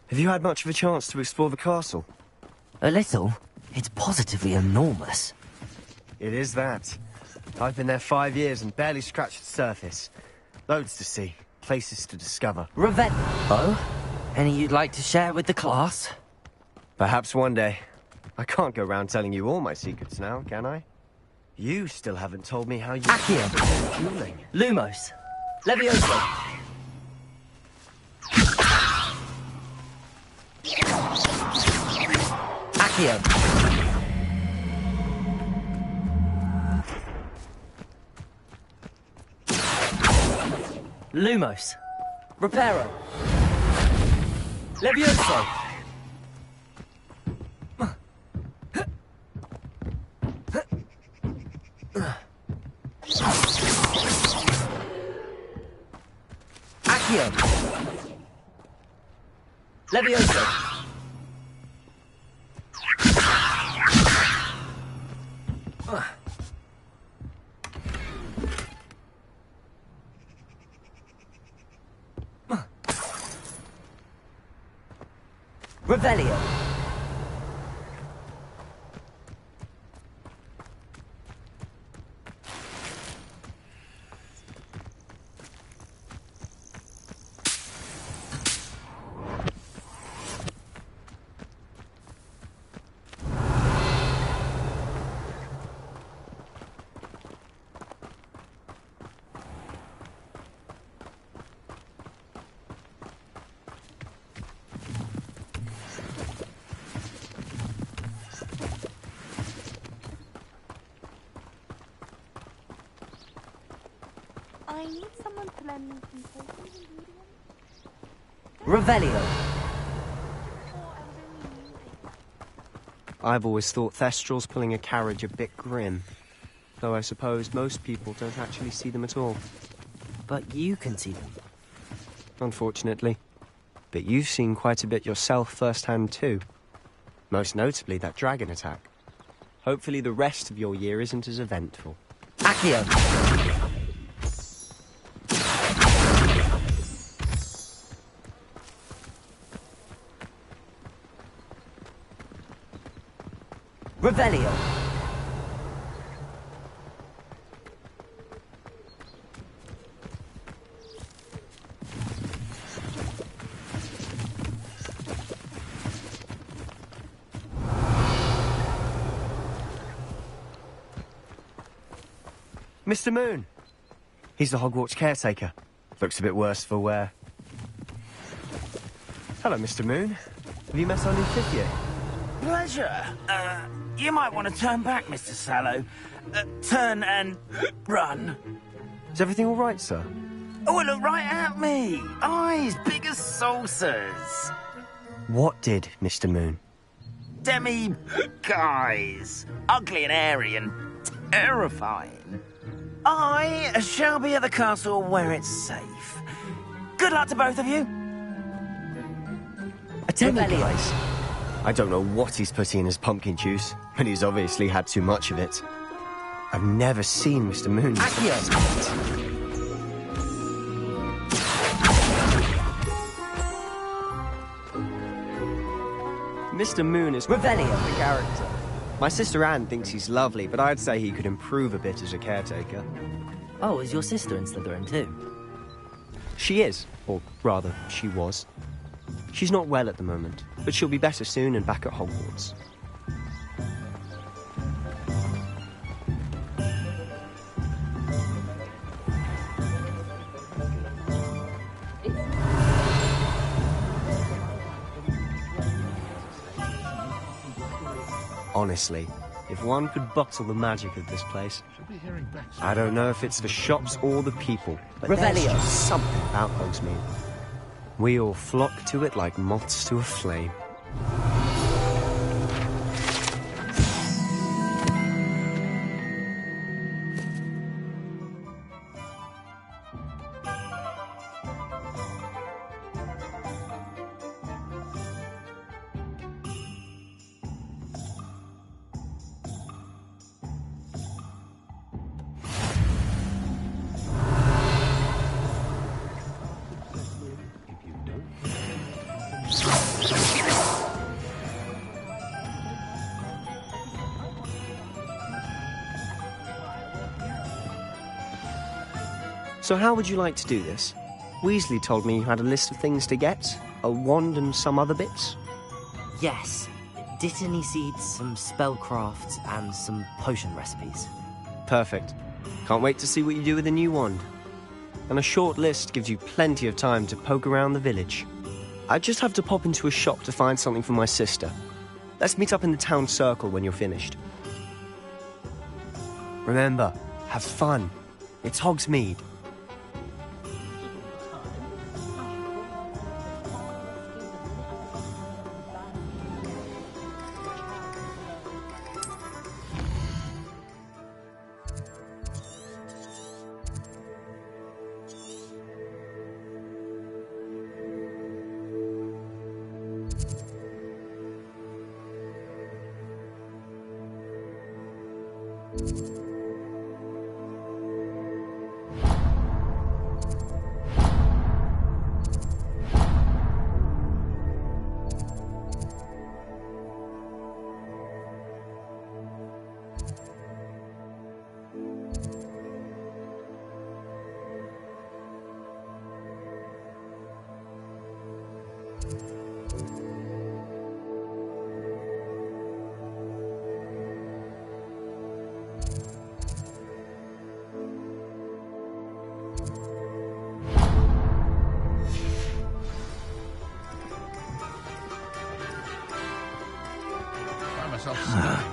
Have you had much of a chance to explore the castle? A little. It's positively enormous. It is that. I've been there 5 years and barely scratched the surface. Loads to see, places to discover. Oh? Any you'd like to share with the class? Perhaps one day. I can't go round telling you all my secrets now, can I? You still haven't told me how you... Accio! Dueling. Lumos! Levioso! Accio! Lumos! Reparo! Levioso! Accio! Levioso! Revelio! I need someone to lend me some potions. Revelio! I've always thought Thestrals pulling a carriage a bit grim. Though I suppose most people don't actually see them at all. But you can see them. Unfortunately. But you've seen quite a bit yourself firsthand too. Most notably that dragon attack. Hopefully the rest of your year isn't as eventful. Accio! Revelio! Mr. Moon. He's the Hogwarts caretaker. Looks a bit worse for wear. Hello, Mr. Moon. Have you met our new fifth year? Pleasure. You might want to turn back, Mr. Sallow. Turn and run. Is everything all right, sir? Oh, look right at me. Eyes big as saucers. What did, Mr. Moon? Guys. Ugly and airy and terrifying. I shall be at the castle where it's safe. Good luck to both of you. Attendant, guys. I don't know what he's putting in his pumpkin juice, but he's obviously had too much of it. I've never seen Mr. Moon. Mr. Moon is quite the character. My sister Anne thinks he's lovely, but I'd say he could improve a bit as a caretaker. Oh, is your sister in Slytherin too? She is, or rather, she was. She's not well at the moment, but she'll be better soon and back at Hogwarts. Honestly, if one could bottle the magic of this place, I don't know if it's the shops or the people, but there's just something about Hogsmeade. We all flock to it like moths to a flame. So how would you like to do this? Weasley told me you had a list of things to get, a wand and some other bits. Yes. Dittany seeds, some spellcrafts, and some potion recipes. Perfect. Can't wait to see what you do with the new wand. And a short list gives you plenty of time to poke around the village. I just have to pop into a shop to find something for my sister. Let's meet up in the town circle when you're finished. Remember, have fun. It's Hogsmeade.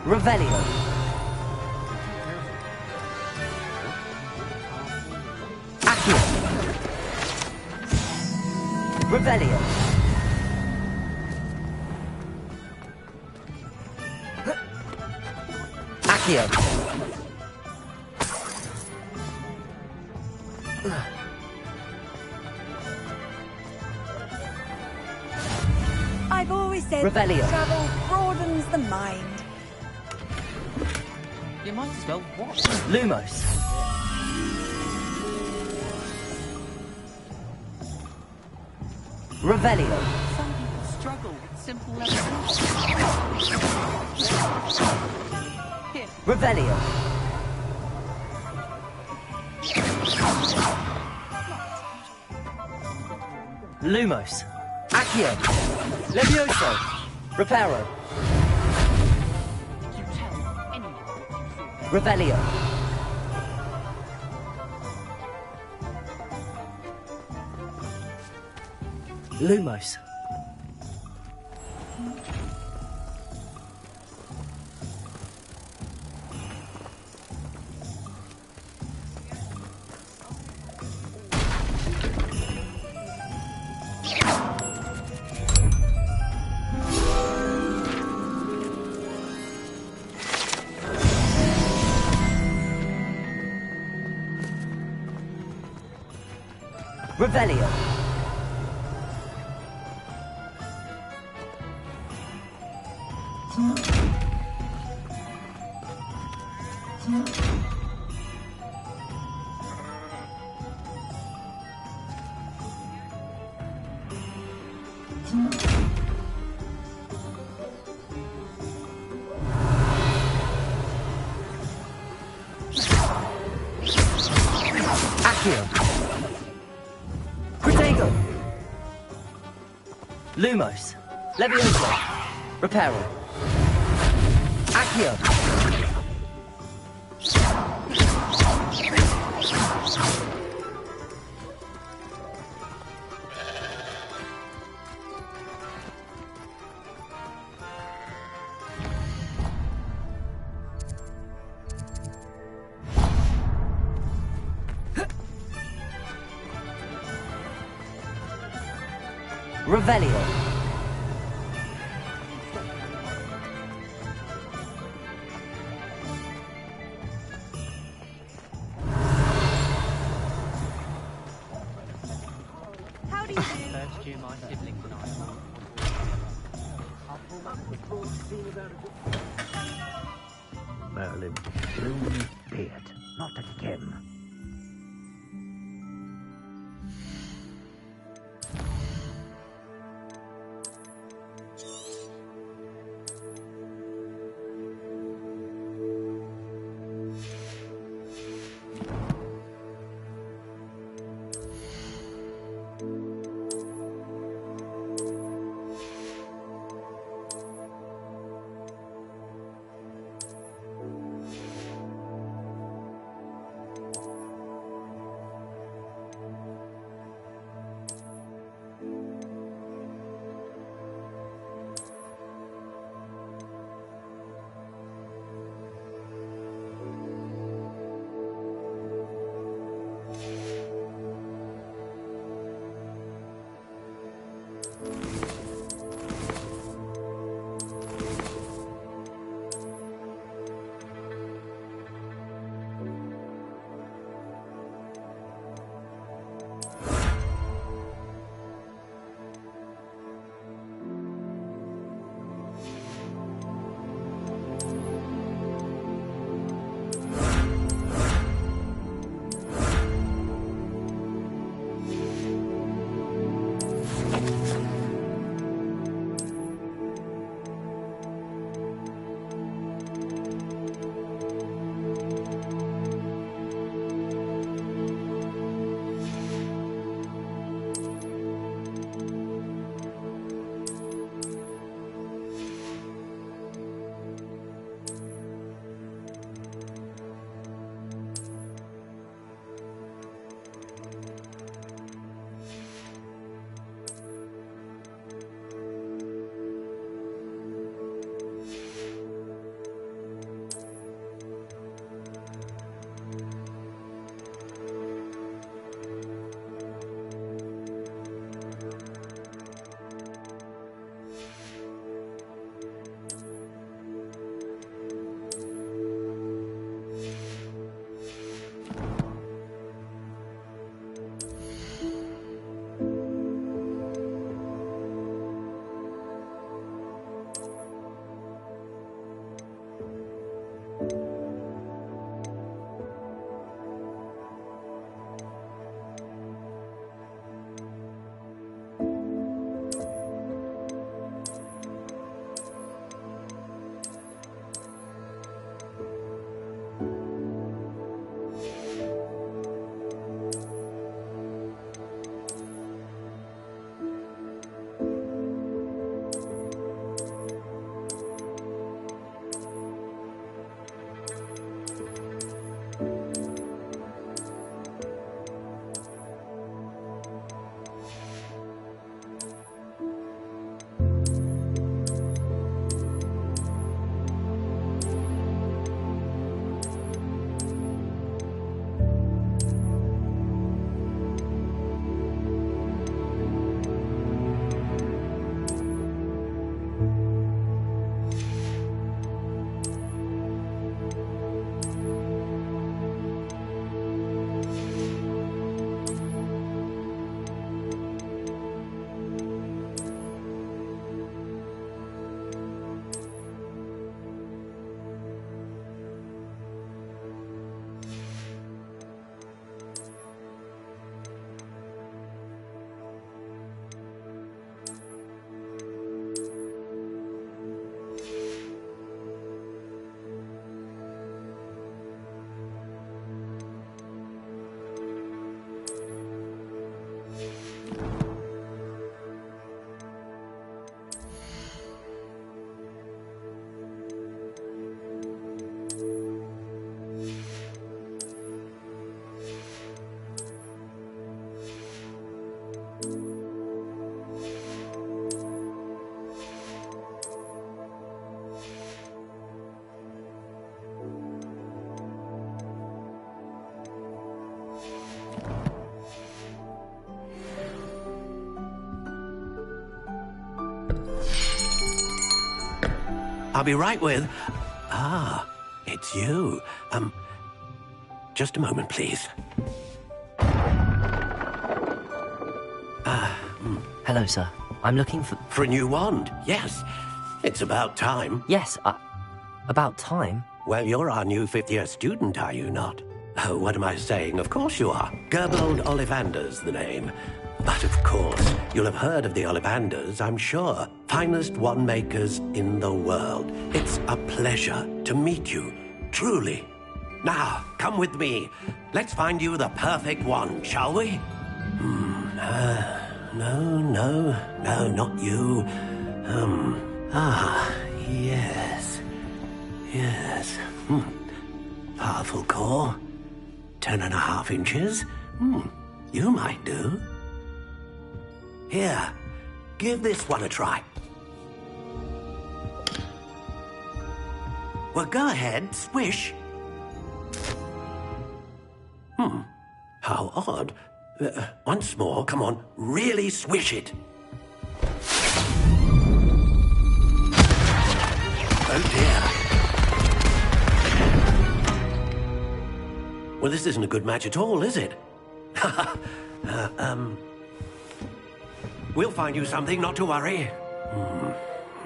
Revelio. Accio. Revelio. Accio. I've always said Revelio. travel broadens the mind. You might as well watch. Lumos. Revelio. Some people struggle with simple levels. Here. Revelio. Lumos. Accio. Levioso. Reparo. Revelio. Lumos. Revelio. Protego! Lumos. Levioso. Reparo. Accio. Revelio. How do you do? First year my siblings and I Merlin, bloom beard, not again. I'll be right with... Ah, it's you. Just a moment, please. Hello, sir. I'm looking for... For a new wand, yes. It's about time. Yes, about time? Well, you're our new fifth-year student, are you not? Oh, what am I saying? Of course you are. Gerbold Ollivander's the name. But of course, you'll have heard of the Ollivanders, I'm sure. Finest wand makers in the world. It's a pleasure to meet you, truly. Now, come with me. Let's find you the perfect wand, shall we? No, not you. Yes. Powerful core. 10.5 inches. You might do. Here, give this one a try. Well, go ahead, swish. How odd. Once more, come on, really swish it. Oh dear. Well, this isn't a good match at all, is it? We'll find you something, not to worry.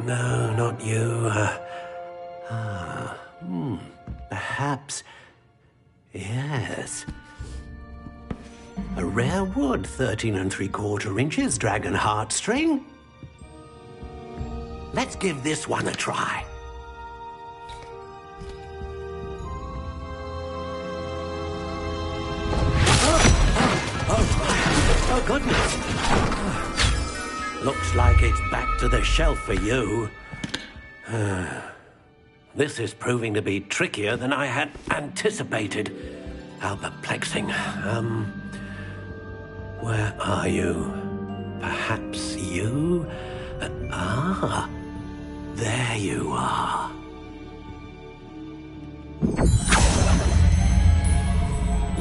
No, not you. Perhaps... Yes. A rare wood, 13 3/4 inches, dragon heartstring. Let's give this one a try. Oh, goodness. Looks like it's back to the shelf for you. This is proving to be trickier than I had anticipated. How perplexing. Where are you? Perhaps you? There you are.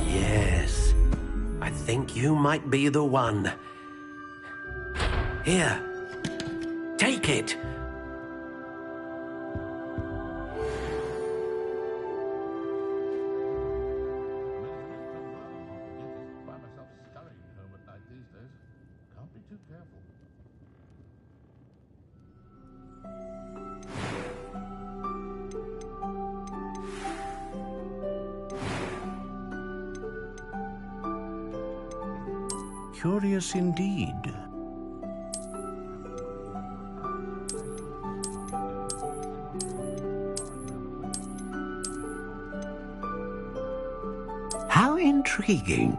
Yes, I think you might be the one. Here, take it. Curious indeed. How intriguing.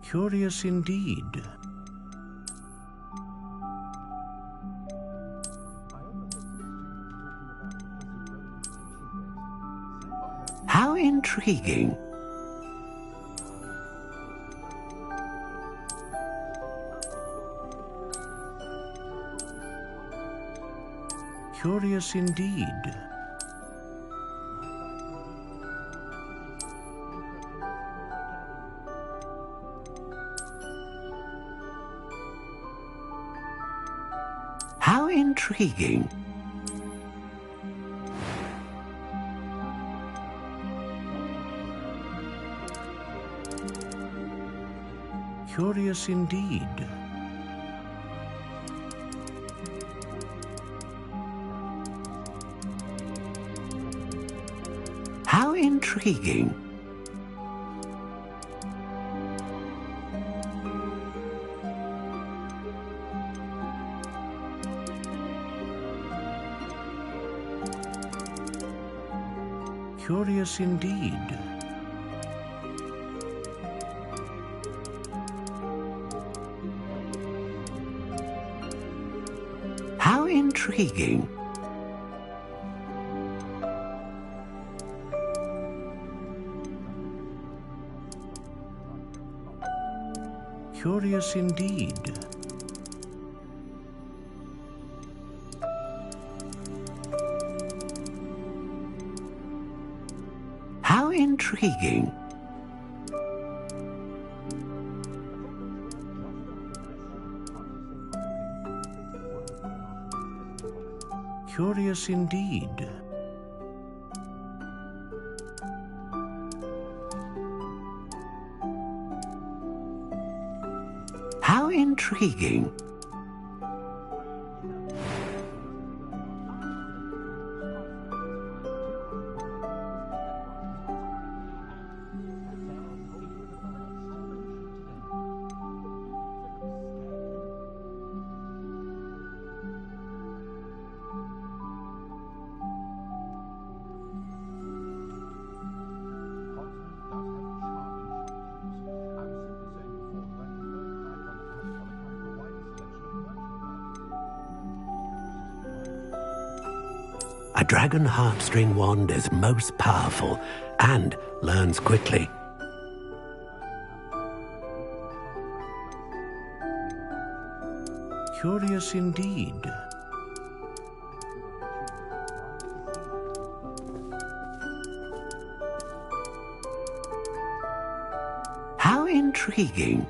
Curious indeed. How intriguing. Curious indeed. How intriguing. Curious indeed. How intriguing. Curious indeed. How intriguing. Curious indeed. intriguing. Curious indeed. How intriguing. A dragon heartstring wand is most powerful and learns quickly. Curious indeed. How intriguing.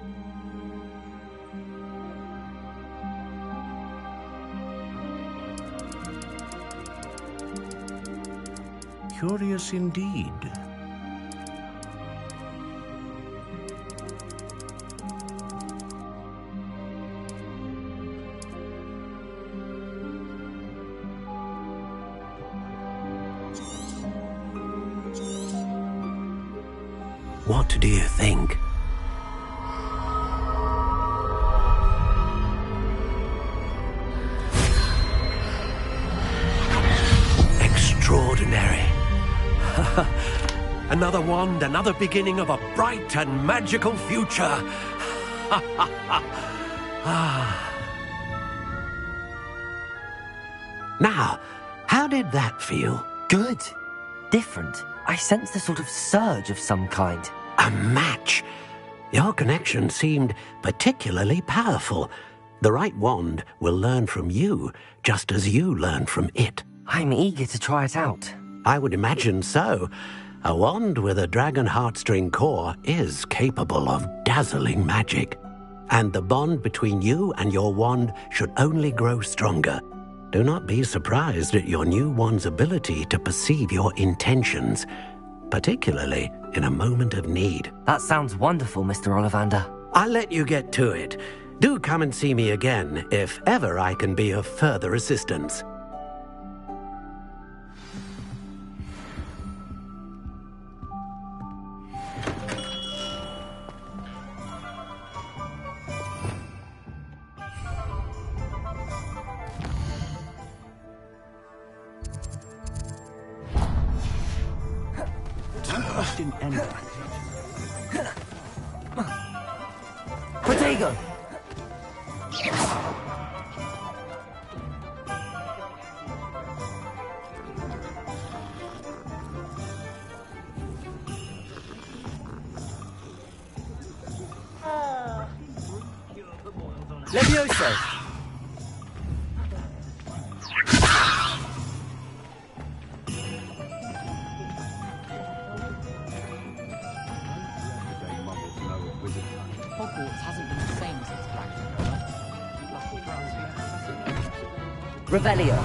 Curious indeed. What do you think? Extraordinary. Another wand, another beginning of a bright and magical future. Now, how did that feel? Good. Different. I sensed a sort of surge of some kind. A match. Your connection seemed particularly powerful. The right wand will learn from you, just as you learn from it. I'm eager to try it out. I would imagine so. A wand with a dragon heartstring core is capable of dazzling magic. And the bond between you and your wand should only grow stronger. Do not be surprised at your new wand's ability to perceive your intentions, particularly in a moment of need. That sounds wonderful, Mr. Ollivander. I'll let you get to it. Do come and see me again if ever I can be of further assistance. Didn't end it. Protego! Levioso! Hogwarts hasn't been the same since Blackford. Revelio.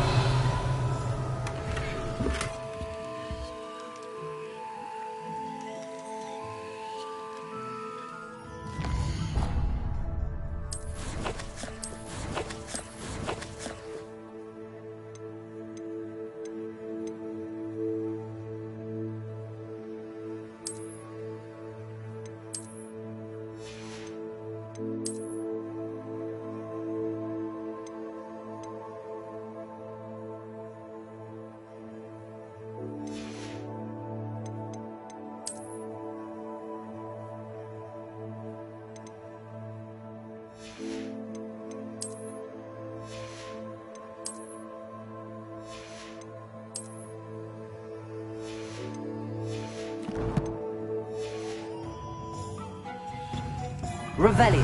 Revelio.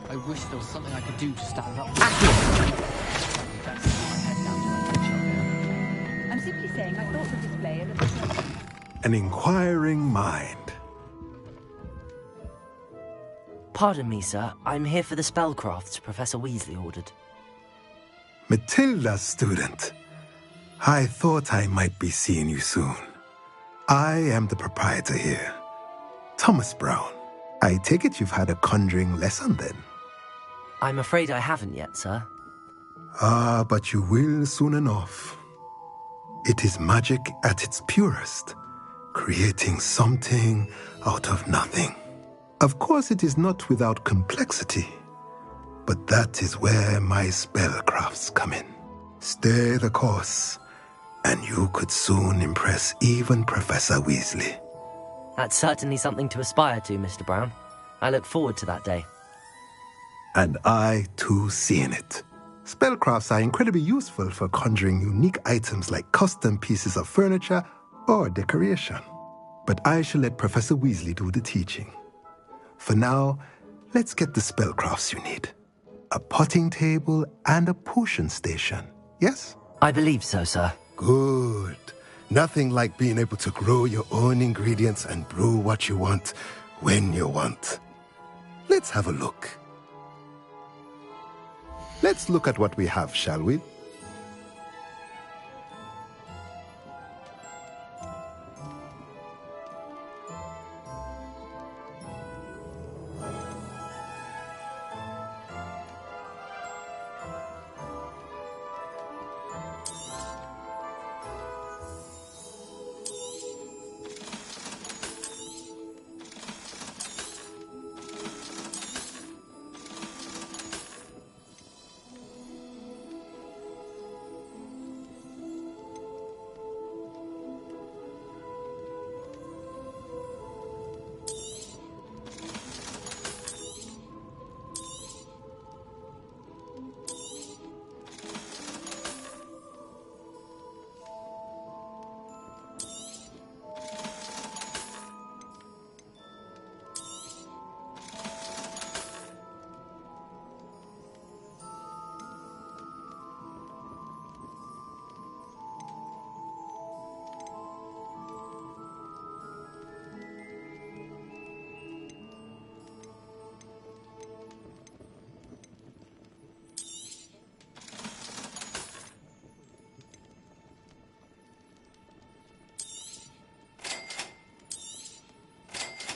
I wish there was something I could do to stand up. Accio. an inquiring mind. Pardon me, sir. I'm here for the spellcrafts Professor Weasley ordered. Matilda's student. I thought I might be seeing you soon. I am the proprietor here, Thomas Brown. I take it you've had a conjuring lesson then? I'm afraid I haven't yet, sir. Ah, but you will soon enough. It is magic at its purest, creating something out of nothing. Of course, it is not without complexity, but that is where my spellcrafts come in. Stay the course, and you could soon impress even Professor Weasley. That's certainly something to aspire to, Mr. Brown. I look forward to that day. And I, too, seeing it. Spellcrafts are incredibly useful for conjuring unique items like custom pieces of furniture or decoration. But I shall let Professor Weasley do the teaching. For now, let's get the spellcrafts you need. A potting table and a potion station, yes? I believe so, sir. Good. Nothing like being able to grow your own ingredients and brew what you want, when you want. Let's have a look. Let's look at what we have, shall we?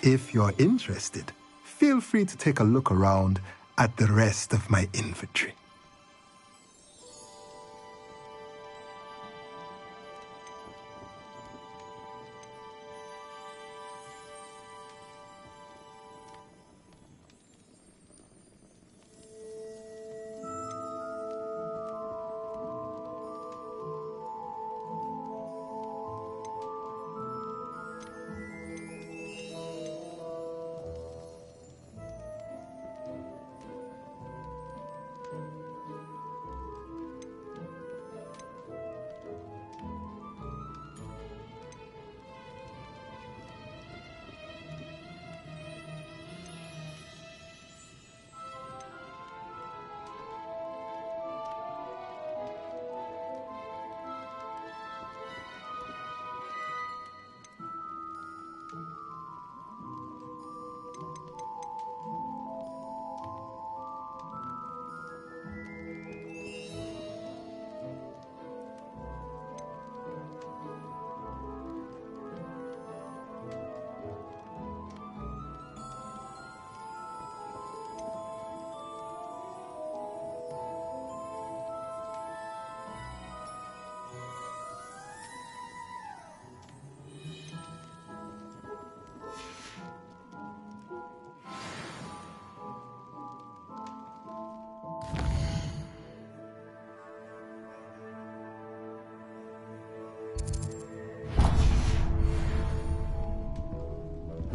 If you're interested, feel free to take a look around at the rest of my inventory.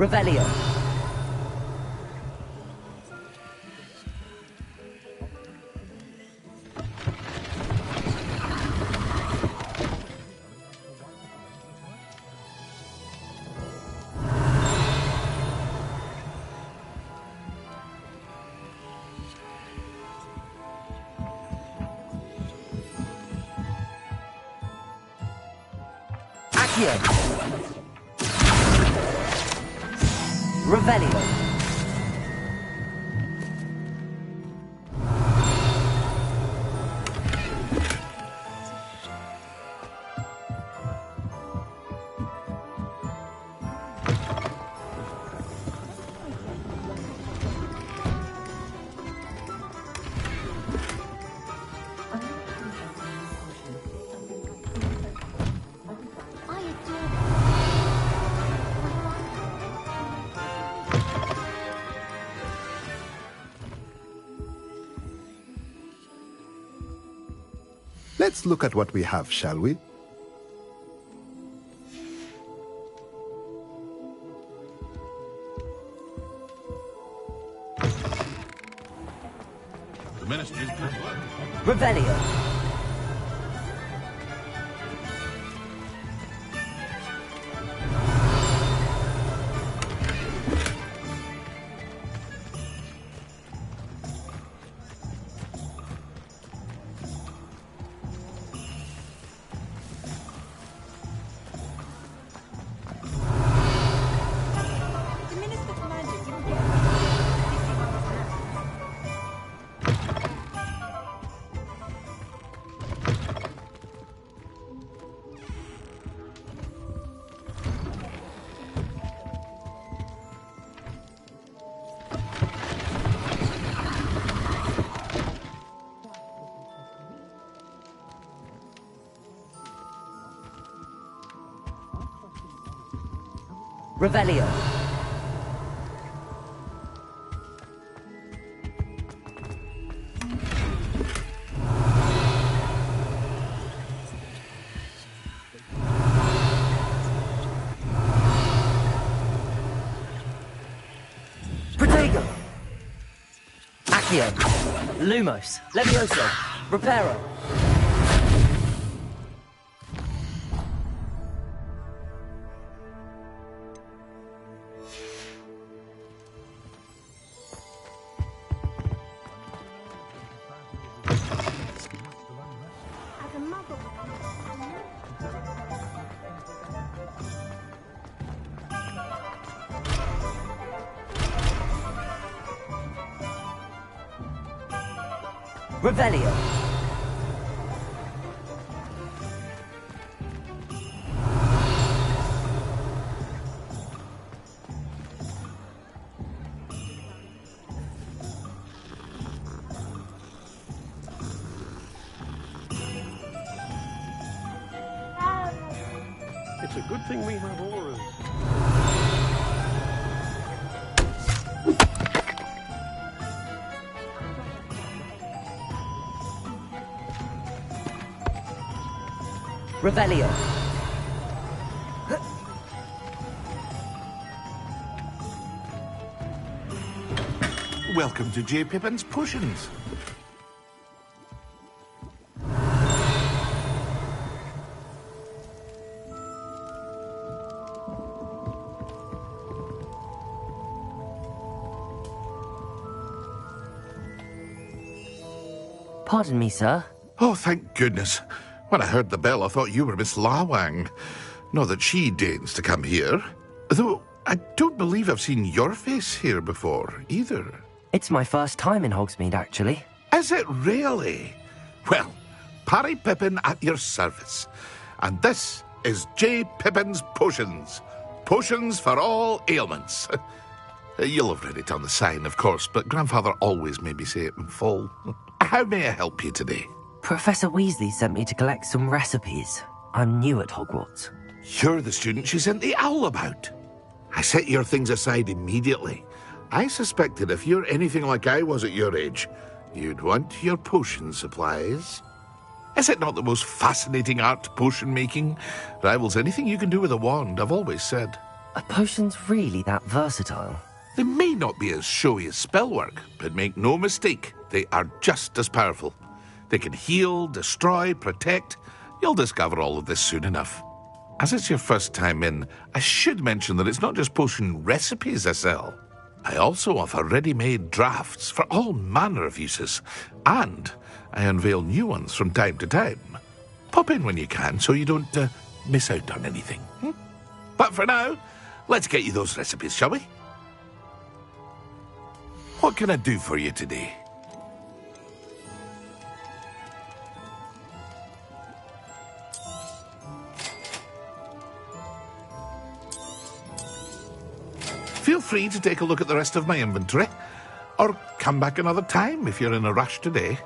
Revelio. Accio. Revelio. Let's look at what we have, shall we? The Ministry's good work. Revelio. Revelio. Protego. Accio. Lumos. Levioso. Reparo. Revelio. It's a good thing we have auras. Revelio. Welcome to J. Pippin's Potions. Pardon me, sir. Oh, thank goodness. When I heard the bell, I thought you were Miss Lawang. Not that she deigns to come here. Though, I don't believe I've seen your face here before, either. It's my first time in Hogsmeade, actually. Is it really? Well, Parry Pippin at your service. And this is J. Pippin's Potions. Potions for all ailments. You'll have read it on the sign, of course, but Grandfather always made me say it in full. How may I help you today? Professor Weasley sent me to collect some recipes. I'm new at Hogwarts. You're the student she sent the owl about. I set your things aside immediately. I suspected if you're anything like I was at your age, you'd want your potion supplies. Is it not the most fascinating art, potion making? Rivals anything you can do with a wand, I've always said. Are potions really that versatile? They may not be as showy as spellwork, but make no mistake, they are just as powerful. They can heal, destroy, protect. You'll discover all of this soon enough. As it's your first time in, I should mention that it's not just potion recipes I sell. I also offer ready-made drafts for all manner of uses, and I unveil new ones from time to time. Pop in when you can so you don't miss out on anything. But for now, let's get you those recipes, shall we? What can I do for you today? Feel free to take a look at the rest of my inventory, or come back another time if you're in a rush today.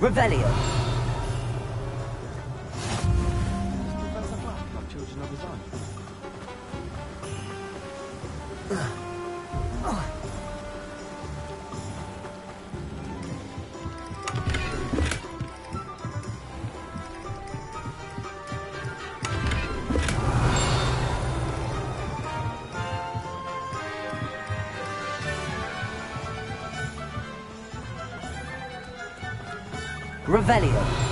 Revelio. Revelio.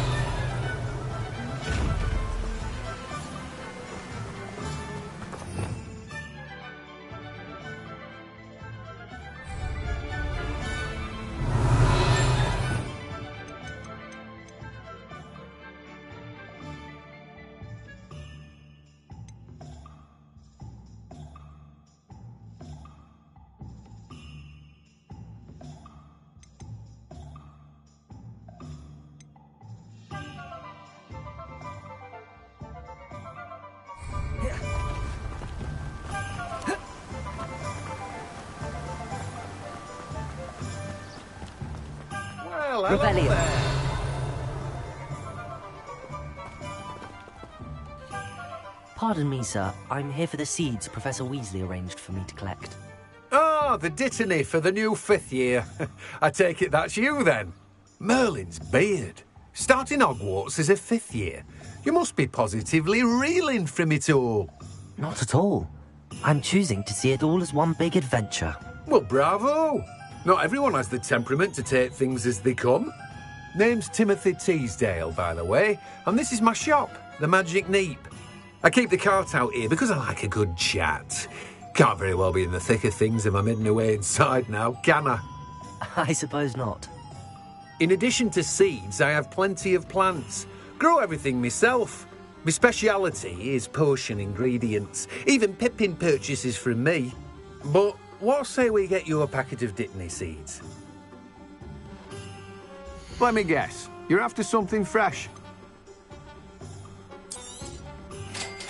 Well, hello Revelio. there. Pardon me, sir. I'm here for the seeds Professor Weasley arranged for me to collect. Ah, the dittany for the new 5th year. I take it that's you, then. Merlin's beard. Starting Hogwarts as a 5th year. You must be positively reeling from it all. Not at all. I'm choosing to see it all as one big adventure. Well, bravo. Not everyone has the temperament to take things as they come. Name's Timothy Teasdale, by the way, and this is my shop, the Magic Neep. I keep the cart out here because I like a good chat. Can't very well be in the thick of things if I'm hidden away inside now, can I? I suppose not. In addition to seeds, I have plenty of plants. Grow everything myself. My speciality is potion ingredients. Even Pippin purchases from me. But what say we get you a packet of Dittany seeds? Let me guess. You're after something fresh.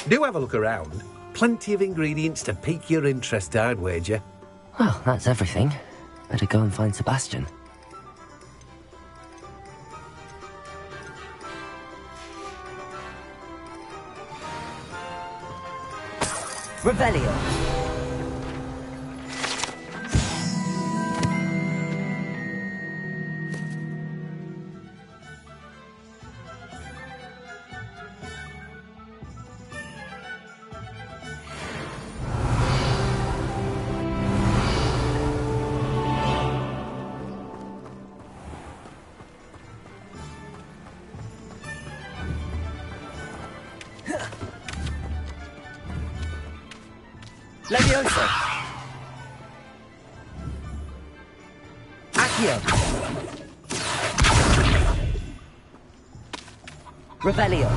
Do have a look around. Plenty of ingredients to pique your interest, I'd wager. Well, that's everything. Better go and find Sebastian. Revelio. Leviosa. Accio. Revelio.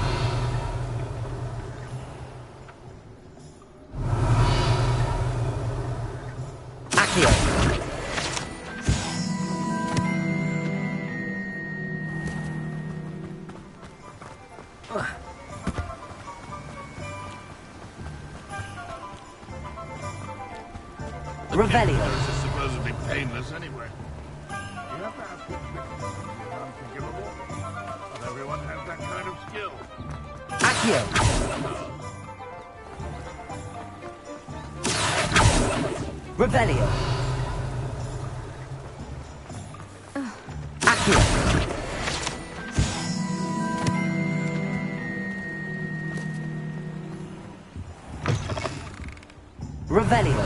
Accio. Revelio. This is supposedly painless anyway. You have to have good fixes to be unforgivable. Not everyone has that kind of skill. Accio. Revelio. Accio. Revelio.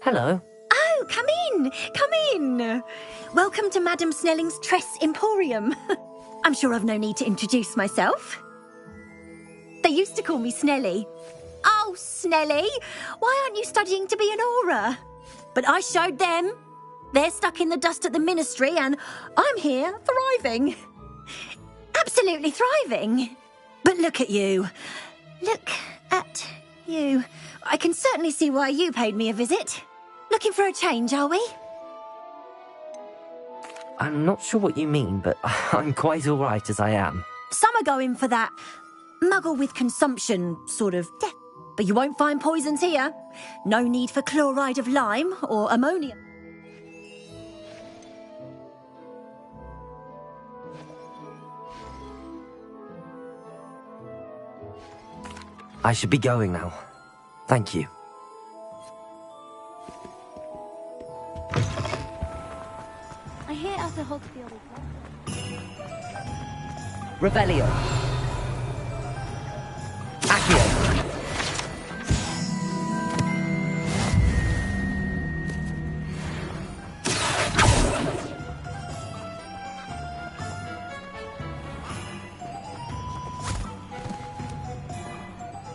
Hello. Oh, come in! Come in! Welcome to Madame Snelling's Tress Emporium. I'm sure I've no need to introduce myself. They used to call me Snelly. Oh, Snelly! Why aren't you studying to be an Auror? But I showed them. They're stuck in the dust at the Ministry, and I'm here, thriving. Absolutely thriving. But look at you. Look at you. I can certainly see why you paid me a visit. Looking for a change, are we? I'm not sure what you mean, but I'm quite all right as I am. Some are going for that muggle with consumption sort of death. But you won't find poisons here. No need for chloride of lime or ammonia. I should be going now. Thank you. I hear Arthur Hogsfield is Revelio. Accio.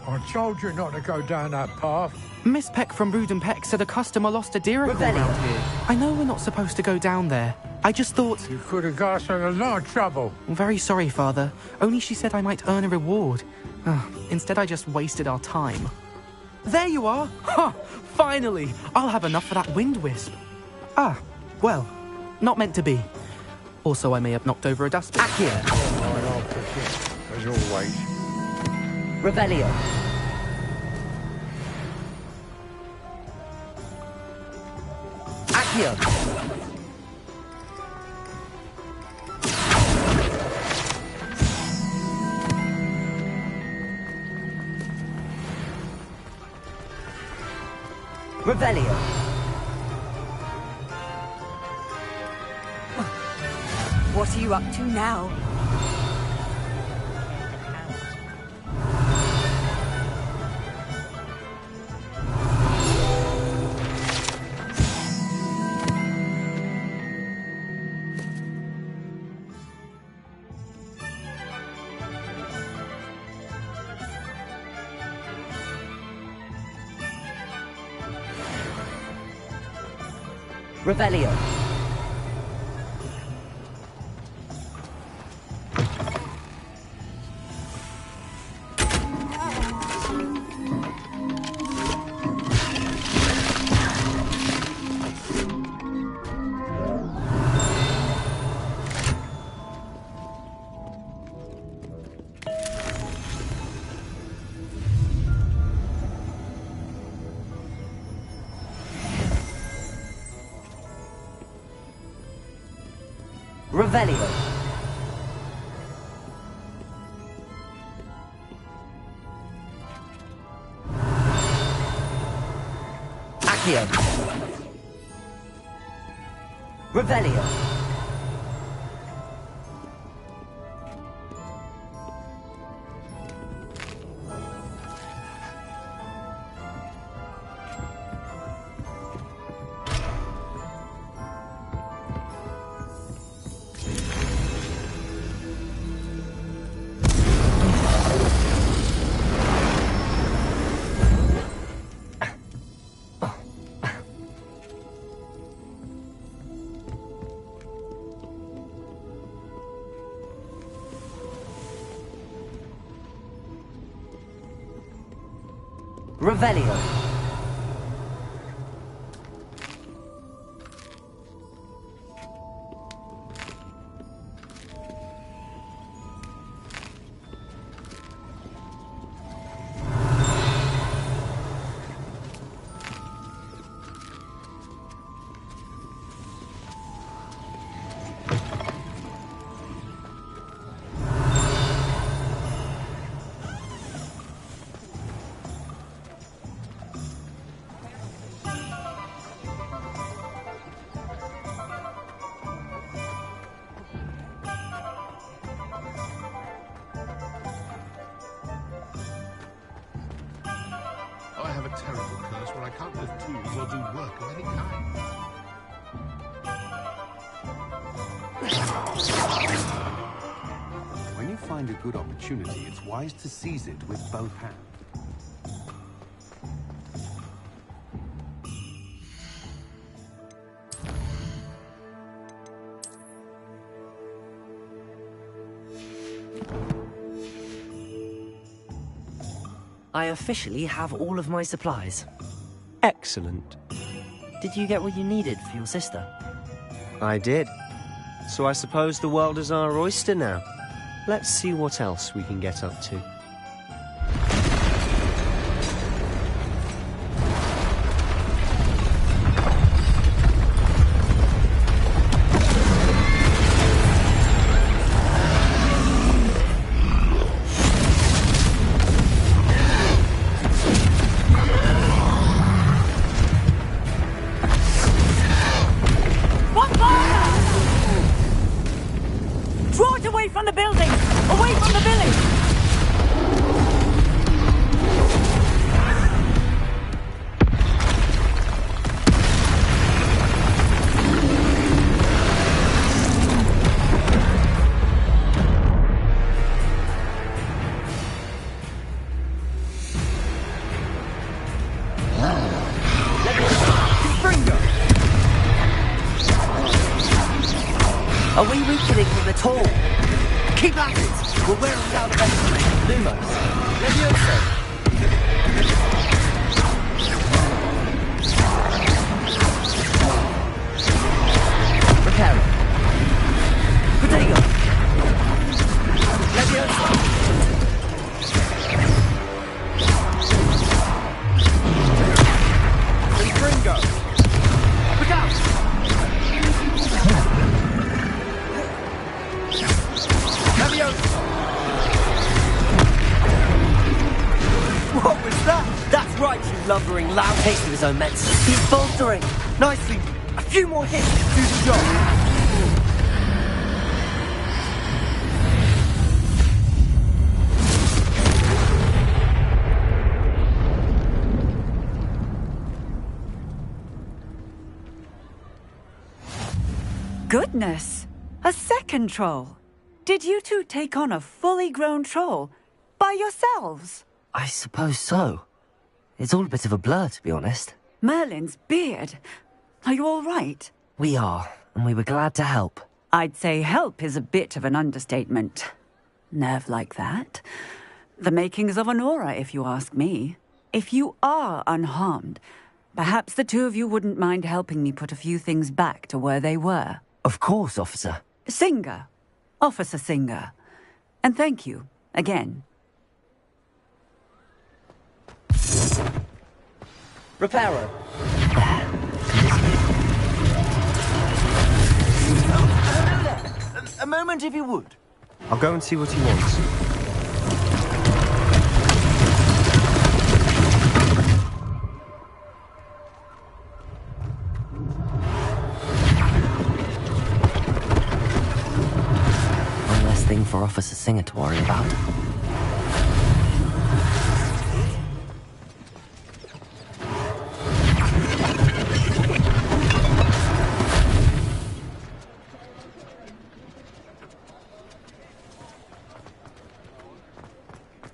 I told you not to go down that path. Miss Peck from Brood and Peck said a customer lost a deer around here. I know we're not supposed to go down there. I just thought... You could have got us in a lot of trouble. I'm very sorry, Father. Only she said I might earn a reward. Instead, I just wasted our time. There you are! Ha! Finally! I'll have enough for that wind wisp. Ah, well, not meant to be. Also, I may have knocked over a dustbin. Accio. off the ship, as always. Revelio. Accio. Revelio. What are you up to now? Revelio. Revelio. Accio. Revelio. Revelio. I have a terrible curse where I can't lift tools or do work of any kind. When you find a good opportunity, it's wise to seize it with both hands. I officially have all of my supplies. Excellent. Did you get what you needed for your sister? I did. So I suppose the world is our oyster now. Let's see what else we can get up to. From the building! Away from the village! Are we weakening them at all? Keep at it! We'll wear them down eventually. Lumos. Levioso. Reparo. Protego. taste of his own medicine. He's bolstering! Nicely! A few more hits to do the job! Goodness! A second troll! Did you two take on a fully grown troll? By yourselves? I suppose so. It's all a bit of a blur, to be honest. Merlin's beard. Are you all right? We are, and we were glad to help. I'd say help is a bit of an understatement. Nerve like that. The makings of an aura, if you ask me. If you are unharmed, perhaps the two of you wouldn't mind helping me put a few things back to where they were. Of course, officer. Singer. Officer Singer. And thank you, again. Reparo. A moment if you would. I'll go and see what he wants. One less thing for Officer Singer to worry about.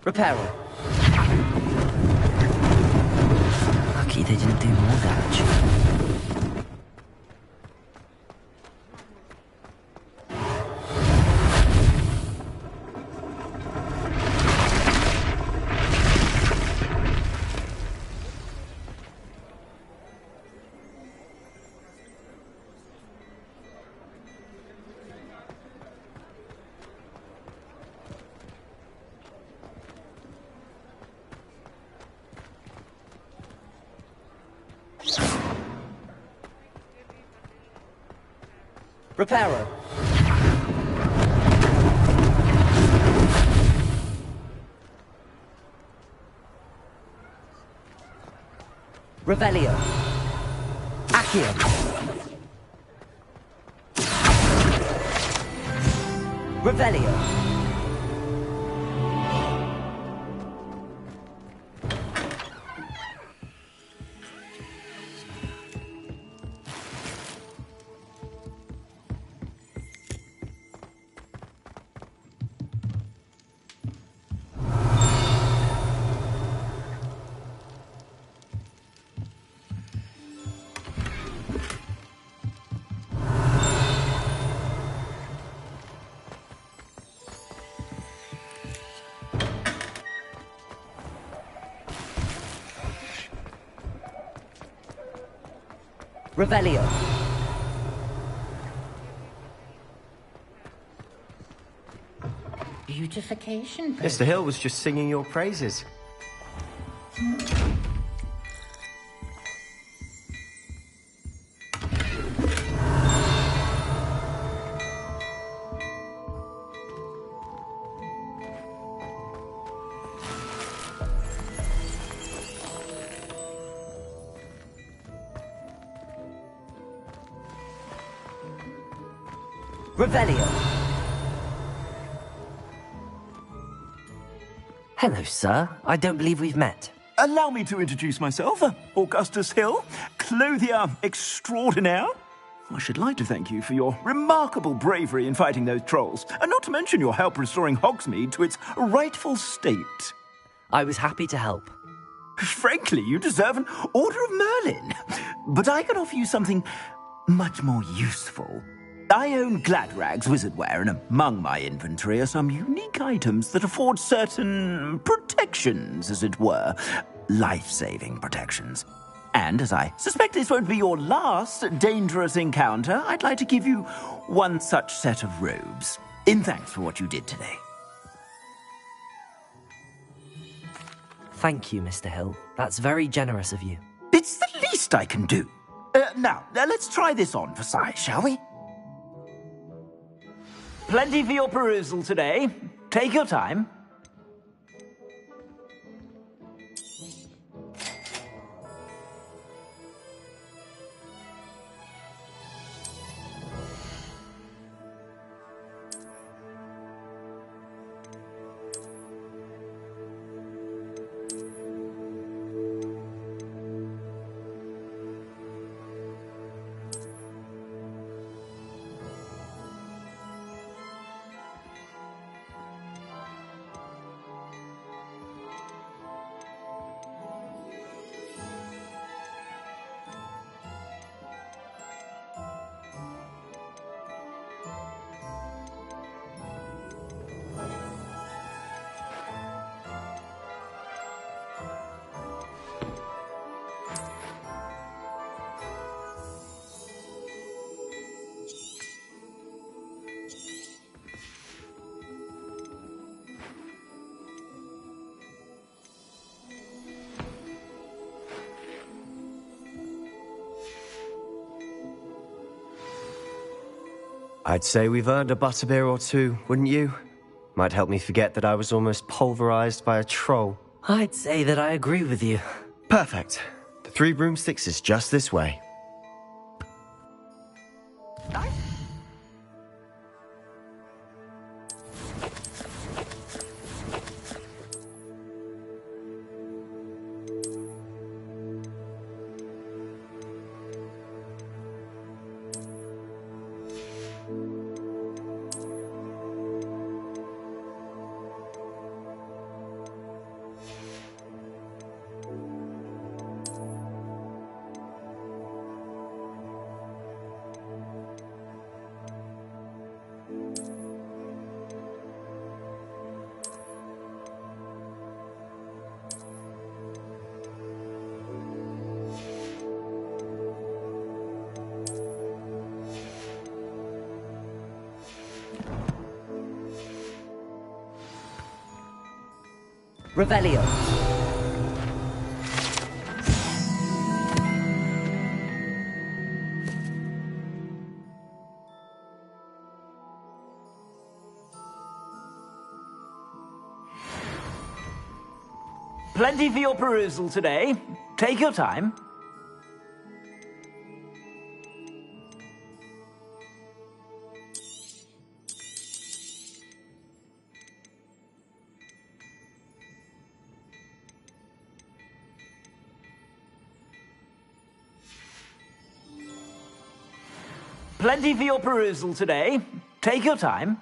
Reparo. Lucky they didn't do more damage. Reparo. Revelio. Accio. Revelio. Revelio. Beautification. Mr. Hill was just singing your praises. Revelio. Hello, sir. I don't believe we've met. Allow me to introduce myself, Augustus Hill, clothier extraordinaire. I should like to thank you for your remarkable bravery in fighting those trolls, and not to mention your help restoring Hogsmeade to its rightful state. I was happy to help. Frankly, you deserve an Order of Merlin. But I can offer you something much more useful. I own Gladrag's wizardware, and among my inventory are some unique items that afford certain protections, as it were. Life-saving protections. And as I suspect this won't be your last dangerous encounter, I'd like to give you one such set of robes, in thanks for what you did today. Thank you, Mr. Hill. That's very generous of you. It's the least I can do. Now, let's try this on for size, shall we? Plenty for your perusal today. Take your time. I'd say we've earned a butterbeer or two, wouldn't you? Might help me forget that I was almost pulverized by a troll. I'd say that I agree with you. Perfect. The 3 broomsticks is just this way. Revelio. Plenty for your perusal today. Take your time. Plenty for your perusal today. Take your time.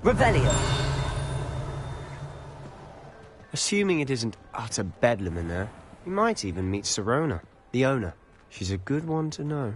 Revelio. Assuming it isn't utter bedlam in there, we might even meet Sirona, the owner. She's a good one to know.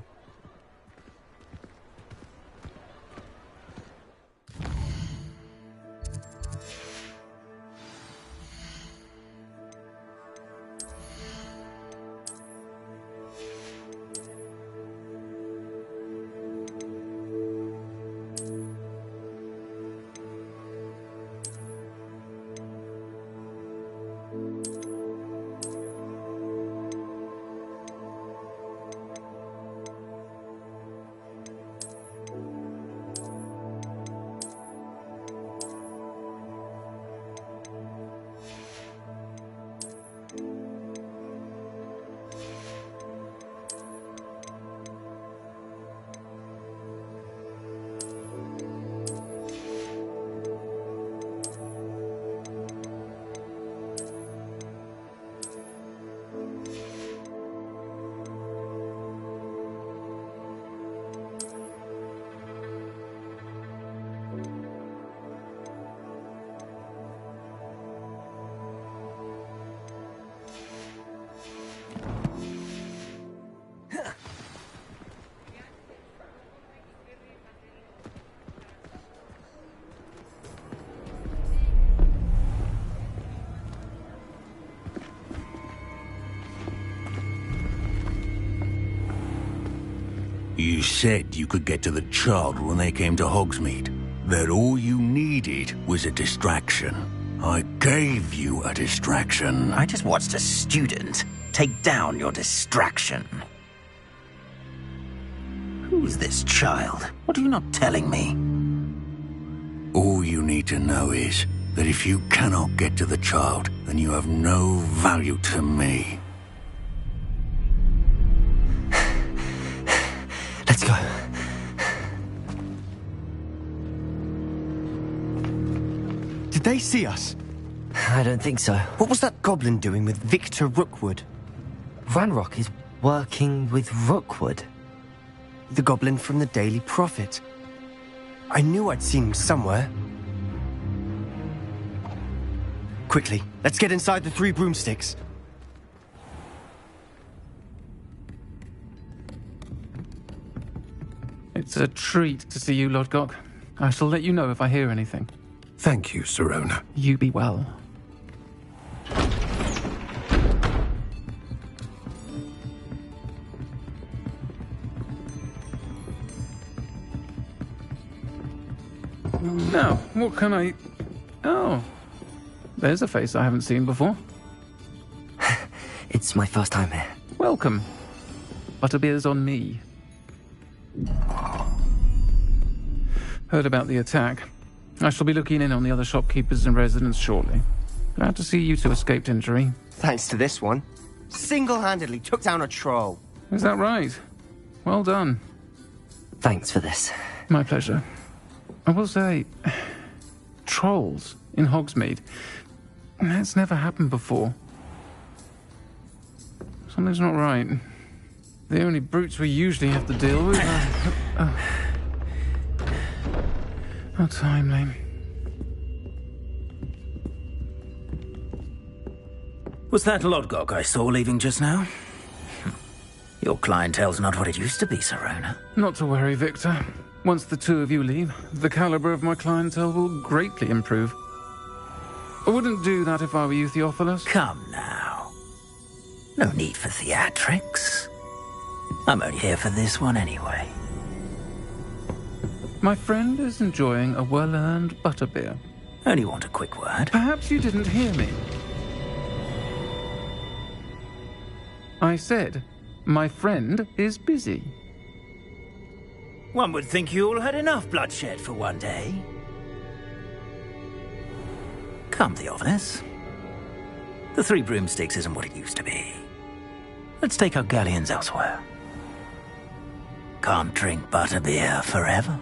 You said you could get to the child when they came to Hogsmeade. That all you needed was a distraction. I gave you a distraction. I just watched a student take down your distraction. Who's this child? What are you not telling me? All you need to know is that if you cannot get to the child, then you have no value to me. Let's go. Did they see us? I don't think so. What was that goblin doing with Victor Rookwood? Ranrock is working with Rookwood. The goblin from the Daily Prophet. I knew I'd seen him somewhere. Quickly, let's get inside the 3 broomsticks. It's a treat to see you, Lodgok. I shall let you know if I hear anything. Thank you, Sirona. You be well. Now, what can I... Oh, there's a face I haven't seen before. It's my first time here. Welcome. Butterbeer's on me. Heard about the attack. I shall be looking in on the other shopkeepers and residents shortly. Glad to see you two escaped injury. Thanks to this one. Single-handedly took down a troll. Is that right? Well done. Thanks for this. My pleasure. I will say, trolls in Hogsmeade. That's never happened before. Something's not right. The only brutes we usually have to deal with are... How timely. Was that Lodgok I saw leaving just now? Your clientele's not what it used to be, Sirona. Not to worry, Victor. Once the two of you leave, the caliber of my clientele will greatly improve. I wouldn't do that if I were you, Theophilus. Come now. No need for theatrics. I'm only here for this one anyway. My friend is enjoying a well-earned butterbeer. Only want a quick word. Perhaps you didn't hear me. I said, my friend is busy. One would think you all had enough bloodshed for one day. Come, Theophilus. The 3 broomsticks isn't what it used to be. Let's take our galleons elsewhere. Can't drink butterbeer forever.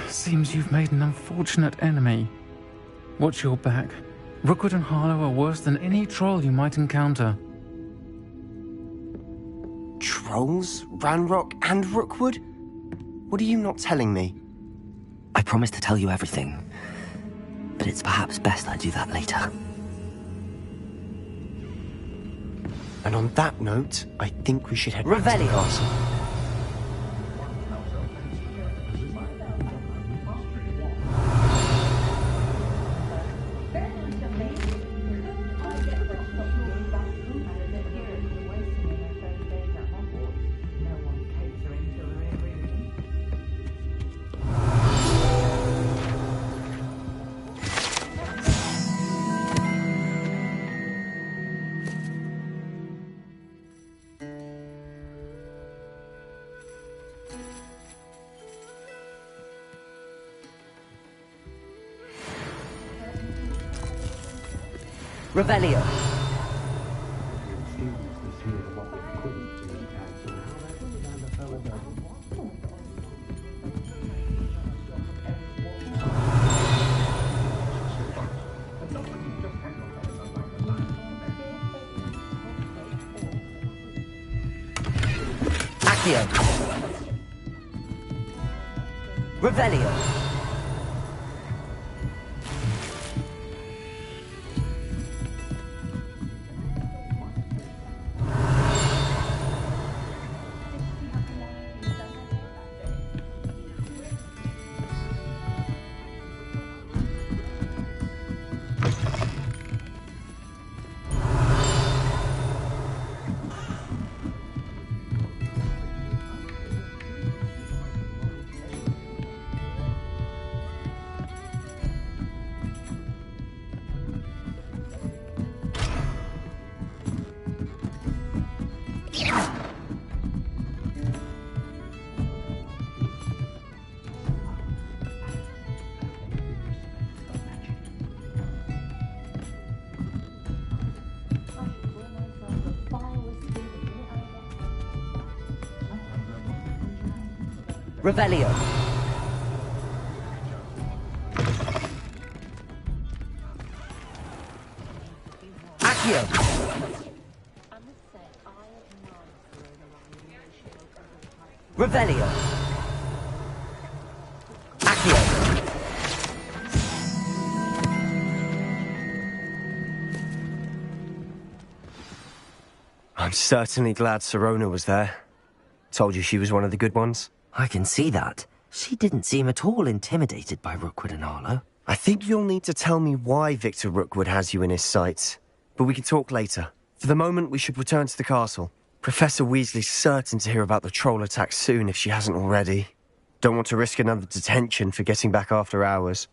Seems you've made an unfortunate enemy. Watch your back. Rookwood and Harlow are worse than any troll you might encounter. Trolls? Ranrock and Rookwood? What are you not telling me? I promised to tell you everything, but it's perhaps best I do that later. And on that note, I think we should head Revelio. back to the castle. Revelio. Accio. Revelio. Revelio. Accio. Revelio. Accio. I'm certainly glad Sirona was there. Told you she was one of the good ones. I can see that. She didn't seem at all intimidated by Rookwood and Arlo. I think you'll need to tell me why Victor Rookwood has you in his sights. But we can talk later. For the moment, we should return to the castle. Professor Weasley's certain to hear about the troll attack soon if she hasn't already. Don't want to risk another detention for getting back after hours.